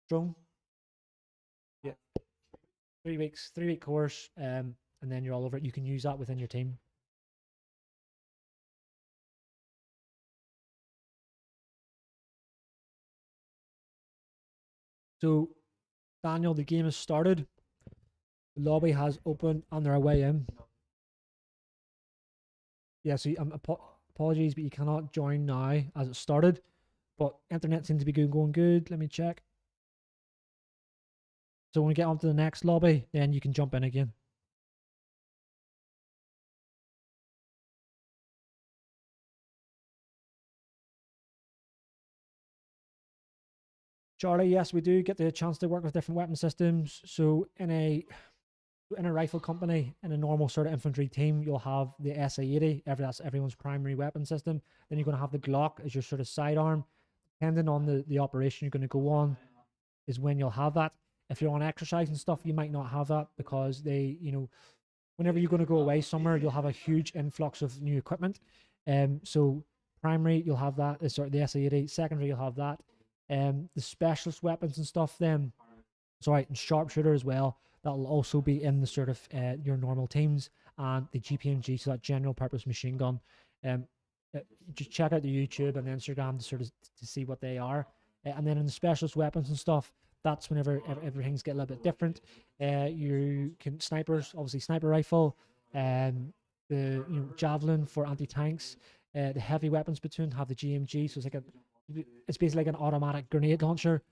Drone? Yeah. 3 weeks, 3-week course, and then you're all over it. You can use that within your team. So, Daniel, the game has started. The lobby has opened on their way in. Yeah, so apologies, but you cannot join now as it started. But internet seems to be going good. Let me check. So when we get on to the next lobby, then you can jump in again. Charlie, yes, we do get the chance to work with different weapon systems. So in a rifle company, in a normal sort of infantry team, you'll have the SA-80. That's everyone's primary weapon system. Then you're going to have the Glock as your sort of sidearm. Depending on the operation you're going to go on is when you'll have that. If you're on exercise and stuff, you might not have that, because they, you know, whenever you're going to go away somewhere, you'll have a huge influx of new equipment. So primary, you'll have that. Sorry, the SA-80. Secondary, you'll have that. The specialist weapons and stuff, then, sorry, and sharpshooter as well. That'll also be in the sort of your normal teams, and the GPMG, so that general purpose machine gun. Just check out the YouTube and the Instagram to sort of to see what they are. And then in the specialist weapons and stuff, that's whenever everything's get a little bit different. You can snipers, obviously sniper rifle, the javelin for anti-tanks. The heavy weapons platoon have the GMG, so it's basically like an automatic grenade launcher.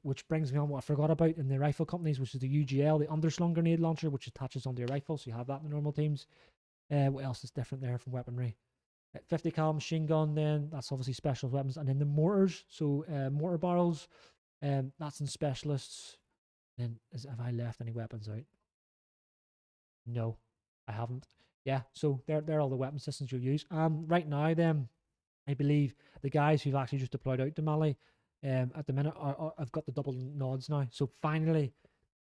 Which brings me on what I forgot about in the rifle companies, which is the UGL, the underslung grenade launcher, which attaches onto your rifle, so you have that in the normal teams. What else is different there from weaponry? 50 cal machine gun, then that's obviously special weapons, and then the mortars, so mortar barrels, that's in specialists. Then have I left any weapons out? No, I haven't. Yeah, so they're all the weapon systems you'll use. Right now, then, I believe the guys who've actually just deployed out to Mali, at the minute, I've got the double nods now. So finally,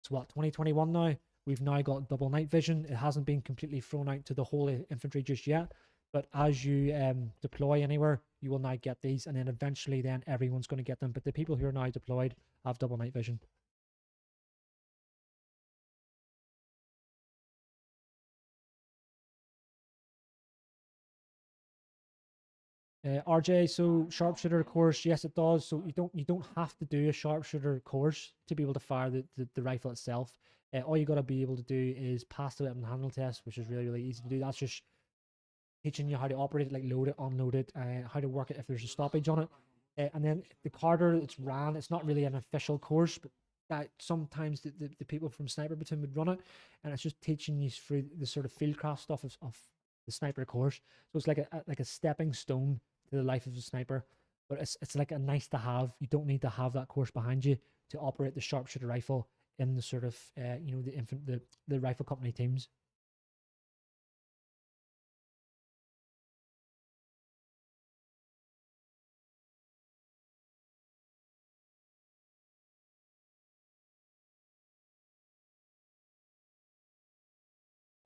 it's what, 2021 now? We've now got double night vision. It hasn't been completely thrown out to the whole infantry just yet. But as you deploy anywhere, you will now get these, and then eventually then everyone's going to get them. But the people who are now deployed have double night vision. RJ, so sharpshooter course, yes it does. So you don't have to do a sharpshooter course to be able to fire the rifle itself. All you got to be able to do is pass the weapon handle test, which is really easy to do. That's just teaching you how to operate it, like load it, unload it, how to work it if there's a stoppage on it. And then the Carter, it's not really an official course, but that sometimes the people from Sniper Platoon would run it, and it's just teaching you through the sort of fieldcraft stuff of the sniper course. So it's like a stepping stone to the life of a sniper, but it's like a nice to have. You don't need to have that course behind you to operate the sharpshooter rifle in the sort of the rifle company teams.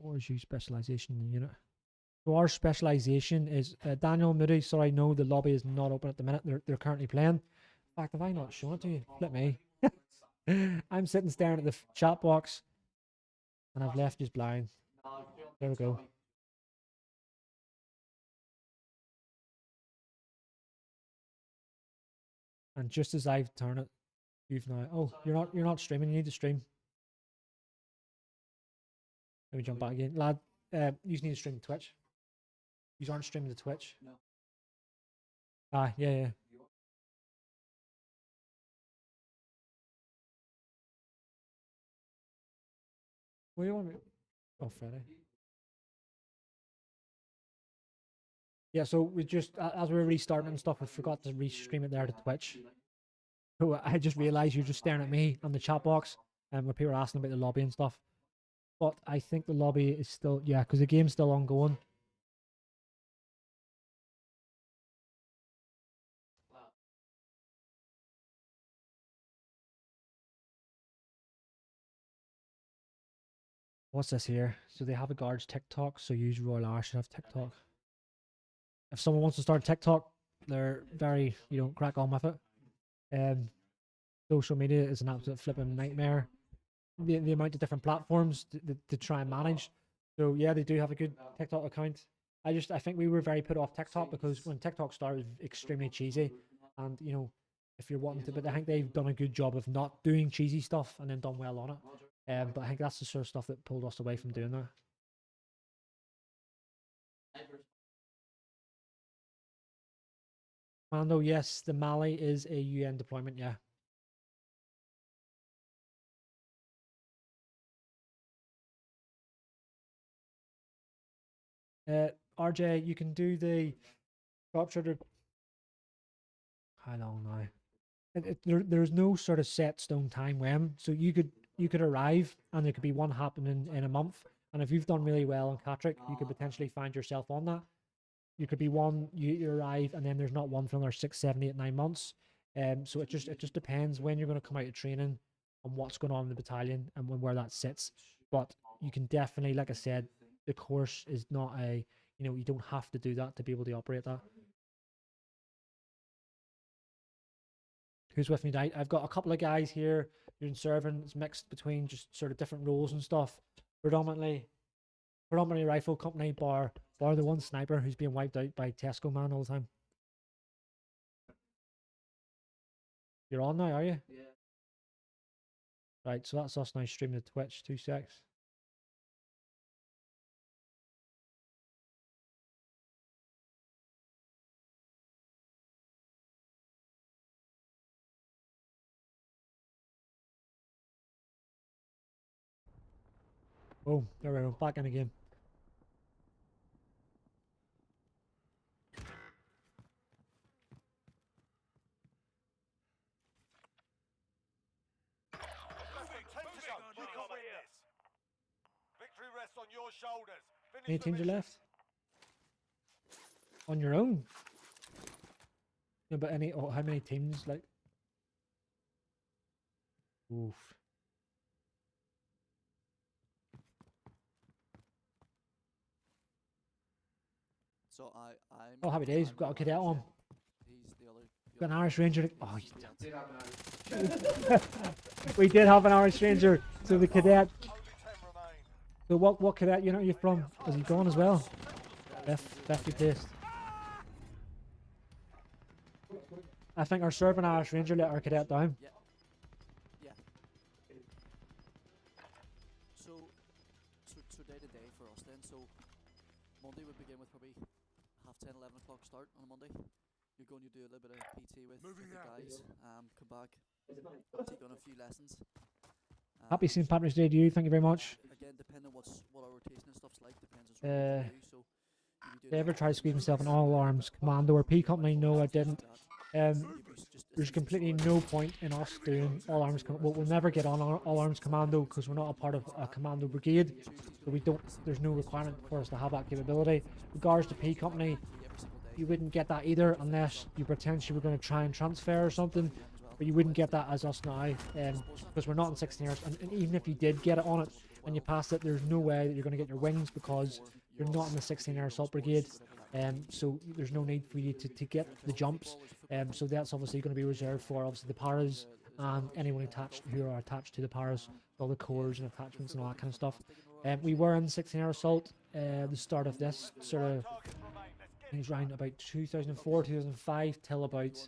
What is your specialization in the unit? So our specialization is Daniel Moody. Sorry, no, the lobby is not open at the minute. They're currently playing. In fact, have I not shown it to you? Flip me. I'm sitting staring at the chat box, and I've left you blind. There we go. And just as I've turned it, you've now. Oh, you're not streaming. You need to stream. Let me jump back again, lad. You just need to stream to Twitch. You aren't streaming to Twitch. No. Ah, yeah. What do you want me? Oh, Friday. Yeah, so we just as we were restarting and stuff, I forgot to restream it there to Twitch. So I just realised you're just staring at me on the chat box, and where people are asking about the lobby and stuff. But I think the lobby is still, yeah, because the game's still ongoing. What's this here? So they have a guard's TikTok, so use Royal Irish should have TikTok. If someone wants to start TikTok, they're very, crack on with it. Social media is an absolute flipping nightmare. The amount of different platforms to try and manage. So yeah, they do have a good TikTok account. I think we were very put off TikTok because when TikTok started, it was extremely cheesy. And if you're wanting to, but I think they've done a good job of not doing cheesy stuff and then done well on it. But I think that's the sort of stuff that pulled us away from doing that. Mando, yes, the Mali is a UN deployment, yeah. RJ, you can do the sharpshooter. How long now? There's no sort of set stone time when, so you could arrive and there could be one happening in a month, and if you've done really well on Catrick, you could potentially find yourself on that. You could be one, you arrive and then there's not one for another 6, 7, 8, 9 months. So it just depends when you're going to come out of training and what's going on in the battalion and where that sits. But you can definitely, like I said, the course is not a, you don't have to do that to be able to operate that. Who's with me tonight? I've got a couple of guys here doing serving. It's mixed between just sort of different roles and stuff. Predominantly rifle company, bar the one sniper who's being wiped out by Tesco man all the time. You're on now, are you? Yeah. Right, so that's us now streaming to Twitch. 2 secs. Oh, there we go. Back in again. Victory rests on your shoulders. Any teams are left? On your own? No, but how many teams, like? Oof. So I'm. Oh, happy days. We've got a cadet on. He's the other. Got an Irish Ranger. Oh, we did have an Irish Ranger. So the cadet. So what cadet unit are you from? Is he gone as well? Left replaced. I think our serving Irish Ranger let our cadet down. Yeah. So day to day for us then. So Monday would begin with probably 10:30, 11 o'clock start on a Monday. You go and you do a little bit of PT with the guys. Come back, take on a few lessons. Happy St. Patrick's Day to you. Thank you very much. Again, depending what our rotation and stuff's like, depends on what we do. So, did I ever try to squeeze myself an all arms commando or P company? No, I didn't. There's completely no point in us doing all arms. We'll never get on all arms commando because we're not a part of a commando brigade. So we don't. There's no requirement for us to have that capability. Regards to P company, you wouldn't get that either unless you potentially were going to try and transfer or something. But you wouldn't get that as us now, because we're not in 16 years. And even if you did get it on it, and you pass it, there's no way that you're going to get your wings because you're not in the 16 Air Assault Brigade. So there's no need for you to get the jumps. So that's obviously going to be reserved for obviously the paras and anyone attached who are attached to the paras, all the cores and attachments and all that kind of stuff. We were in 16 Air Assault the start of this sort of things around about 2004, 2005 till about,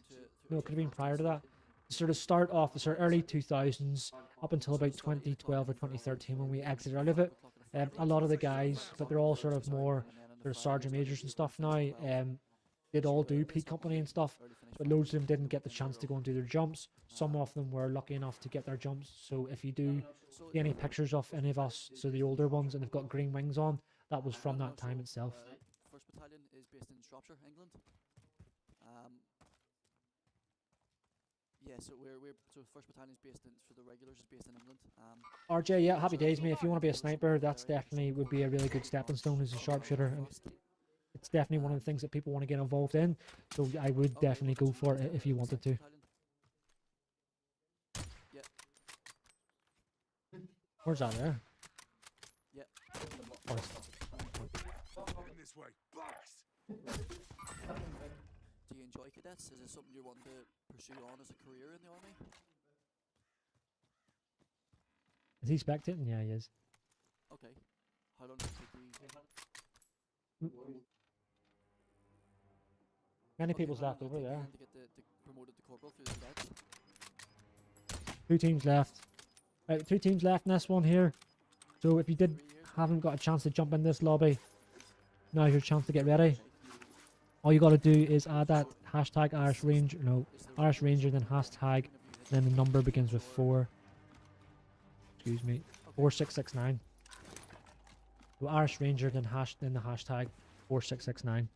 no, it could have been prior to that. Sort of start off the sort of early 2000s up until about 2012 or 2013 when we exited out of it. A lot of the guys, but they're all sort of more sort of sergeant majors and stuff now. They'd all do P company and stuff, but loads of them didn't get the chance to go and do their jumps. Some of them were lucky enough to get their jumps. So if you do see any pictures of any of us, so the older ones, and they've got green wings on, that was from that time itself. First Battalion is based in Shropshire, England. Yeah, so so First Battalion is based in, for the regulars is based in England. RJ, yeah, happy days, mate. If you want to be a sniper, that's definitely would be a really good stepping stone as a sharpshooter. And it's definitely one of the things that people want to get involved in. So I would definitely go for it if you wanted to. Yeah. Where's that there? Yeah. Oh, This way. Box. Do you enjoy cadets? Is it something you want to pursue on as a career in the army? is he spectating? Yeah, he is. Okay. How long does it take you? Many Okay, people's how long left does it over take you there. then to get the promoted to corporal through the cadets? 2 teams left. Right, 3 teams left in this one here. So if you 3 years? haven't got a chance to jump in this lobby, now's your chance to get ready. All you got to do is add that hashtag Irish Ranger, no, Irish Ranger, then hashtag, then the number begins with 4. Excuse me, 4669. So Irish Ranger, then the hashtag 4669.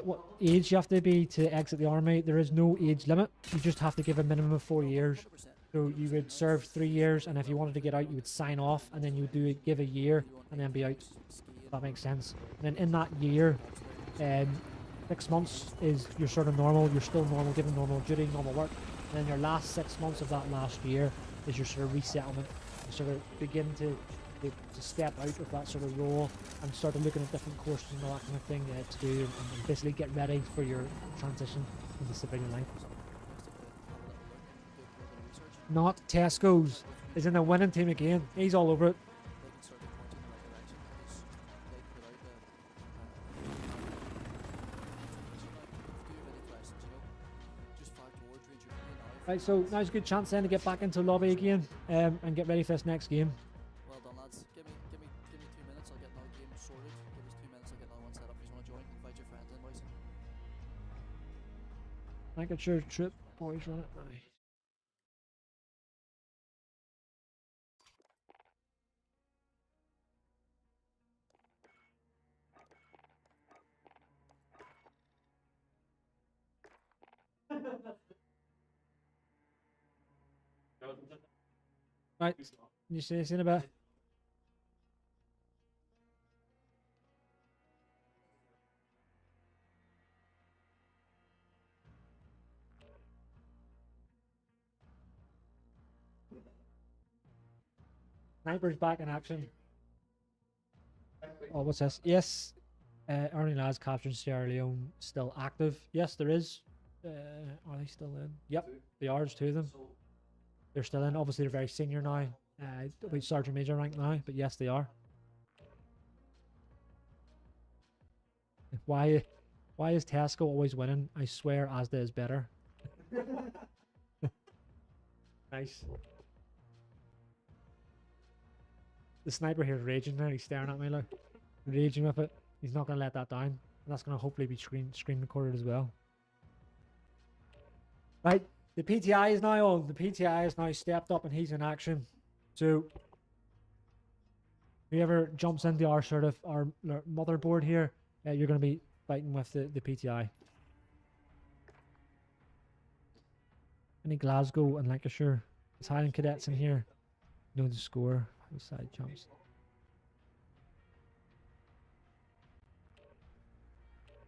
What age you have to be to exit the army? There is no age limit. You just have to give a minimum of 4 years. 100%. So you would serve 3 years, and if you wanted to get out, you would sign off, and then you would give a year, and then be out. If that makes sense. And then in that year, 6 months is your sort of normal. You're still normal, given normal duty, normal work. And then your last 6 months of that last year is your sort of resettlement. You sort of begin to step out of that sort of role and start looking at different courses and all that kind of thing to do, and basically get ready for your transition into civilian life. Not Tesco's is in the winning team again. He's all over it. Right, so now's a good chance then to get back into lobby again and get ready for this next game. Well done, lads. Give me 2 minutes. I'll get another game sorted. Give us 2 minutes. I'll get another one set up. If you want to join, invite your friends in, boys. Lancashire trip, boys, run it now. Right, can you say this in a bit? Sniper's back in action. Oh, what's this? Yes, Ernie Lads captured Sierra Leone still active. Yes, there is. Are they still in? Yep, they are. There's 2 of them. They're still in. Obviously, they're very senior now. About Sergeant Major rank now, but yes, they are. Why is Tesco always winning? I swear Asda is better. Nice. The sniper here is raging now. He's staring at me like raging with it. He's not going to let that down. And that's going to hopefully be screen recorded as well. Right. The PTI is now on. The PTI is now stepped up and he's in action. So whoever jumps into our sort of our motherboard here, you're going to be fighting with the PTI. Any Glasgow and Lancashire Highland cadets in here? Know the score. Side jumps.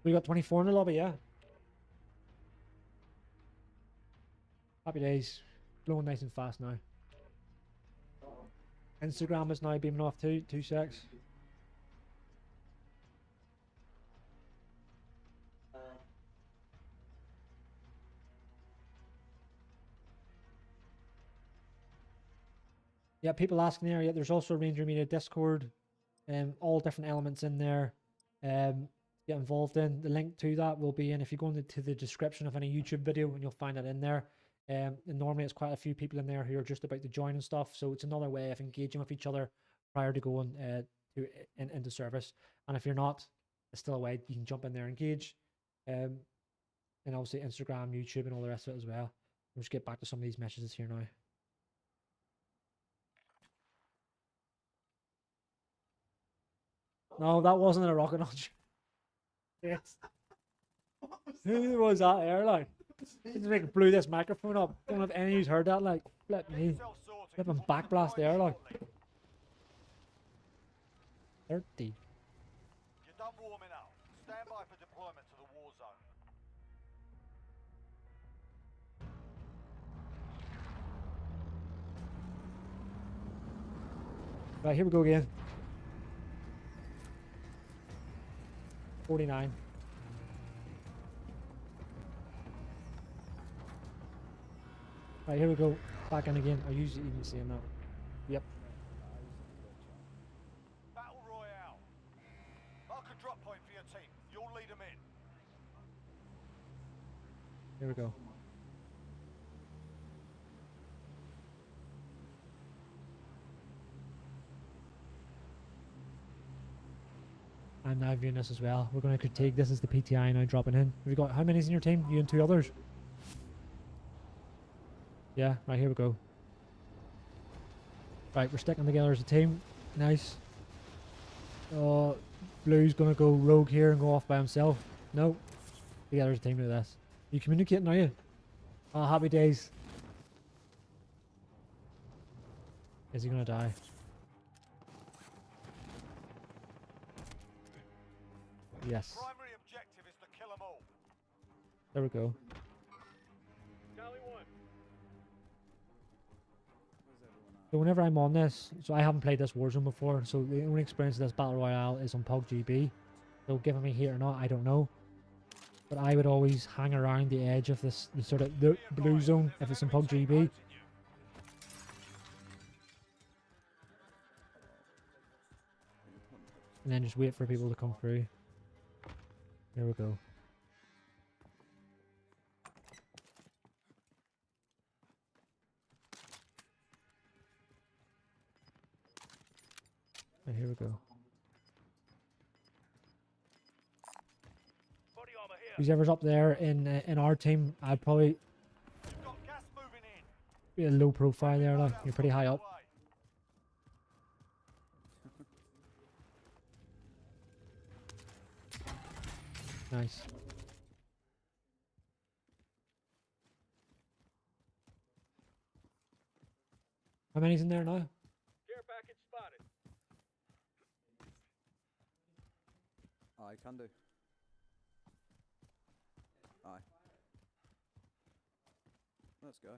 We got 24 in the lobby, yeah. Happy days. Blowing nice and fast now. Instagram is now beaming off too. 2 secs. Yeah, people asking there. Yeah, there's also Ranger Media Discord, all different elements in there. Get involved in. The link to that will be in if you go into the description of any YouTube video, and you'll find that in there. And normally it's quite a few people in there who are just about to join and stuff. So it's another way of engaging with each other prior to going into service. And if you're not, it's still a way you can jump in there and engage. And obviously Instagram, YouTube, and all the rest of it as well. We'll just get back to some of these messages here now. No, that wasn't a rocket launcher. Yes. Who was that airline? Just like blew this microphone up. Don't know if any of you's heard that. Like, flip me. Yourself sorted. Flipping backblast the airline. 30. You're done warming up. Stand by for deployment to the war zone. Right, here we go again. 49. Right, here we go. Back in again. I usually even see him now. Yep. Battle Royale. Mark a drop point for your team. You'll lead them in. Here we go. I'm now viewing this as well. We're going to critique. This is the PTI now dropping in. Have you got how many's in your team? You and 2 others? Yeah, right, here we go. Right, we're sticking together as a team. Nice. Oh, Blue's going to go rogue here and go off by himself. No. Together as a team with this. You communicating, are you? Oh, happy days. Is he going to die? Yes. Primary objective is to kill them all. There we go. Charlie 1. So whenever I'm on this, so I haven't played this Warzone before, so the only experience of this Battle Royale is on PUBG. So giving me hate or not, I don't know. But I would always hang around the edge of this, the blue zone if it's in PUBG. And then just wait for people to come through. There we go. And here we go. Body armor here. Whoever's up there in our team, I'd probably You've got gas moving in. be a low profile there. Like you're pretty high up. Nice. How many's in there now? Care package spotted. I can do. Aye. Let's go.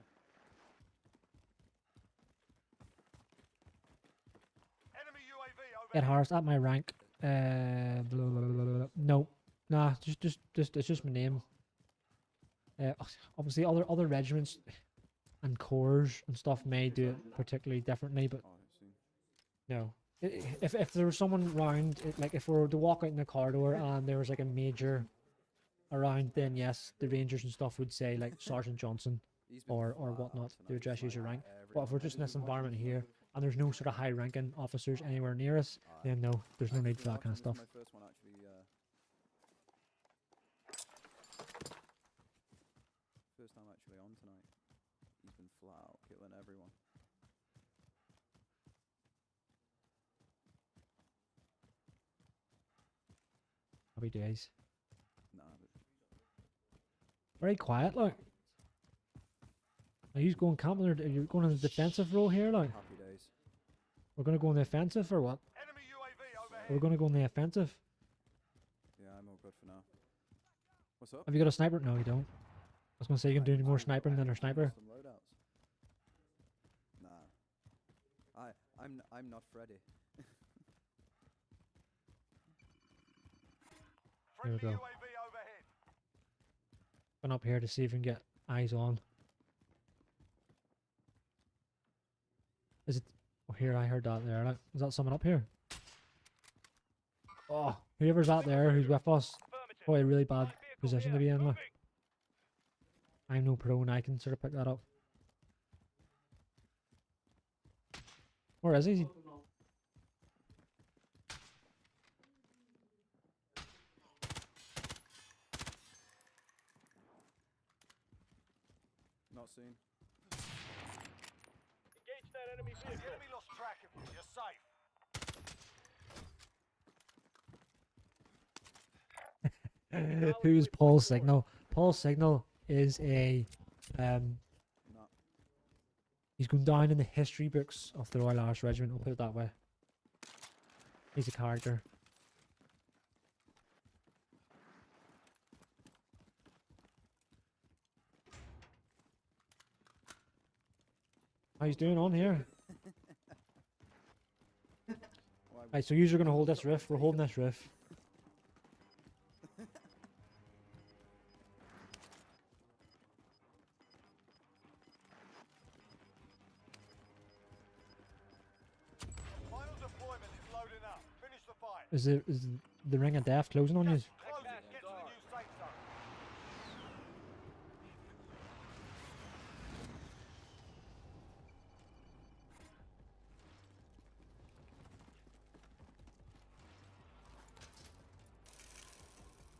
Enemy UAV over. Get harassed at my rank. Blah, blah, blah, blah, blah. No. Nah, just it's just my name. Obviously other regiments and corps and stuff may do it particularly differently, but Oh, I see. no. If there was someone around, like if we were to walk out in the corridor and there was like a major around, then yes, the Rangers and stuff would say like Sergeant Johnson He's been or flat whatnot tonight, to address like user rank. every But if we're night. just in this environment here and there's no sort of high ranking officers anywhere near us, Aye. then no, there's no Actually, need for that kind of this is stuff. my first one actually. First time actually on tonight. He's been flat out killing everyone. Happy days. Nah, but Very quiet, like. Are you going camping or are you going in the defensive role here, like? happy days. We're gonna go in the offensive or what? Enemy UAV overhead. We're gonna go in the offensive. Yeah, I'm all good for now. What's up? Have you got a sniper? No, you don't. I was gonna say you can do any more sniping than a sniper. Some loadouts. Nah. I'm not Freddy. Here we Friendly go. UAV overhead. Going up here to see if we can get eyes on. Is it? Oh, here, I heard that there. Like, is that someone up here? Oh, whoever's out there who's with us, probably a really bad position to be in. Like. I'm no pro and I can sort of pick that up. Where is he? Not seen. Engage that enemy vehicle. The enemy lost track of you. You're safe. Who's Paul Signal? Paul Signal is a No. he's gone down in the history books of the Royal Irish Regiment, I'll put it that way. He's a character. How he's doing on here? Right, so you're gonna hold this riff. We're holding this riff. Final deployment is loading up. Finish the fight. Is the ring of death closing on you? Close it. Get to the new safe zone.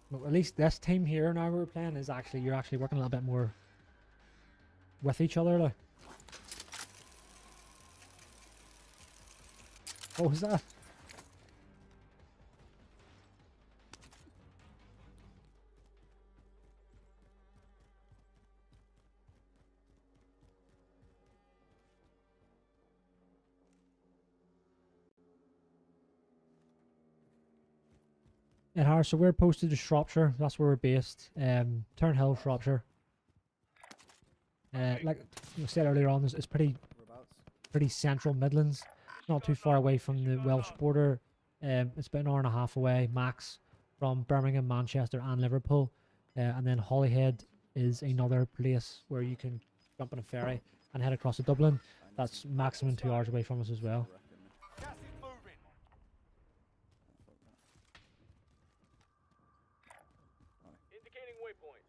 Well, at least this team here now we're playing is actually you're actually working a little bit more with each other. Like. What was that? So we're posted to Shropshire. That's where we're based. Turnhill, Shropshire. Like I said earlier on, it's pretty central Midlands. Not too far away from the Welsh border. It's about an hour and a half away max from Birmingham, Manchester, and Liverpool. And then Holyhead is another place where you can jump on a ferry and head across to Dublin. That's maximum 2 hours away from us as well. Gas is moving. Indicating waypoint.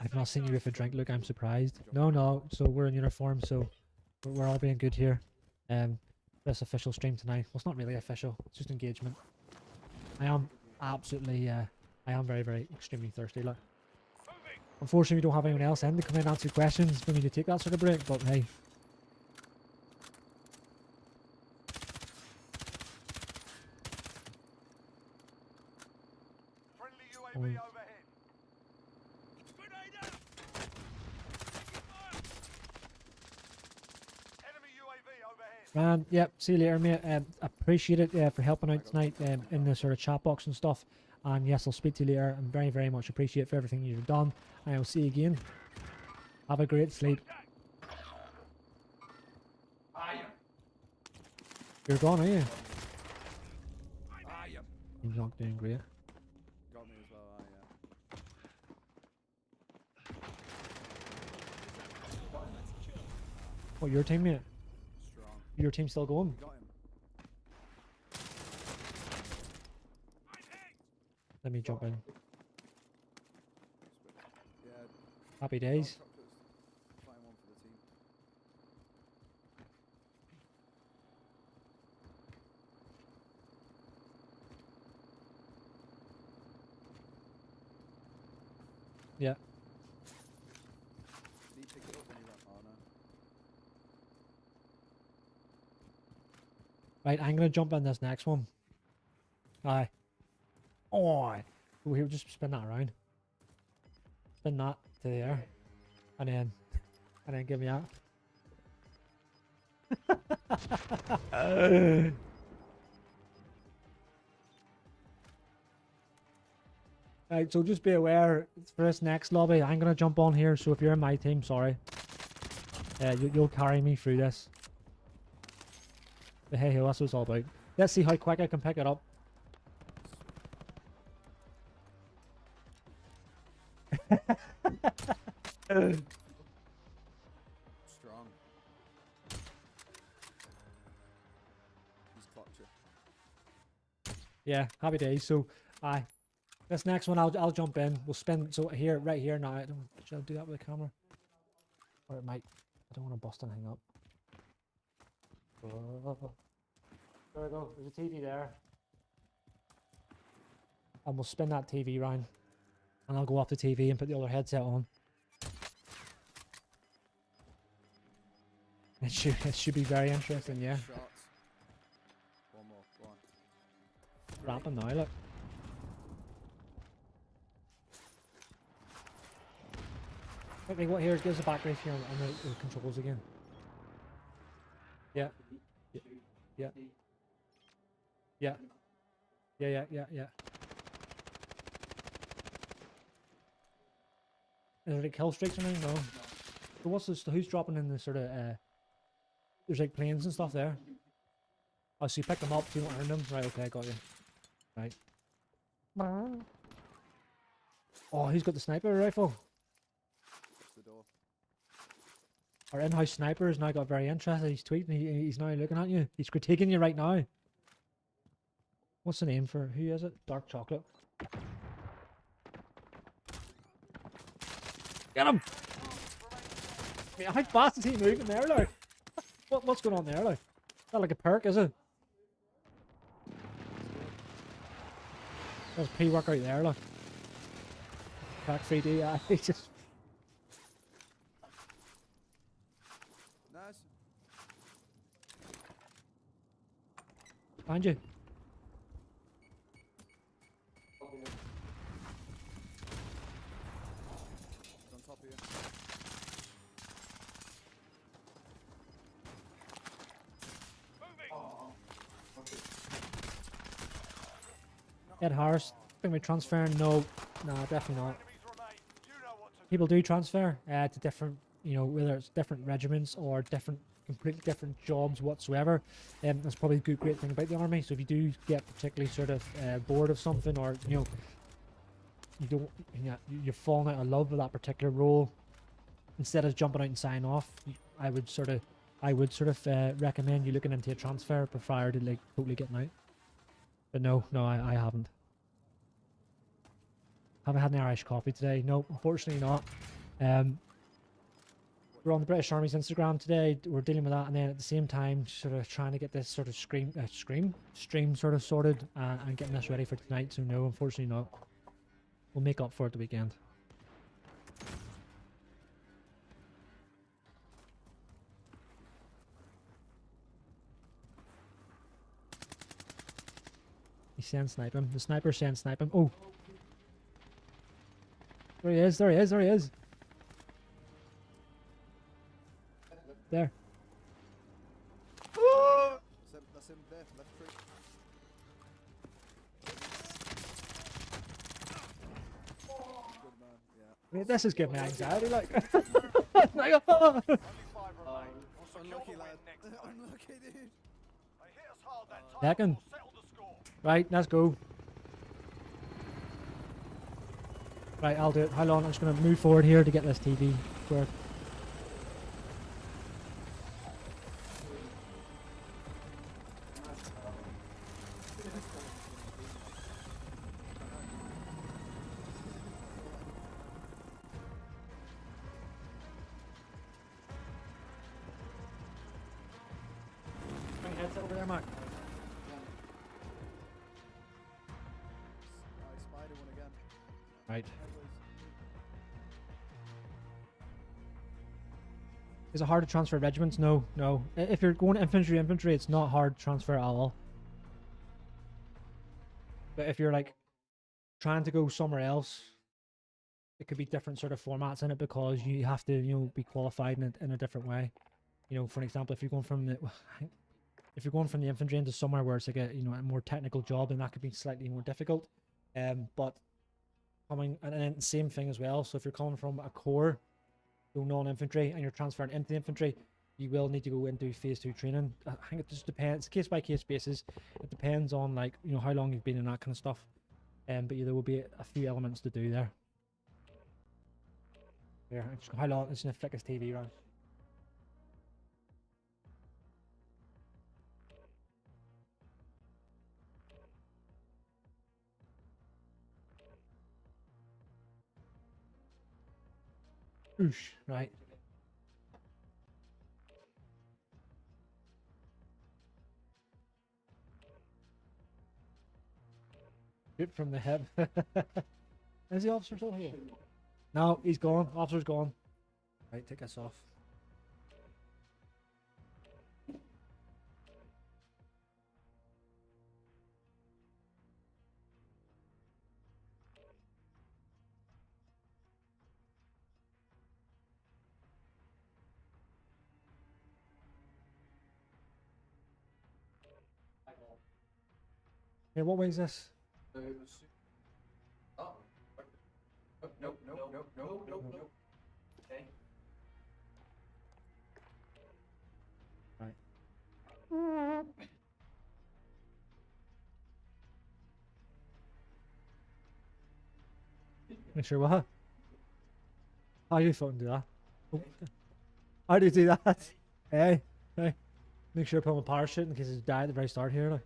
I've not seen you with a drink. Look, I'm surprised. No. So we're in uniform, so we're all being good here. This official stream tonight. Well, it's not really official. It's just engagement. I am absolutely. I am very, very extremely thirsty. Look. Unfortunately, we don't have anyone else in to come in and answer questions for me to take that sort of break. But hey. Friendly UAV overhead. Enemy UAV overhead. Yep, see you later, mate. Appreciate it for helping out tonight in the sort of chat box and stuff. And yes, I'll speak to you later. I'm very, very much appreciate for everything you've done. And I'll see you again. Have a great sleep. You're gone, are you? You're not doing great. Got me as well. What, your team, mate? Strong. Your team's still going? Got him. Let me jump in. Yeah. Happy days. Flying one for the team. Yeah. Did he pick it up when he went? Oh no. Right, I'm gonna jump in this next one. Aye. Oh, so here, just spin that around. Spin that to there, and then give me that. Right, so just be aware for this next lobby, I'm gonna jump on here. So if you're in my team, sorry, you'll carry me through this. But hey, that's what it's all about. Let's see how quick I can pick it up. Strong. He's clocked you. Yeah, happy days. So, this next one I'll jump in. We'll spin. So here, right here now. Should I do that with the camera? Or it might. I don't want to bust anything up. Oh. There we go. There's a TV there. And we'll spin that TV round. And I'll go off the TV and put the other headset on. It should be very interesting, yeah. Shots. One more. Go on. Rapping now, look. Okay, what here gives a back race here on the controls again. Yeah. Yeah. Yeah. Yeah. Is there like kill streaks or anything? No. So what's this? Who's dropping in the sort of there's like planes and stuff there. Oh, so you pick them up, so you don't earn them. Right, okay, got you. Right. Oh, who's got the sniper rifle? The door. Our in-house sniper has now got very interested. He's tweeting. He's now looking at you. He's critiquing you right now. What's the name for? Who is it? Dark chocolate. Get him! I mean, how fast is he moving there, like? What's going on there, like? Is that like a perk, is it? There's pre-workout there, look. Crack 3D, yeah. He just. Nice. Find you. He's on top of you. Ed Harris. Think we transferring? No. Nah, definitely not. Enemies remain. You know what to People do transfer to different, you know, whether it's different regiments or completely different jobs whatsoever. That's probably a great thing about the army. So if you do get particularly sort of bored of something, or you know, you're falling out of love with that particular role, instead of jumping out and signing off, I would sort of recommend you looking into a transfer prior to like totally getting out. But no, I haven't. Haven't had an Irish coffee today. No, unfortunately not. We're on the British Army's Instagram today. We're dealing with that, and then at the same time, sort of trying to get this sort of stream sort of sorted and getting this ready for tonight. So no, unfortunately not. We'll make up for it the weekend. He's saying snipe him. The sniper's saying snipe him. Oh. There he is, there he is, there he is. There. That's him there, left tree. Good man, yeah. I mean, this is giving me anxiety, like. only 5 remain. We'll secure Unlucky the lad. win next time. Unlucky dude. They hit us hard that time. Second. We'll settle the score. Right, let's go. Right, I'll do it. How long? I'm just going to move forward here to get this TV to work. Bring headset over there, Mark. I spider one again. Right. That was- Is it hard to transfer regiments? No, no. If you're going infantry, it's not hard to transfer at all. But if you're like trying to go somewhere else, it could be different sort of formats in it, because you have to, you know, be qualified in a different way. You know, for example, if you're going from the infantry into somewhere where it's like a, you know, a more technical job, then that could be slightly more difficult. But coming, and then same thing as well. So if you're coming from a corps, so non-infantry, and you're transferring into the infantry, you will need to go into phase 2 training. I think it just depends, case by case basis. It depends on, like, you know, how long you've been in that kind of stuff. But yeah, there will be a few elements to do there. There, how long? It's gonna flick his TV around. Oosh, right. Shoot from the hip. Is the officer still here? No, he's gone. Officer's gone. Right, take us off. Hey, what way is this? Nope. Okay. Right. Make sure what? How do you fucking do that? Oh. How do you do that? Hey, hey. Make sure I put on a parachute in case he's died at the very start here. Like.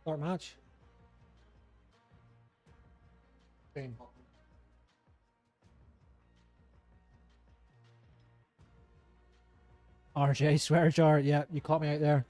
Start match. Same. RJ, swear jar. Yeah, you caught me out there.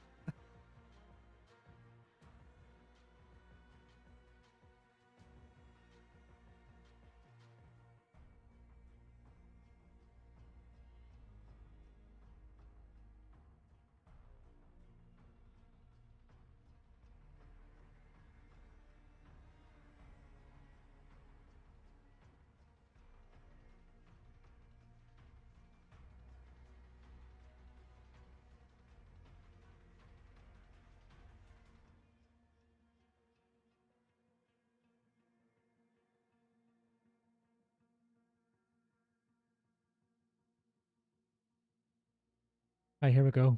Right, here we go.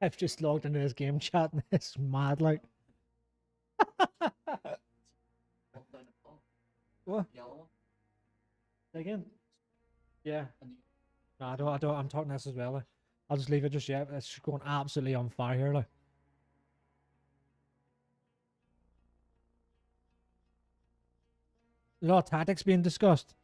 I've just logged into his game chat and it's mad like. What? Again? Yeah. No, I don't. I'm talking this as well. Like. I'll just leave it just yet. It's going absolutely on fire here. Like. A lot of tactics being discussed.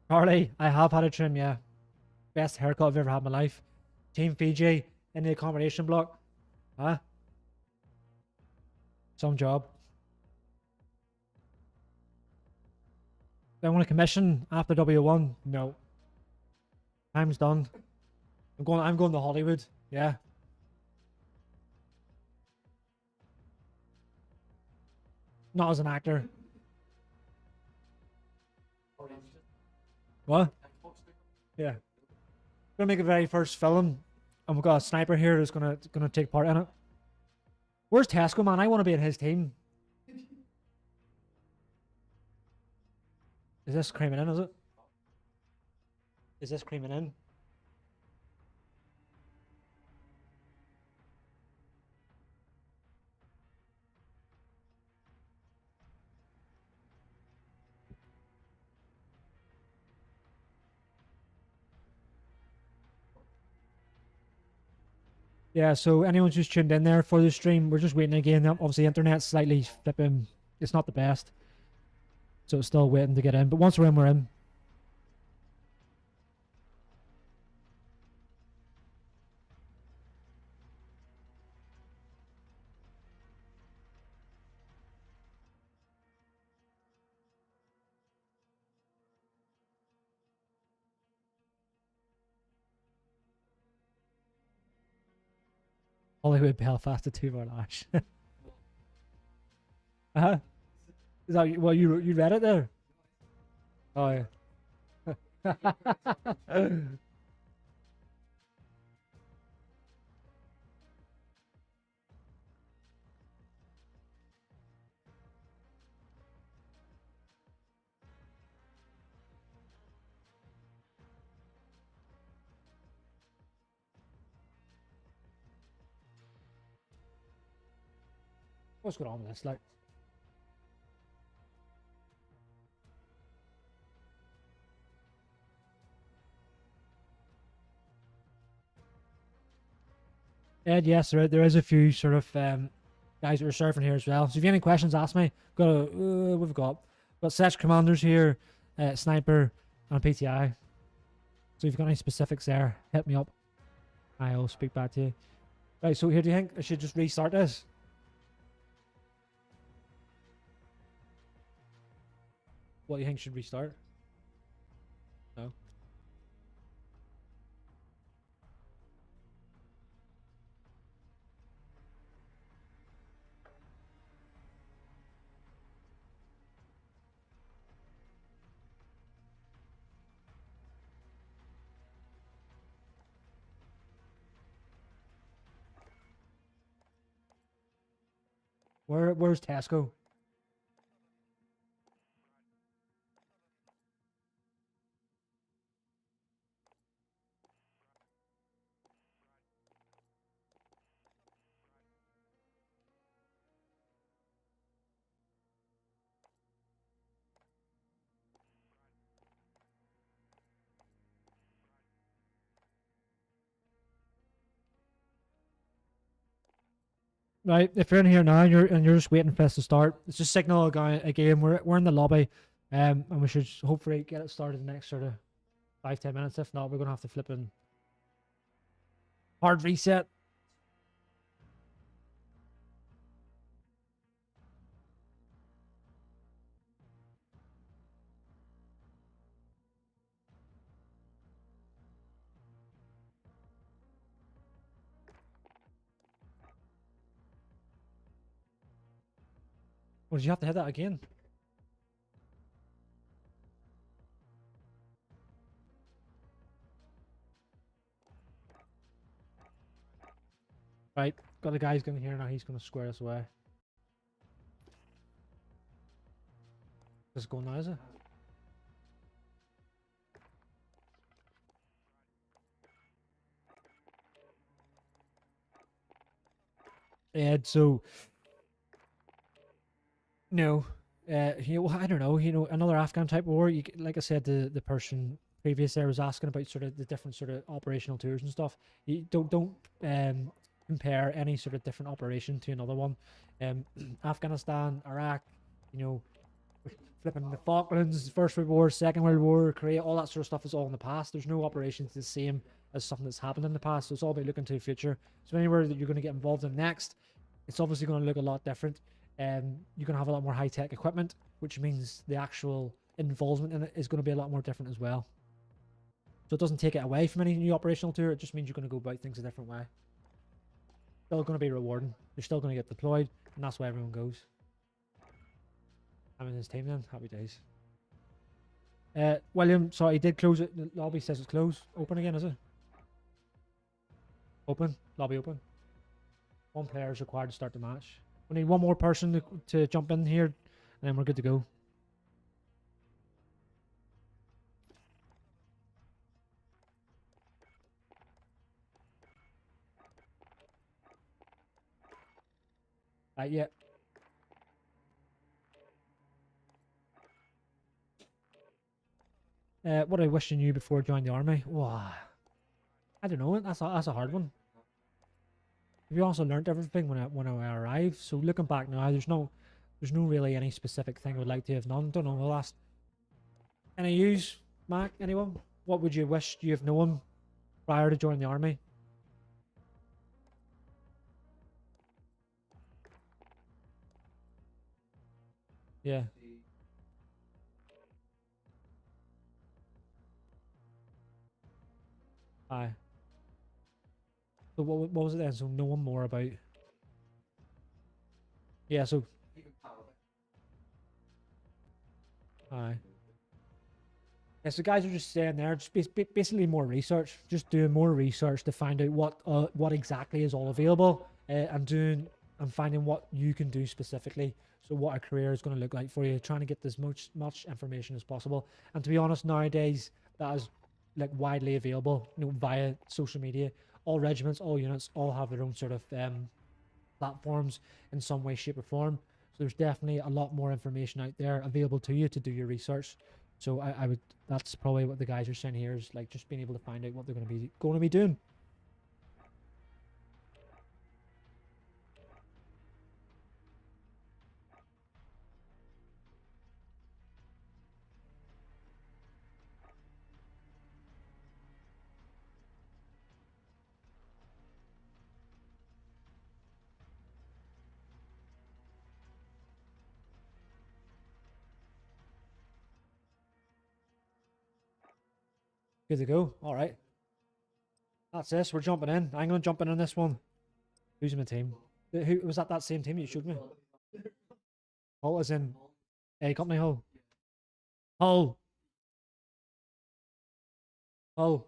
Charlie, I have had a trim, yeah. Best haircut I've ever had in my life. Team Fiji in the accommodation block. Huh? Some job. Do I want to commission after W1? No. Time's done. I'm going to Hollywood. Yeah. Not as an actor. What? Yeah. Gonna make a very first film, and we've got a sniper here who's gonna take part in it. Where's Tesco, man? I want to be in his team. Is this creaming in, is it? Is this creaming in? Yeah, so anyone just tuned in there for the stream, we're just waiting again. Obviously, internet's slightly flipping. It's not the best. So it's still waiting to get in. But once we're in, we're in. Hollywood Belfast to 2 Lash. Uh-huh. Is that well you read it there? Oh yeah. What's going on with this? Like, Ed, yes, there is a few sort of guys that are surfing here as well. So if you have any questions, ask me. We've got Sesh Commanders here, Sniper, and PTI. So if you've got any specifics there, hit me up. I'll speak back to you. Right, so here, do you think I should just restart this? What do you think should restart? No. Where's Tesco? Right, if you're in here now and you're just waiting for us to start, it's just signal a game. We're in the lobby, and we should hopefully get it started in the next sort of 5-10 minutes. If not, we're gonna have to flip in hard reset. Well, did you have to hit that again? Right, got the guy's going here now. He's gonna square us away. Is it going now? Is it? Ed, so no, I don't know. Another Afghan type war. Like I said, the person previous there was asking about sort of the different sort of operational tours and stuff. You don't compare any sort of different operation to another one. Afghanistan, Iraq, flipping the Falklands, First World War, Second World War, Korea, all that sort of stuff is all in the past. There's no operations the same as something that's happened in the past. So it's all about looking to the future. So anywhere that you're going to get involved in next, it's obviously going to look a lot different. You're going to have a lot more high-tech equipment, which means the actual involvement in it is going to be a lot more different as well. So it doesn't take it away from any new operational tour. It just means you're going to go about things a different way. Still going to be rewarding. You're still going to get deployed, and that's why everyone goes. I'm in his team then. Happy days. William, sorry, he did close it. The lobby says it's closed. Open again, is it? Open. Lobby open. One player is required to start the match. We need one more person to jump in here, and then we're good to go. Yeah. What I wish I knew before I joined the army? Wow. I don't know. That's a hard one. We also learned everything when I arrived. So looking back now, there's no really any specific thing I would like to have known. Don't know the last. Any use, Mac? Anyone? What would you wish you have known prior to joining the army? Yeah. Aye. So what was it then? So knowing more about. Yeah. So. Aye. Yeah, so guys are just saying there, just basically more research, just doing more research to find out what exactly is all available, and finding what you can do specifically. So what a career is going to look like for you, trying to get as much information as possible. And to be honest, nowadays that is like widely available, via social media. All regiments, all units, all have their own sort of platforms in some way, shape, or form. So there's definitely a lot more information out there available to you to do your research. So I would, that's probably what the guys are saying here, is like just being able to find out what they're going to be doing. Good to go. All right. That's this. We're jumping in. I'm going to jump in on this one. Who's in the team? Who was that same team you showed me? Hull is in A Company Hull. Hull. Hull.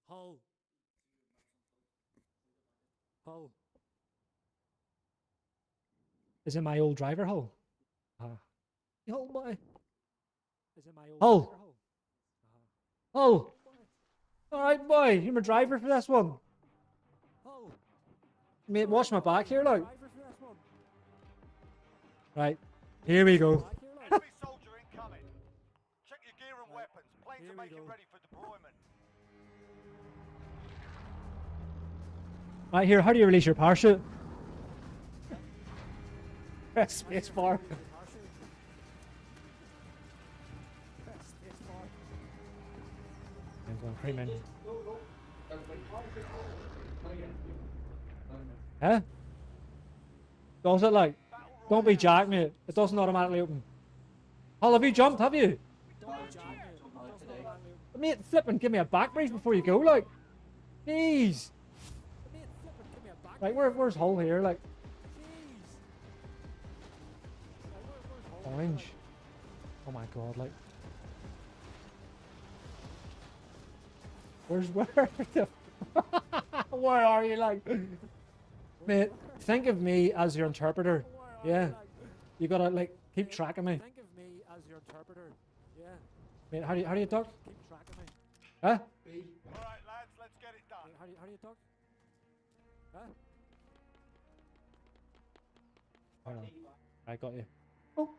Hull. Hull. Is it my old driver Hull? Hull boy. Is it my old Hull. driver Hull? Hull. All right, boy. You're my driver for this one. Oh, Mate, watch my back here, look. driver for this one. Right. Here we go. Back here, like. Enemy soldier incoming. Check your gear and weapons. Planes Here are we making go. ready for deployment. Right here, how do you release your parachute? Press space bar. Parachute. Press space bar. I'm going cream in. Huh? Does it like? Don't be Jack, mate. It doesn't automatically open. Hull, have you jumped? Have you? Mate, flipping, give me a back brace before you go, like. Jeez. Right, where's Hull here? Like, orange. Oh my god, like. Where the where are you, like? Mate, think of me as your interpreter. Yeah. You gotta like keep track of me. Think of me as your interpreter. Yeah. Mate, how do you talk? Keep track of me. Huh? All right, lads, let's get it done. How do you talk? Huh? Hold on. I got you. Oh,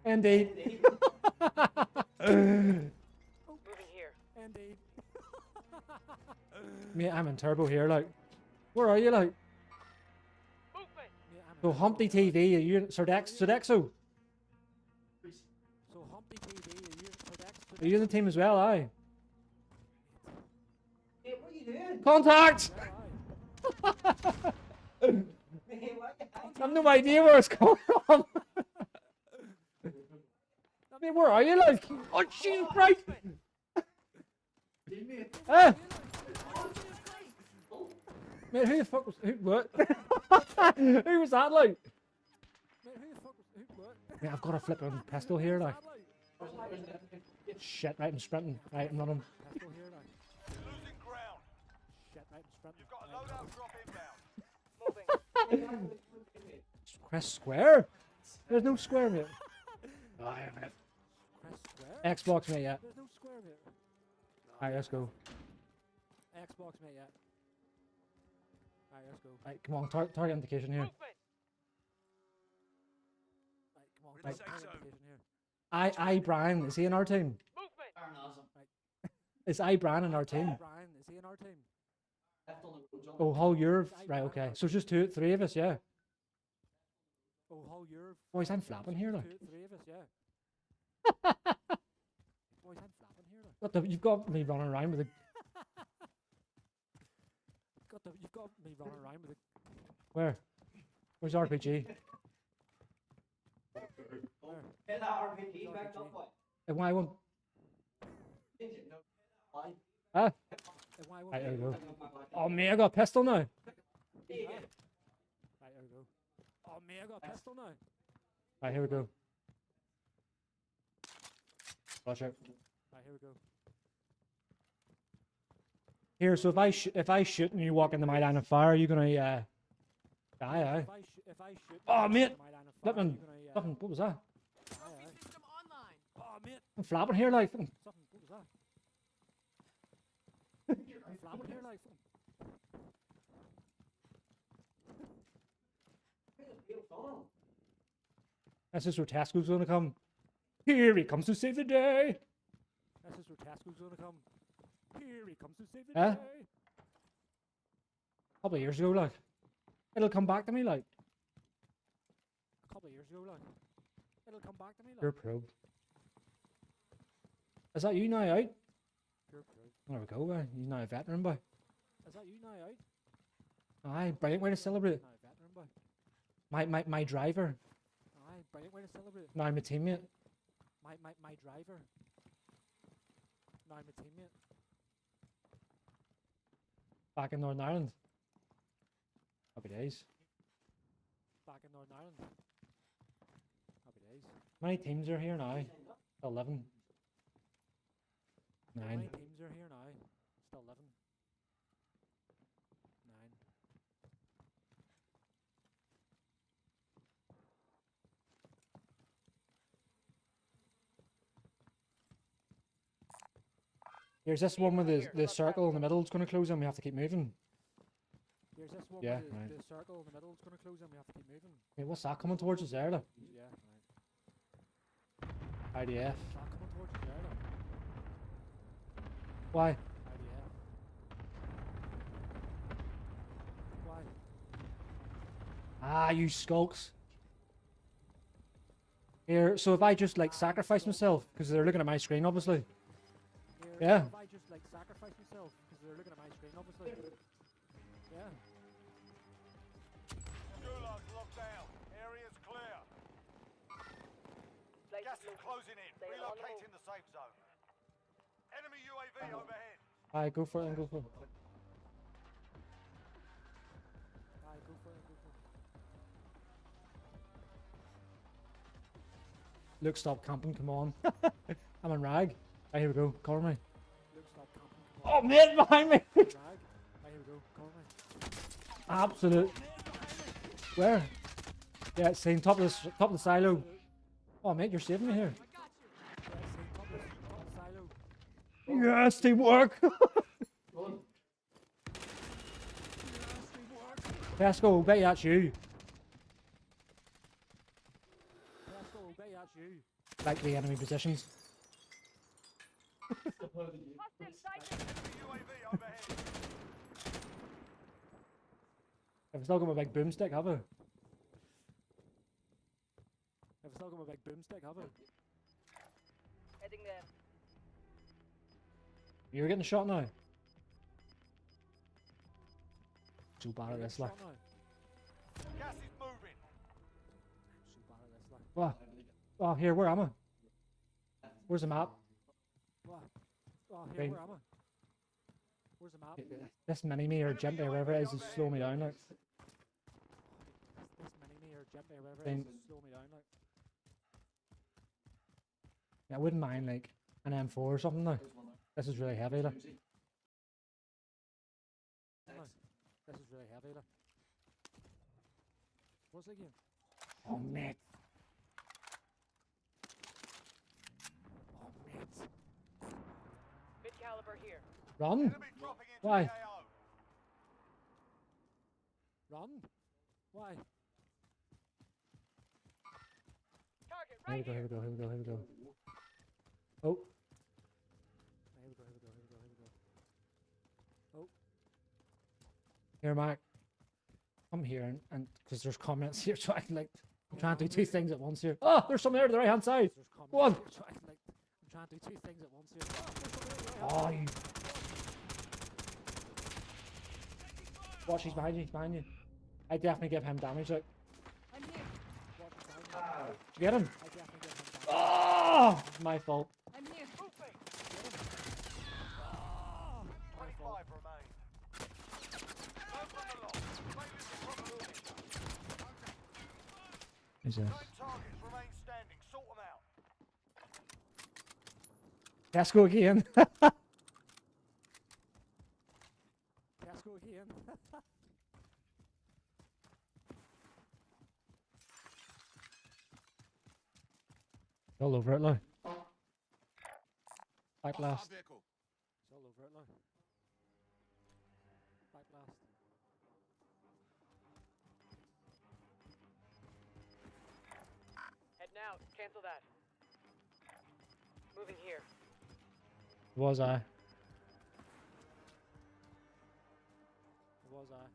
indeed. Moving here. Indeed. Mate, I'm in turbo here, like. Where are you, like? Movement. Yeah, I'm So Humpty TV, are you Sodexo? So Humpty TV, Are you in the team as well, aye? Hey, what are you doing? Contact! Hey, what I have no idea where it's coming from. I mean, where are you, like? Oh, Jesus Christ! Ah! Mate, who the fuck was what? Who was that, like? Mate, I've got a flipping pistol here, like. Shit, right, I'm sprinting. Right, I'm running. Pistol here, like. You're losing ground. Shit, right, I'm sprinting. You've got a loadout drop inbound. Moving. Press square? There's no square, mate. Press square? Xbox, mate, yeah. There's no square, mate. Alright, let's go. Xbox, mate, yeah. Alright, let's go. Right, come on, target indication here. Movement. We're in Right. the safe zone. Location here. I Brian, is he in our team? Movement. Is I Brian in our team? Brian, is he in our team? Oh, how you're right? Okay, so it's just three of us, yeah. Oh, how you're. Boys, I'm flapping here, like. Three of us, yeah. Boys, I'm flapping here, like. What the? You've got me running around with a. You've got me running around with a. Where? Where's RPG? Where? Get that RPG back up, boy. And why won't? Why? Huh? Why Right, there we won't go. Oh, me, I got a pistol now. Right, there we go. Oh, me, I got a pistol now. Right, here we go. Watch out. Right, here we go. Here, so if I shoot and you walk into my line of fire, are you gonna die? Aye. If I shoot. Oh, you mate, into my line of fire, Flipping, you're gonna, flipping. What was that? aye. Oh, mate, I'm flapping here like. something. What was that? I'm flapping here like. This is where Tasco's gonna come. Here he comes to save the day. This is where Tasco's gonna come. Here he comes to save the Huh? day. A couple of years ago, like. It'll come back to me, like. A couple of years ago, like. It'll come back to me, like. You're pro. Is that you now out? You're pro. There we go, boy. He's now a veteran, boy. Is that you now out? Aye, brilliant way to celebrate. Now a veteran boy. My driver. Aye, brilliant way to celebrate. Now my teammate. My driver. Now my teammate. Back in Northern Ireland. Happy days. Back in Northern Ireland. Happy days. How many teams are here now? 11. How 9. many teams are here now? Still 11. 9. Here's this one with the circle in the middle. It's going to close and we have to keep moving. Here's this one Yeah, with right. the circle in the middle is going to close and we have to keep moving. Wait, what's that coming towards us there, look? Yeah, right. IDF. Is that coming towards us there, look? Why? IDF. Why? Ah, you skulks. Here, so if I just like sacrifice myself, because they're looking at my screen, obviously. Here, Yeah. If I just like sacrifice myself because they're looking at my screen, obviously. Yeah. Gulag's locked down. Area's clear. Gas is closing in. Relocating the safe zone. Enemy UAV overhead. Aye, go for it and go for it. Aye, go for it, go for it. Look, stop camping, come on. I'm on rag. Right, here we go. Cover me. Look, stop camping. Oh, mate, behind me! Rag. Right, here we go. Cover me. Absolute. Where? Yeah, it's saying top of the silo. Oh, mate, you're saving me here. Yeah, see, top of the silo. Yes, teamwork. Tesco, bet that's you. Let's go, bet that's you. Like the enemy positions. Enemy UAV overhead. I've still got my big boomstick, have I? I've still got my big boomstick, have I? Heading there. You're getting shot now. So bad at this, like. Shot now. Gas is moving. So bad at this, like. What? Oh, here, where am I? Where's the map? What? Oh, here, Green. where am I? Where's the map? This mini-me or Jimp or wherever it is slowing me down, like. This mini-me or jet or whatever Green. it is slow me down, like. Yeah, I wouldn't mind, like, an M4 or something, like. This is really heavy, like. This is really heavy, like. What's it again? Oh, mate. Oh, mate. Mid caliber here. Run! Enemy dropping into Why? the AO. Run? Why? Target Here we go, here we go, here we go, here we go. Oh. Here we go, here we go, here we go, here we go. Oh. Here, Mark. Come here and because there's comments here, so I can like I'm trying to do two things at once here. Oh, there's some there to the right hand side. Go on. I'm trying to do two things at once here. Oh, you. Watch, he's behind you, he's behind you. I definitely give him damage, like. I'm here. Did you get him? Oh, my fault. I'm here. 25 remain. Go from the lot. Play this proper. Who's this? 9 targets remain standing. Sort them out. Let's go again. Let's go again. All over it, look. Back blast. It's all over it, look. Back blast. Head now. Cancel that. Moving here. Was I? Was I?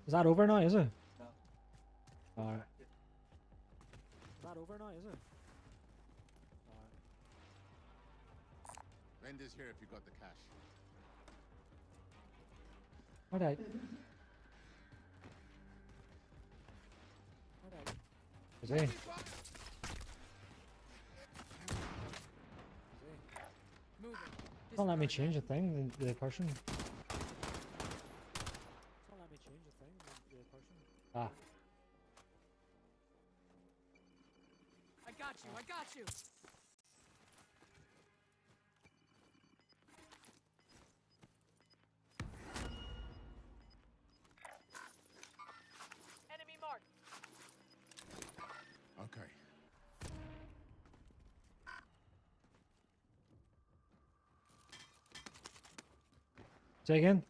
Is that over now, is it? No. Alright. Is that over now, is it? Alright. Vendors here if you got the cash. Alright. Is he? Don't let me change a thing, the person. Don't let me change a thing, the person. Ah. I got you. I got you. Enemy marked. Okay. Say again?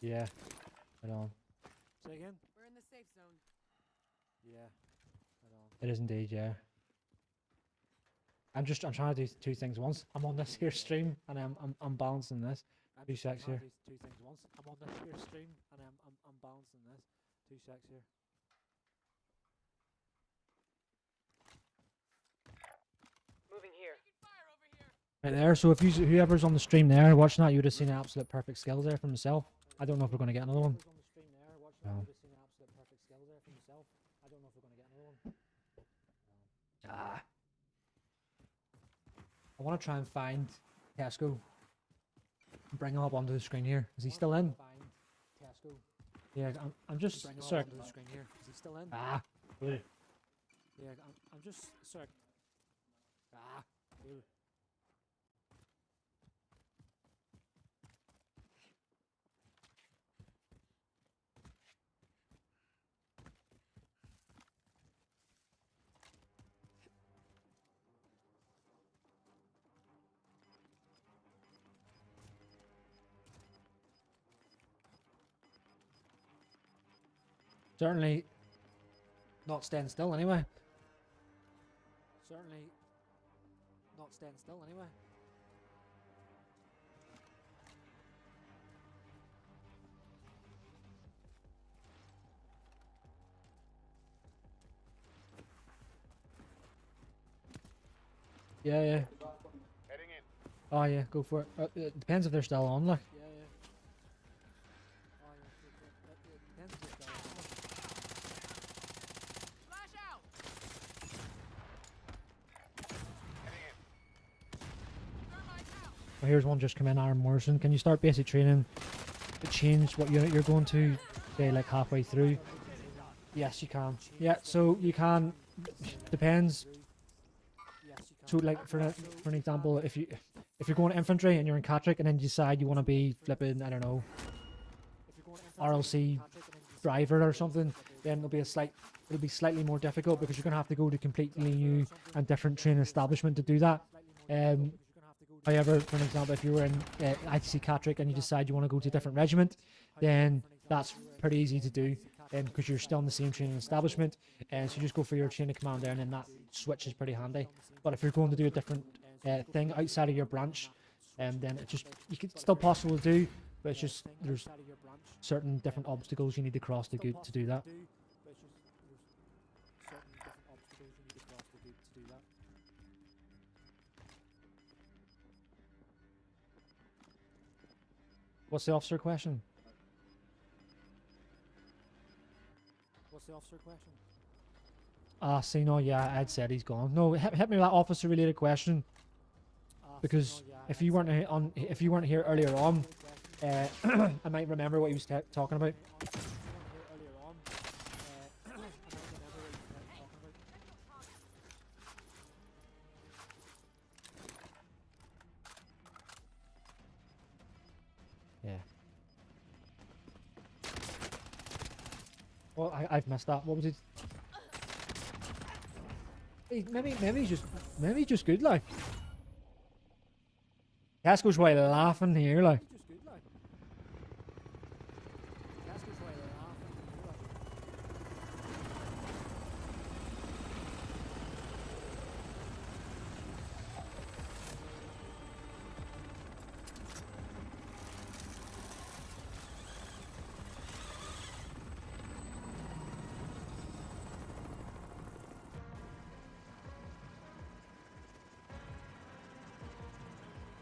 Yeah. Right on. Say again? We're in the safe zone. Yeah. Right on. It is indeed, yeah. I'm trying to do two things once. I'm on this here stream and I'm balancing this. Two secs here. Two things once. I'm on this here stream and I'm balancing this. Two secs here. Moving here. Right there. So if you whoever's on the stream there watching that, you would have seen absolute perfect skills there from myself. I don't know if we're gonna get another one. Ah. I want to try and find Tesco. Bring him up onto the screen here. Is he still in? Yeah, I'm just sorry. Onto the screen here. Is he still in? Ah. Good. Yeah, I'm just sorry. Ah. Good. Certainly not staying still anyway. Certainly not staying still anyway. Yeah, yeah. Heading in. Oh yeah, go for it. It depends if they're still on, like. Yeah, yeah. Oh yeah, go for it. It depends if they're still on. Flash out. Heading in. Thermite out. Well, here's one just come in, Aaron Morrison. Can you start basic training to change what unit you're going to, say like halfway through? Yes, you can. Yeah, so you can. Depends. So like for an example, if you're going to infantry and you're in Catrick and then you decide you want to be flipping, I don't know, RLC driver or something, then it'll be slightly more difficult because you're going to have to go to completely new and different training establishment to do that. However, for an example, if you were in ITC Catrick and you decide you want to go to a different regiment, then that's pretty easy to do because you're still in the same training establishment. And so you just go for your chain of command there, and then that switch is pretty handy. But if you're going to do a different thing outside of your branch, then it's still possible to do, but it's just there's certain different obstacles you need to cross to do that. What's the officer question? Ah, see, no, yeah, I'd said he's gone. No, hit me with that officer-related question. Because if you weren't here earlier on, I might remember what he was talking about. Yeah. Well, I've missed that. What was it? Maybe he's just good, like. Casco's way laughing here, like.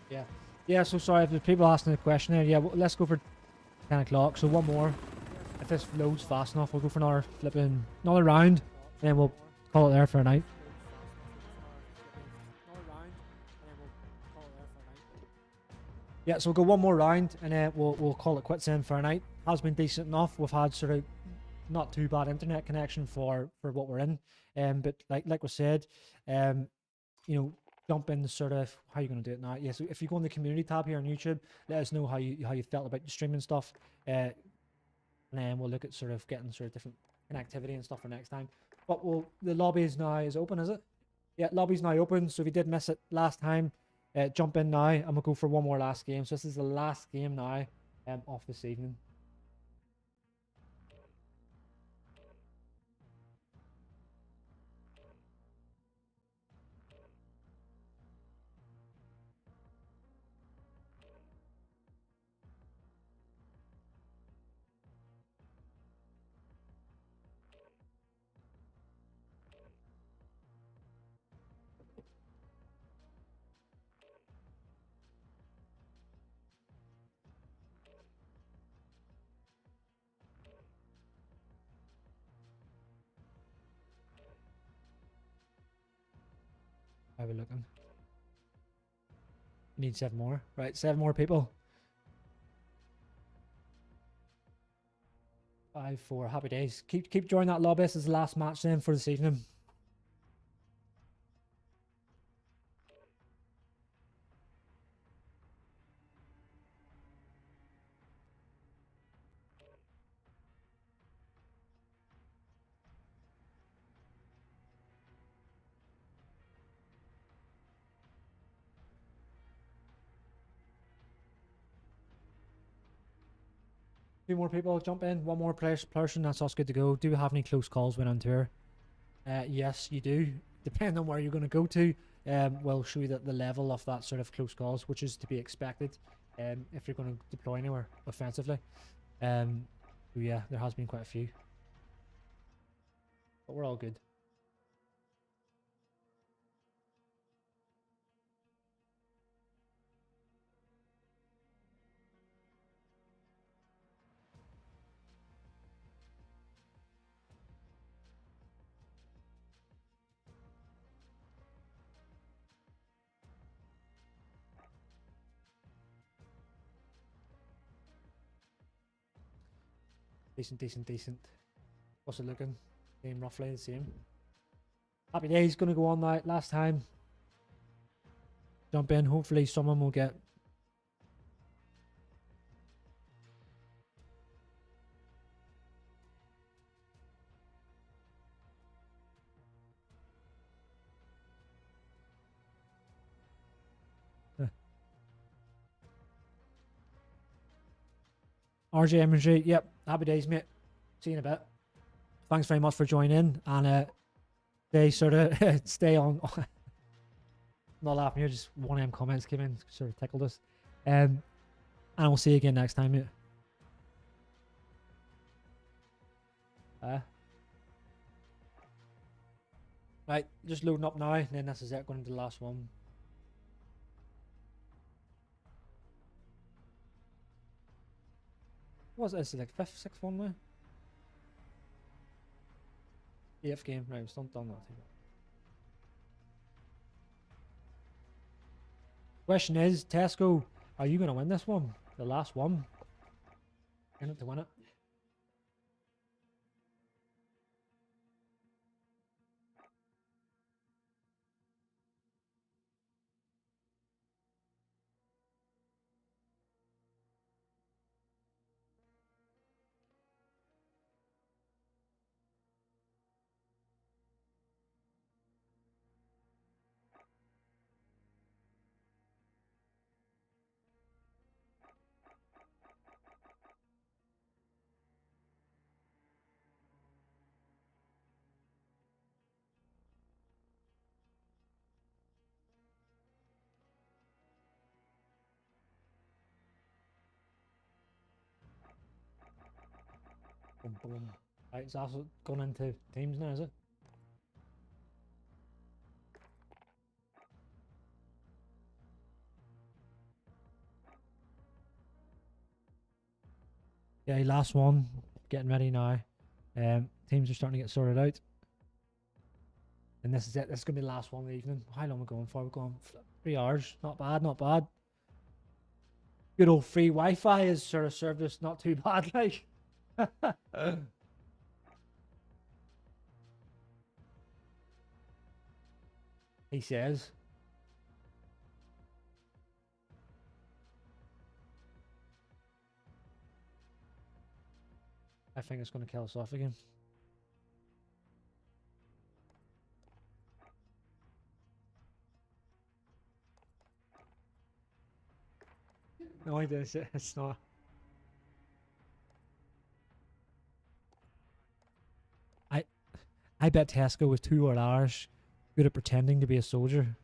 Yeah. Yeah, so sorry if there's people asking the question there. Yeah, well, let's go for 10 o'clock. So one more. If this loads fast enough, we'll go for another round, and then we'll call it there for a night. Yeah, so we'll go one more round, and then we'll call it quits in for a night. Has been decent enough. We've had sort of not too bad internet connection for what we're in. But like we said, you know, jump in sort of how you're going to do it now. Yeah, so if you go on the community tab here on YouTube, let us know how you felt about the streaming stuff, and then we'll look at sort of getting sort of different connectivity and stuff for next time. But the lobby is now open, is it? Yeah, lobby's now open. So if you did miss it last time, jump in now, and we'll go for one more last game. So this is the last game now of this evening. How are we looking? Need 7 more. Right, 7 more people. 5, 4. Happy days. Keep joining that lobby. This is the last match then for this evening. Two more people jump in. One more person. That's us good to go. Do we have any close calls when on tour? Yes, you do. Depending on where you're going to go to, we'll show you the level of that sort of close calls, which is to be expected if you're going to deploy anywhere offensively. So yeah, there has been quite a few. But we're all good. Decent. What's it looking? Same, roughly the same. Happy days, gonna go on that last time. Jump in, hopefully someone will get. RJ Imagery, yep, happy days, mate. See you in a bit. Thanks very much for joining in, and they sort of stay on. Not laughing here, just one of them comments came in, sort of tickled us. And we'll see you again next time, mate. Right, just loading up now, and then this is it, going into the last one. What was it? Is it like 5th, 6th one now? 8th game, right, we're still done that too. Question is, Tesco, are you going to win this one? The last one? In it to win it? Boom, boom. Right, it's also gone into teams now, is it? Yeah, last one. Getting ready now. Teams are starting to get sorted out. And this is it. This is going to be the last one of the evening. How long are we going for? We're going 3 hours. Not bad, not bad. Good old free Wi-Fi has sort of served us not too bad, like. He says. I think it's going to kill us off again. No, it's not. I bet Tesco was 2 hours good at pretending to be a soldier.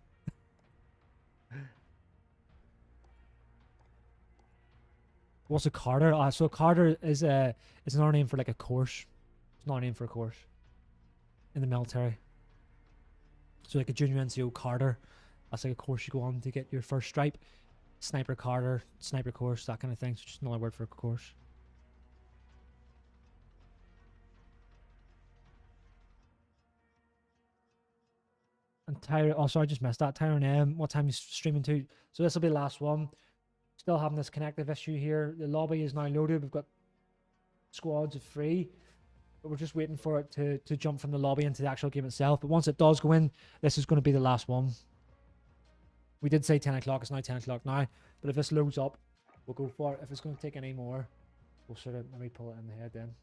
What's a Carter? So a Carter is another name for like a course. It's not a name for a course in the military. So like a junior NCO Carter, that's like a course you go on to get your first stripe. Sniper Carter, sniper course, that kind of thing. So just another word for a course. And Tyron, oh sorry, I just missed that. Tyron M, what time is streaming to? So this will be the last one. Still having this connective issue here. The lobby is now loaded. We've got squads of 3. But we're just waiting for it to jump from the lobby into the actual game itself. But once it does go in, this is going to be the last one. We did say 10 o'clock. It's now 10 o'clock now. But if this loads up, we'll go for it. If it's going to take any more, we'll sort of maybe pull it in the head then.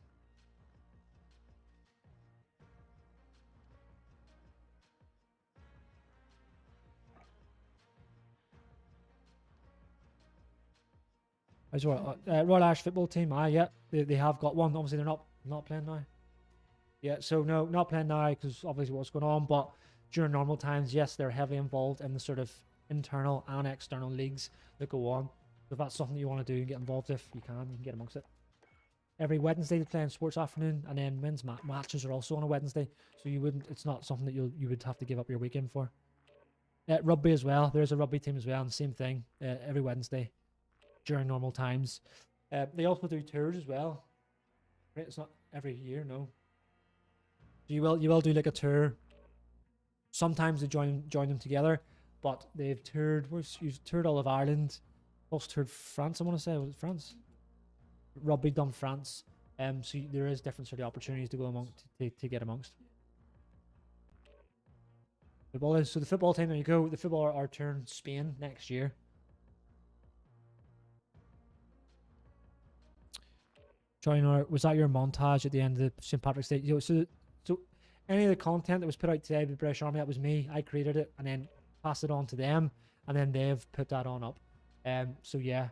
Royal Irish football team, yeah, they have got one. Obviously, they're not playing now. Yeah, so no, not playing now because obviously what's going on. But during normal times, yes, they're heavily involved in the sort of internal and external leagues that go on. So if that's something you want to do and get involved with, you can get amongst it. Every Wednesday they play in sports afternoon, and then men's matches are also on a Wednesday. So you wouldn't. It's not something that you would have to give up your weekend for. Rugby as well. There's a rugby team as well, and the same thing every Wednesday during normal times. They also do tours as well. Right, it's not every year, no. So you will do like a tour. Sometimes they join them together, but they've toured. You've toured all of Ireland. Also toured France. I want to say, was it France? Rugby done France. So there is different sort of opportunities to go among to get amongst. Football is so the football team. There you go. The football are touring Spain next year. Was that your montage at the end of the St. Patrick's Day? So any of the content that was put out today by the British Army, that was me. I created it and then passed it on to them, and then they've put that on up. So yeah,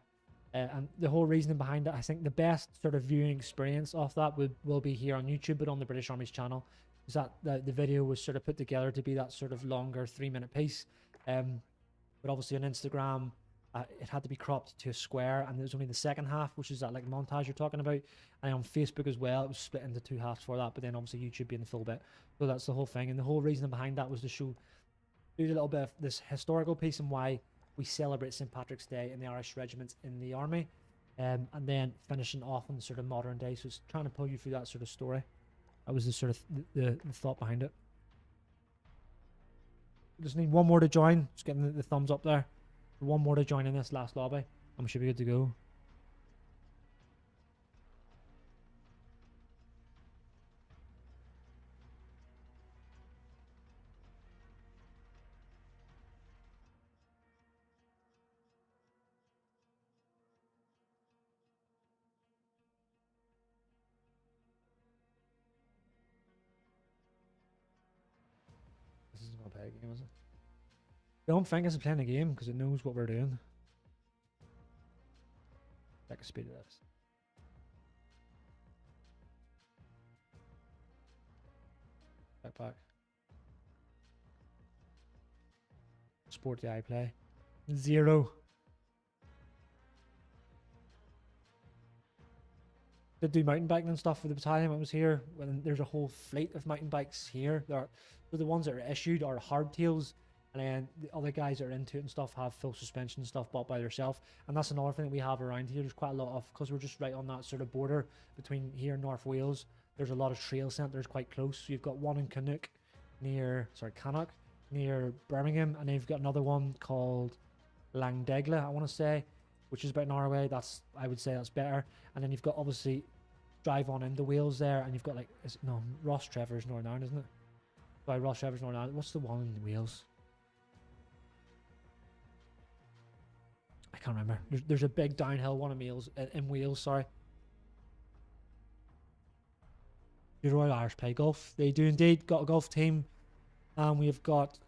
And the whole reasoning behind it, I think the best sort of viewing experience of that will be here on YouTube, but on the British Army's channel, is that the video was sort of put together to be that sort of longer 3-minute piece. But obviously on Instagram, it had to be cropped to a square, and there's only the second half, which is that like montage you're talking about. And on Facebook as well, it was split into 2 halves for that, but then obviously YouTube being the full bit. So that's the whole thing. And the whole reason behind that was to do a little bit of this historical piece and why we celebrate St. Patrick's Day in the Irish regiments in the army, and then finishing off on the sort of modern day. So it's trying to pull you through that sort of story. That was the sort of the thought behind it. Just need one more to join. Just getting the thumbs up there. One more to join in this last lobby, and we should be good to go. This isn't gonna play a game, is it? I don't think it's playing a game because it knows what we're doing. Check the speed of this. Backpack. Sport the iPlay. 0. Did do mountain biking and stuff for the battalion when I was here. When there's a whole fleet of mountain bikes here. They're the ones that are issued are hardtails. And then the other guys that are into it and stuff have full suspension and stuff bought by themselves. And that's another thing that we have around here. There's quite a lot of, because we're just right on that sort of border between here and North Wales, there's a lot of trail centres quite close. So you've got one in Cannock near Birmingham. And then you've got another one called Langdegla, I want to say, which is about an hour away. I would say that's better. And then you've got obviously drive on into Wales there. And you've got like, Ross Trevor's Northern Ireland, isn't it? Sorry, Ross Trevor's Northern Ireland. What's the one in Wales? I can't remember. There's a big downhill one in Wales, sorry. The Royal Irish play golf. They do indeed. Got a golf team. We've got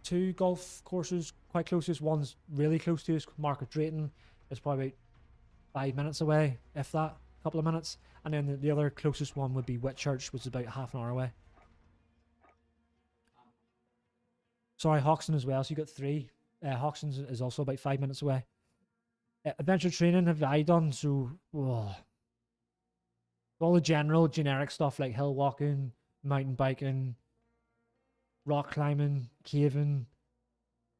2 golf courses quite close to us. One's really close to us, Market Drayton. It's probably about 5 minutes away, if that, a couple of minutes. And then the other closest one would be Whitchurch, which is about half an hour away. Sorry, Hoxton as well. So you got 3. Hoxton is also about 5 minutes away. Adventure training have I done, so all the generic stuff like hill walking, mountain biking, rock climbing, caving,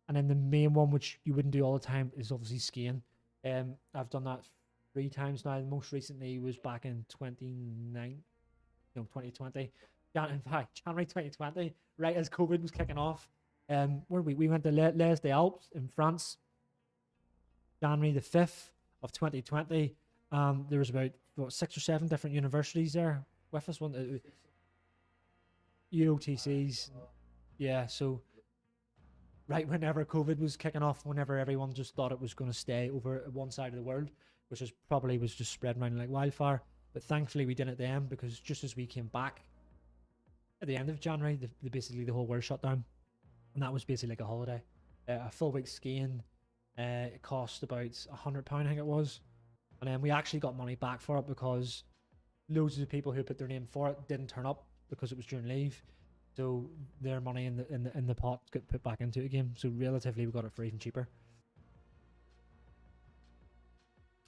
and then the main one which you wouldn't do all the time is obviously skiing. I've done that 3 times now. Most recently was back in 2020. In fact, January 2020, right as COVID was kicking off. Where we went to Les des Alpes in France, January the 5th of 2020. There was about 6 or 7 different universities there with us. One UOTCs, yeah. So right whenever COVID was kicking off, whenever everyone just thought it was going to stay over one side of the world, which was just spreading around like wildfire. But thankfully we didn't then, because just as we came back at the end of January, basically the whole world shut down. And that was basically like a holiday. A full week skiing, it cost about £100, I think it was. And then we actually got money back for it because loads of the people who put their name for it didn't turn up because it was during leave. So their money in the pot got put back into it again. So relatively we got it for even cheaper.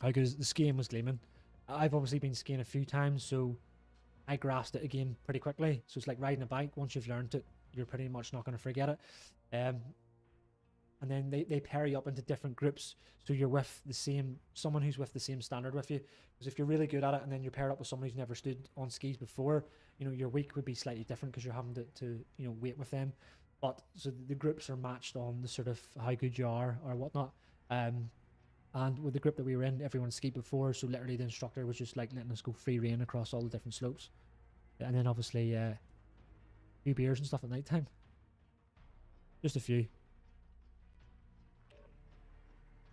Because the skiing was gleaming. I've obviously been skiing a few times, so I grasped it again pretty quickly. So it's like riding a bike. Once you've learned it, you're pretty much not going to forget it. And then they pair you up into different groups, so you're with someone who's with the same standard with you. Because if you're really good at it and then you're paired up with someone who's never stood on skis before, your week would be slightly different because you're having to wait with them. But so the groups are matched on the sort of how good you are or whatnot. And with the group that we were in, everyone skied before, so literally the instructor was just like letting us go free rein across all the different slopes. And then obviously a few beers and stuff at night time. Just a few.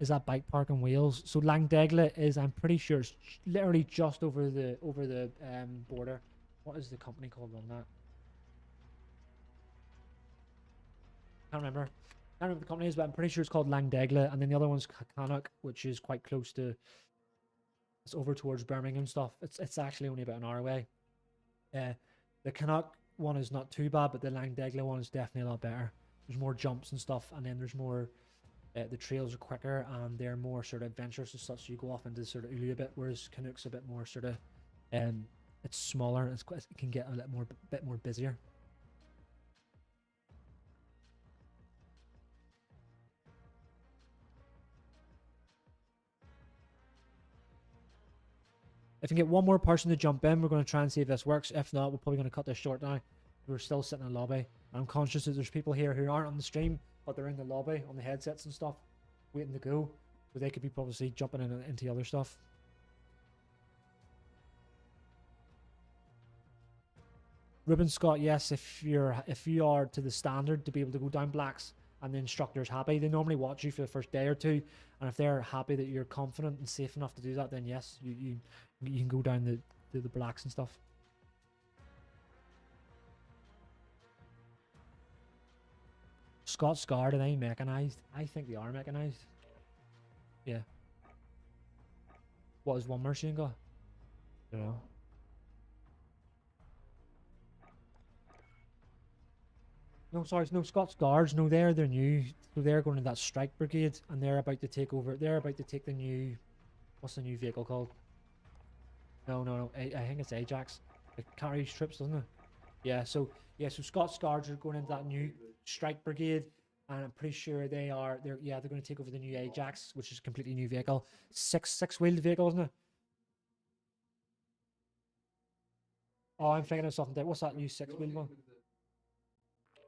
Is that bike park in Wales? So Langdegla is, I'm pretty sure, it's literally just over the border. What is the company called on that? Can't I don't know what the company is, but I'm pretty sure it's called Langdegla, and then the other one's Canuck, which is quite close to. It's over towards Birmingham and stuff. It's actually only about an hour away. The Canuck one is not too bad, but the Langdegla one is definitely a lot better. There's more jumps and stuff, and then there's more. The trails are quicker and they're more sort of adventurous and such. So you go off into sort of Ulu a bit, whereas Canuck's a bit more sort of, it's smaller. And it can get a bit more busier. If we can get one more person to jump in, we're going to try and see if this works. If not, we're probably going to cut this short now. We're still sitting in the lobby. I'm conscious that there's people here who aren't on the stream, but they're in the lobby on the headsets and stuff, waiting to go. So they could be probably jumping into other stuff. Ruben Scott, yes, if you are to the standard to be able to go down blacks and the instructor's happy, they normally watch you for the first day or two, and if they're happy that you're confident and safe enough to do that, then yes, you can go down the blacks and stuff. Scott's Guard, are they mechanized? I think they are mechanized. Yeah. What is one machine gun? I don't know. No, sorry, no, Scott's Guards. No, they're new. So they're going to that strike brigade, and they're about to take over. They're about to take the new. What's the new vehicle called? No. I think it's Ajax. It carries troops, doesn't it? Yeah. So Scott's Guards are going into that new strike brigade, and I'm pretty sure they're going to take over the new Ajax, which is a completely new vehicle. Six-wheeled vehicle, isn't it? Oh, I'm thinking of something. What's that new six-wheeled one?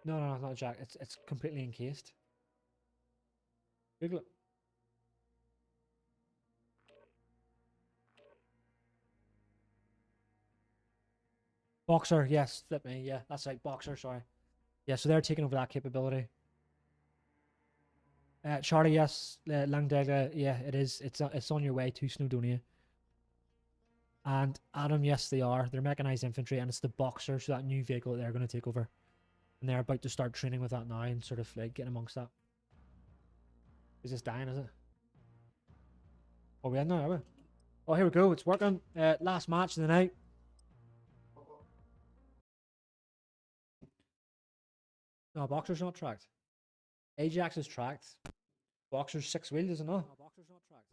No, it's not a Jack. It's completely encased. Google it. Boxer, yes, flip me. Yeah, that's right, Boxer. Sorry. Yeah, so they're taking over that capability. Charlie, yes, Langdega, yeah, it is. It's on your way to Snowdonia. And Adam, yes, they are. They're mechanized infantry, and it's the Boxer, so that new vehicle that they're going to take over. And they're about to start training with that now and sort of like getting amongst that. Is this dying, is it? Oh, we in now, are we? Oh, here we go. It's working. Last match of the night. No, Boxer's not tracked. Ajax is tracked. Boxer's six-wheeled, is it not? No, Boxer's not tracked.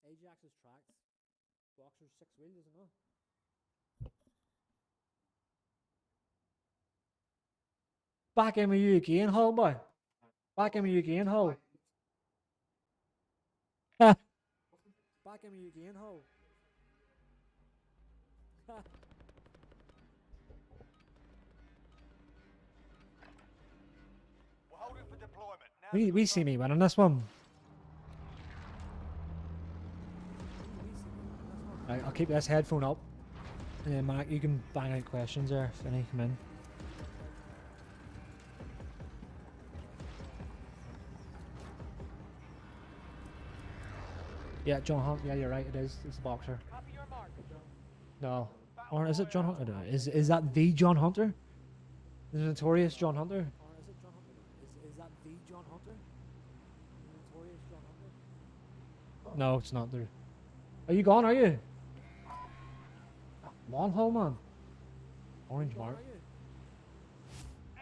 Ajax is tracked. Boxer's six-wheeled, is it not? Back in with you again, Hull boy. Back in with you again, Hull. Back in with you again, Hull. We're holding for deployment. Now We see me winning this one. Right, I'll keep this headphone up. And then Mark, you can bang out questions there if any come in. Yeah, John Hunt. Yeah, you're right. It is. It's a Boxer. Copy your mark. No, or is it John Hunter? No, is that the John Hunter? The notorious John Hunter? Or is it John Hunter? Is that the John Hunter? The notorious John Hunter? No, it's not there. Are you gone? Are you? Come on, Hull, man. Orange mark.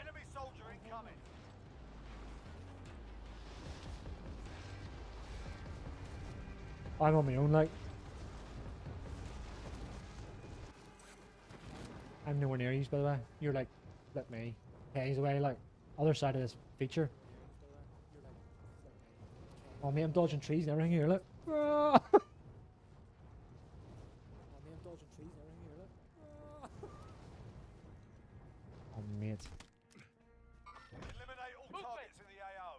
enemy soldier incoming. I'm on my own, like. I'm nowhere near you, by the way. You're like, let me. He's away, like, other side of this feature. Oh, mate, I'm dodging trees and everything here, look. Oh, mate, I'm dodging trees and everything here, look. Oh, mate. Eliminate all targets in the AO.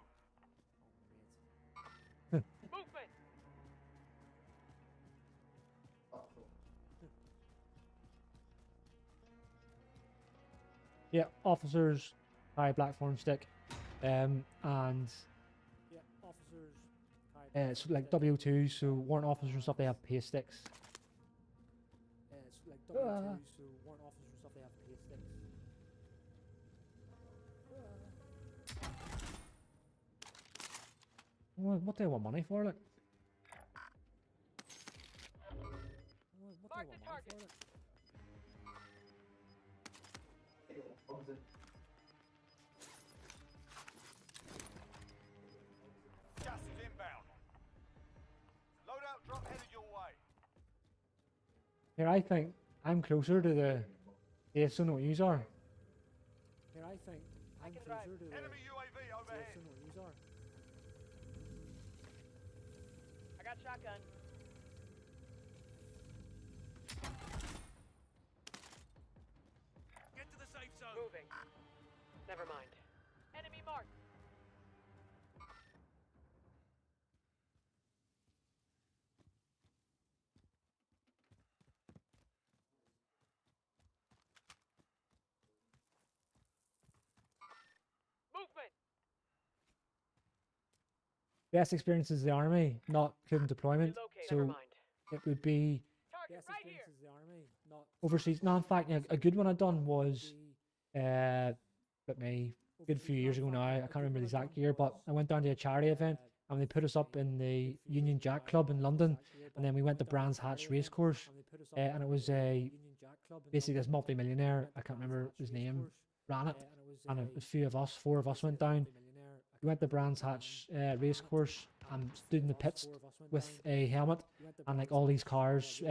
Movement. Yeah, officers, high black form stick, and yeah, officers. It's like W2, so warrant officers and stuff. They have pay sticks. It's like W2, so warrant officers and stuff. They have pay sticks. What do I want money for? Like, Mark the target. Gas is inbound. Loadout drop headed your way. Here, I think I'm closer to the safe zone than what yous are. Here, I think I'm closer to the Enemy UAV overhead. safe zone than what yous are. I got shotgun. Get to the safe zone. Moving. Never mind. Enemy marked. Movement. Best experiences of the army, not current deployment. Relocate. So Never mind. it would be Target right here. of the army, not overseas. No, in fact, a good one I done was but me a good few years ago now. I can't remember the exact year, but I went down to a charity event and they put us up in the Union Jack Club in London, and then we went to Brands Hatch Racecourse, and it was basically this multi-millionaire, I can't remember his name, ran it, and a few of us, 4 of us went down. We went to Brands Hatch Racecourse and stood in the pits with a helmet and like all these cars,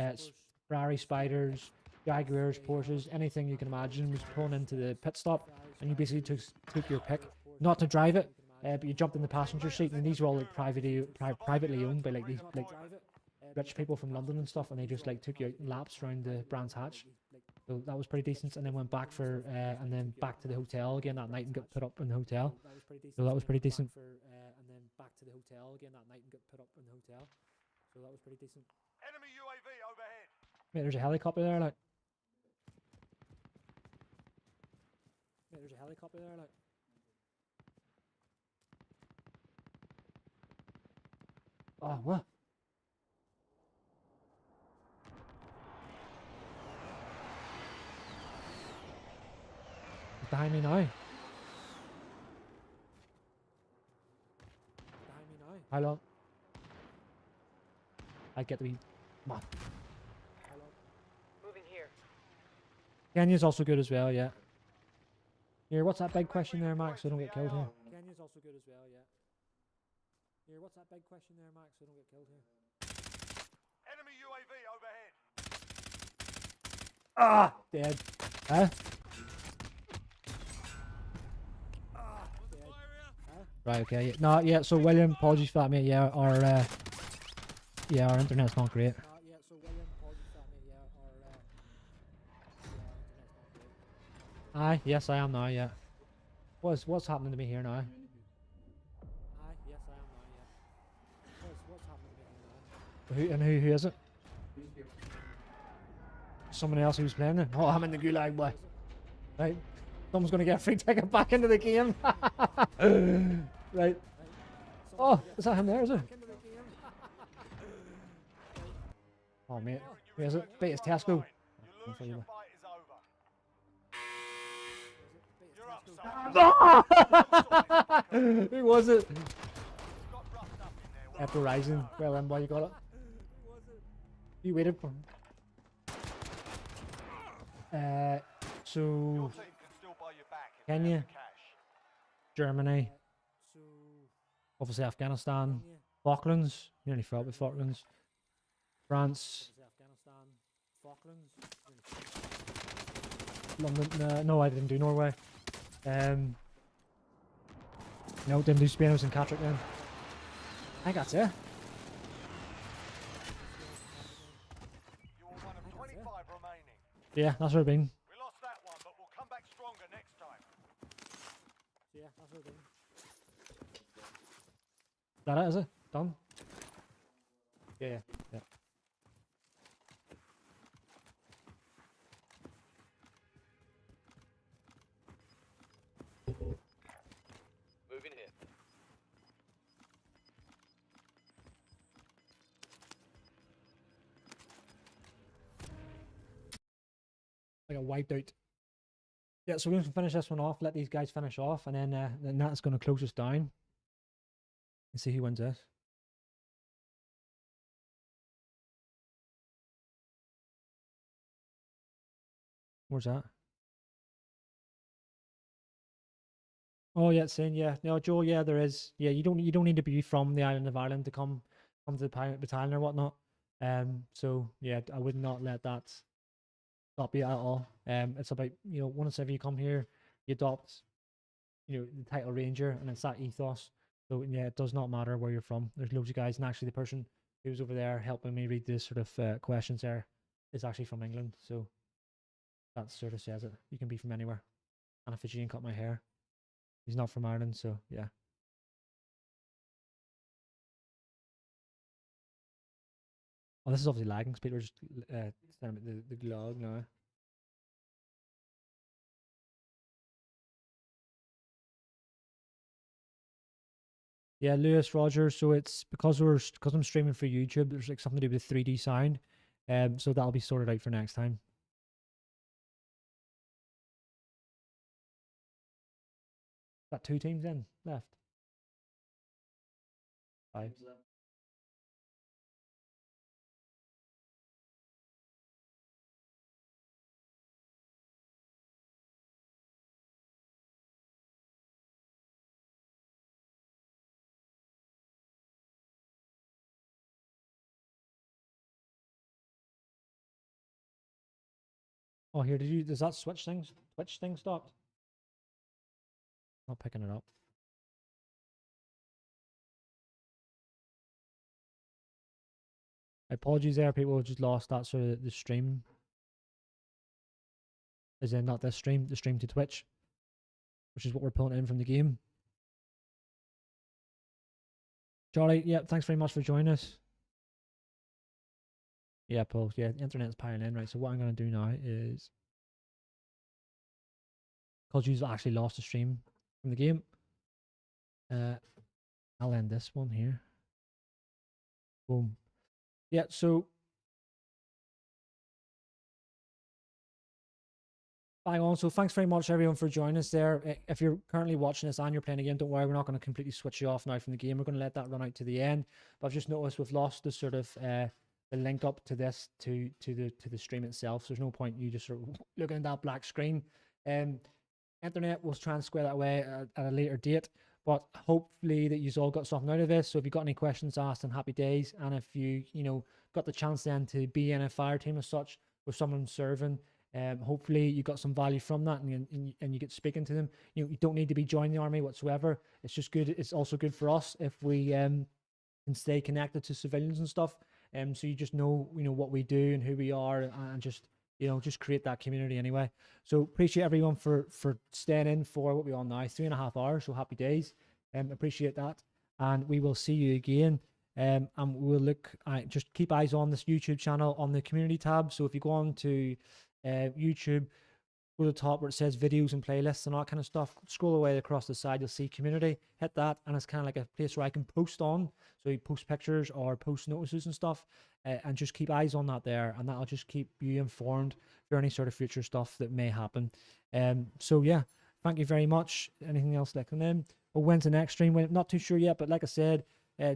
Ferrari Spiders, Jaguars, Porsches, anything you can imagine was pulling into the pit stop, and you basically took your pick, not to drive it, but you jumped in the passenger seat, and these were all like privately owned by like these like rich people from London and stuff, and they just like took you out in laps around the Brands Hatch. So that was pretty decent, and then went back for and then back to the hotel again that night and got put up in the hotel. So that was pretty decent. And then back to the hotel again that night and got put up in the hotel. So that was pretty decent. Enemy UAV overhead. Mate, there's a helicopter there, like. Mate, there's a helicopter there, like. Oh, what? It's behind me now. Behind me now. How long? I get to be. Come on. How long? Moving here. Kenya's also good as well, yeah. Here, what's that big question there, Max? So I don't get killed here. Kenya's also good as well, yeah. Here, what's that big question there, Max? So I don't get killed here. Enemy UAV overhead. Ah! Dead. Huh? Right, okay. Yeah. No, yeah, so William, apologies for that, mate. Yeah, our internet's not great. Yeah, so William, apologies for that, mate. Yeah, our internet's not great. Aye, yes, I am now, yeah. What's happening to me here now? Aye, yes, I am now, yeah. What's happening to me here now? Who is it? Someone else who's playing it? Oh, I'm in the gulag, boy. Right. Someone's going to get a free ticket back into the game. Right. Oh, is that him there, is it? Oh, mate. Who is it? Beat his Tesco. You lose, your fight is over. You're up, son. Who was it? Got roughed up in there. April Rising. Well then, boy, you got it. You waited for him. So Your team can still buy you back if they have Kenya, the cash. Germany, obviously Afghanistan, Falklands. Nearly forgot with Falklands. France. London. No, I didn't do Norway. No, didn't do Spain. I was in Catrick then. I think that's it. You are one of 25 remaining. Yeah, that's where I've been. We lost that one, but we'll come back stronger next time. Yeah, that's where I've been. Is that it? Is it done? Yeah. Moving here. I got wiped out. Yeah, so we're going to finish this one off, let these guys finish off, and then that's going to close us down. Let's see who wins this. Where's that? Oh yeah, it's saying yeah. No, Joel, yeah, there is. Yeah, you don't need to be from the island of Ireland to come to the pirate battalion or whatnot. So yeah, I would not let that stop you at all. It's about, once ever you come here, you adopt, the title ranger, and it's that ethos. So yeah, it does not matter where you're from. There's loads of guys, and actually the person who's over there helping me read this sort of questions there is actually from England. So that sort of says it. You can be from anywhere. And a Fijian cut my hair. He's not from Ireland, so yeah. Oh, this is obviously lagging. People are just staring at the glog now. Yeah, Lewis Rogers. So it's because I'm streaming for YouTube. There's like something to do with 3D sound, so that'll be sorted out for next time. Got 2 teams in left. 5. Oh, here, does that Twitch thing stopped? Not picking it up. Apologies there, people have just lost that sort of the stream. As in, not this stream, the stream to Twitch, which is what we're pulling in from the game. Charlie, yeah, thanks very much for joining us. Yeah, Paul, yeah, the internet's piling in, right? So what I'm going to do now is, because you've actually lost the stream from the game, I'll end this one here. Boom. Yeah, so bang on. So thanks very much everyone for joining us there. If you're currently watching this and you're playing a game, don't worry, we're not going to completely switch you off now from the game. We're going to let that run out to the end. But I've just noticed we've lost the sort of the link up to this to the stream itself. So there's no point you just sort of looking at that black screen. Internet, we'll try and square that away at a later date. But hopefully that you've all got something out of this. So if you've got any questions asked, then happy days. And if you got the chance then to be in a fire team as such with someone serving, hopefully you got some value from that, and you get speaking to them. You don't need to be joining the army whatsoever. It's just good. It's also good for us if we can stay connected to civilians and stuff. So you just know what we do and who we are, and just create that community anyway. So appreciate everyone for staying in for what we are now 3.5 hours. So happy days. Appreciate that, and we will see you again. And we'll just keep eyes on this YouTube channel on the community tab. So if you go on to YouTube, go to the top where it says videos and playlists and all that kind of stuff, scroll away across the side, you'll see community. Hit that, and it's kind of like a place where I can post on. So you post pictures or post notices and stuff, and just keep eyes on that there, and that'll just keep you informed for any sort of future stuff that may happen. So yeah, thank you very much. Anything else like them? Well, when's the next stream? We're not too sure yet, but like I said,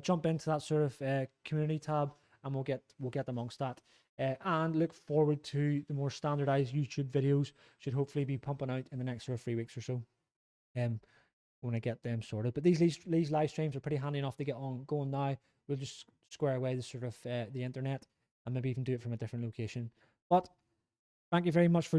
jump into that sort of community tab, and we'll get amongst that. And look forward to the more standardized YouTube videos. Should hopefully be pumping out in the next sort of 3 weeks or so. When I get them sorted. But these live streams are pretty handy enough to get on going now. We'll just square away the sort of the internet, and maybe even do it from a different location. But thank you very much for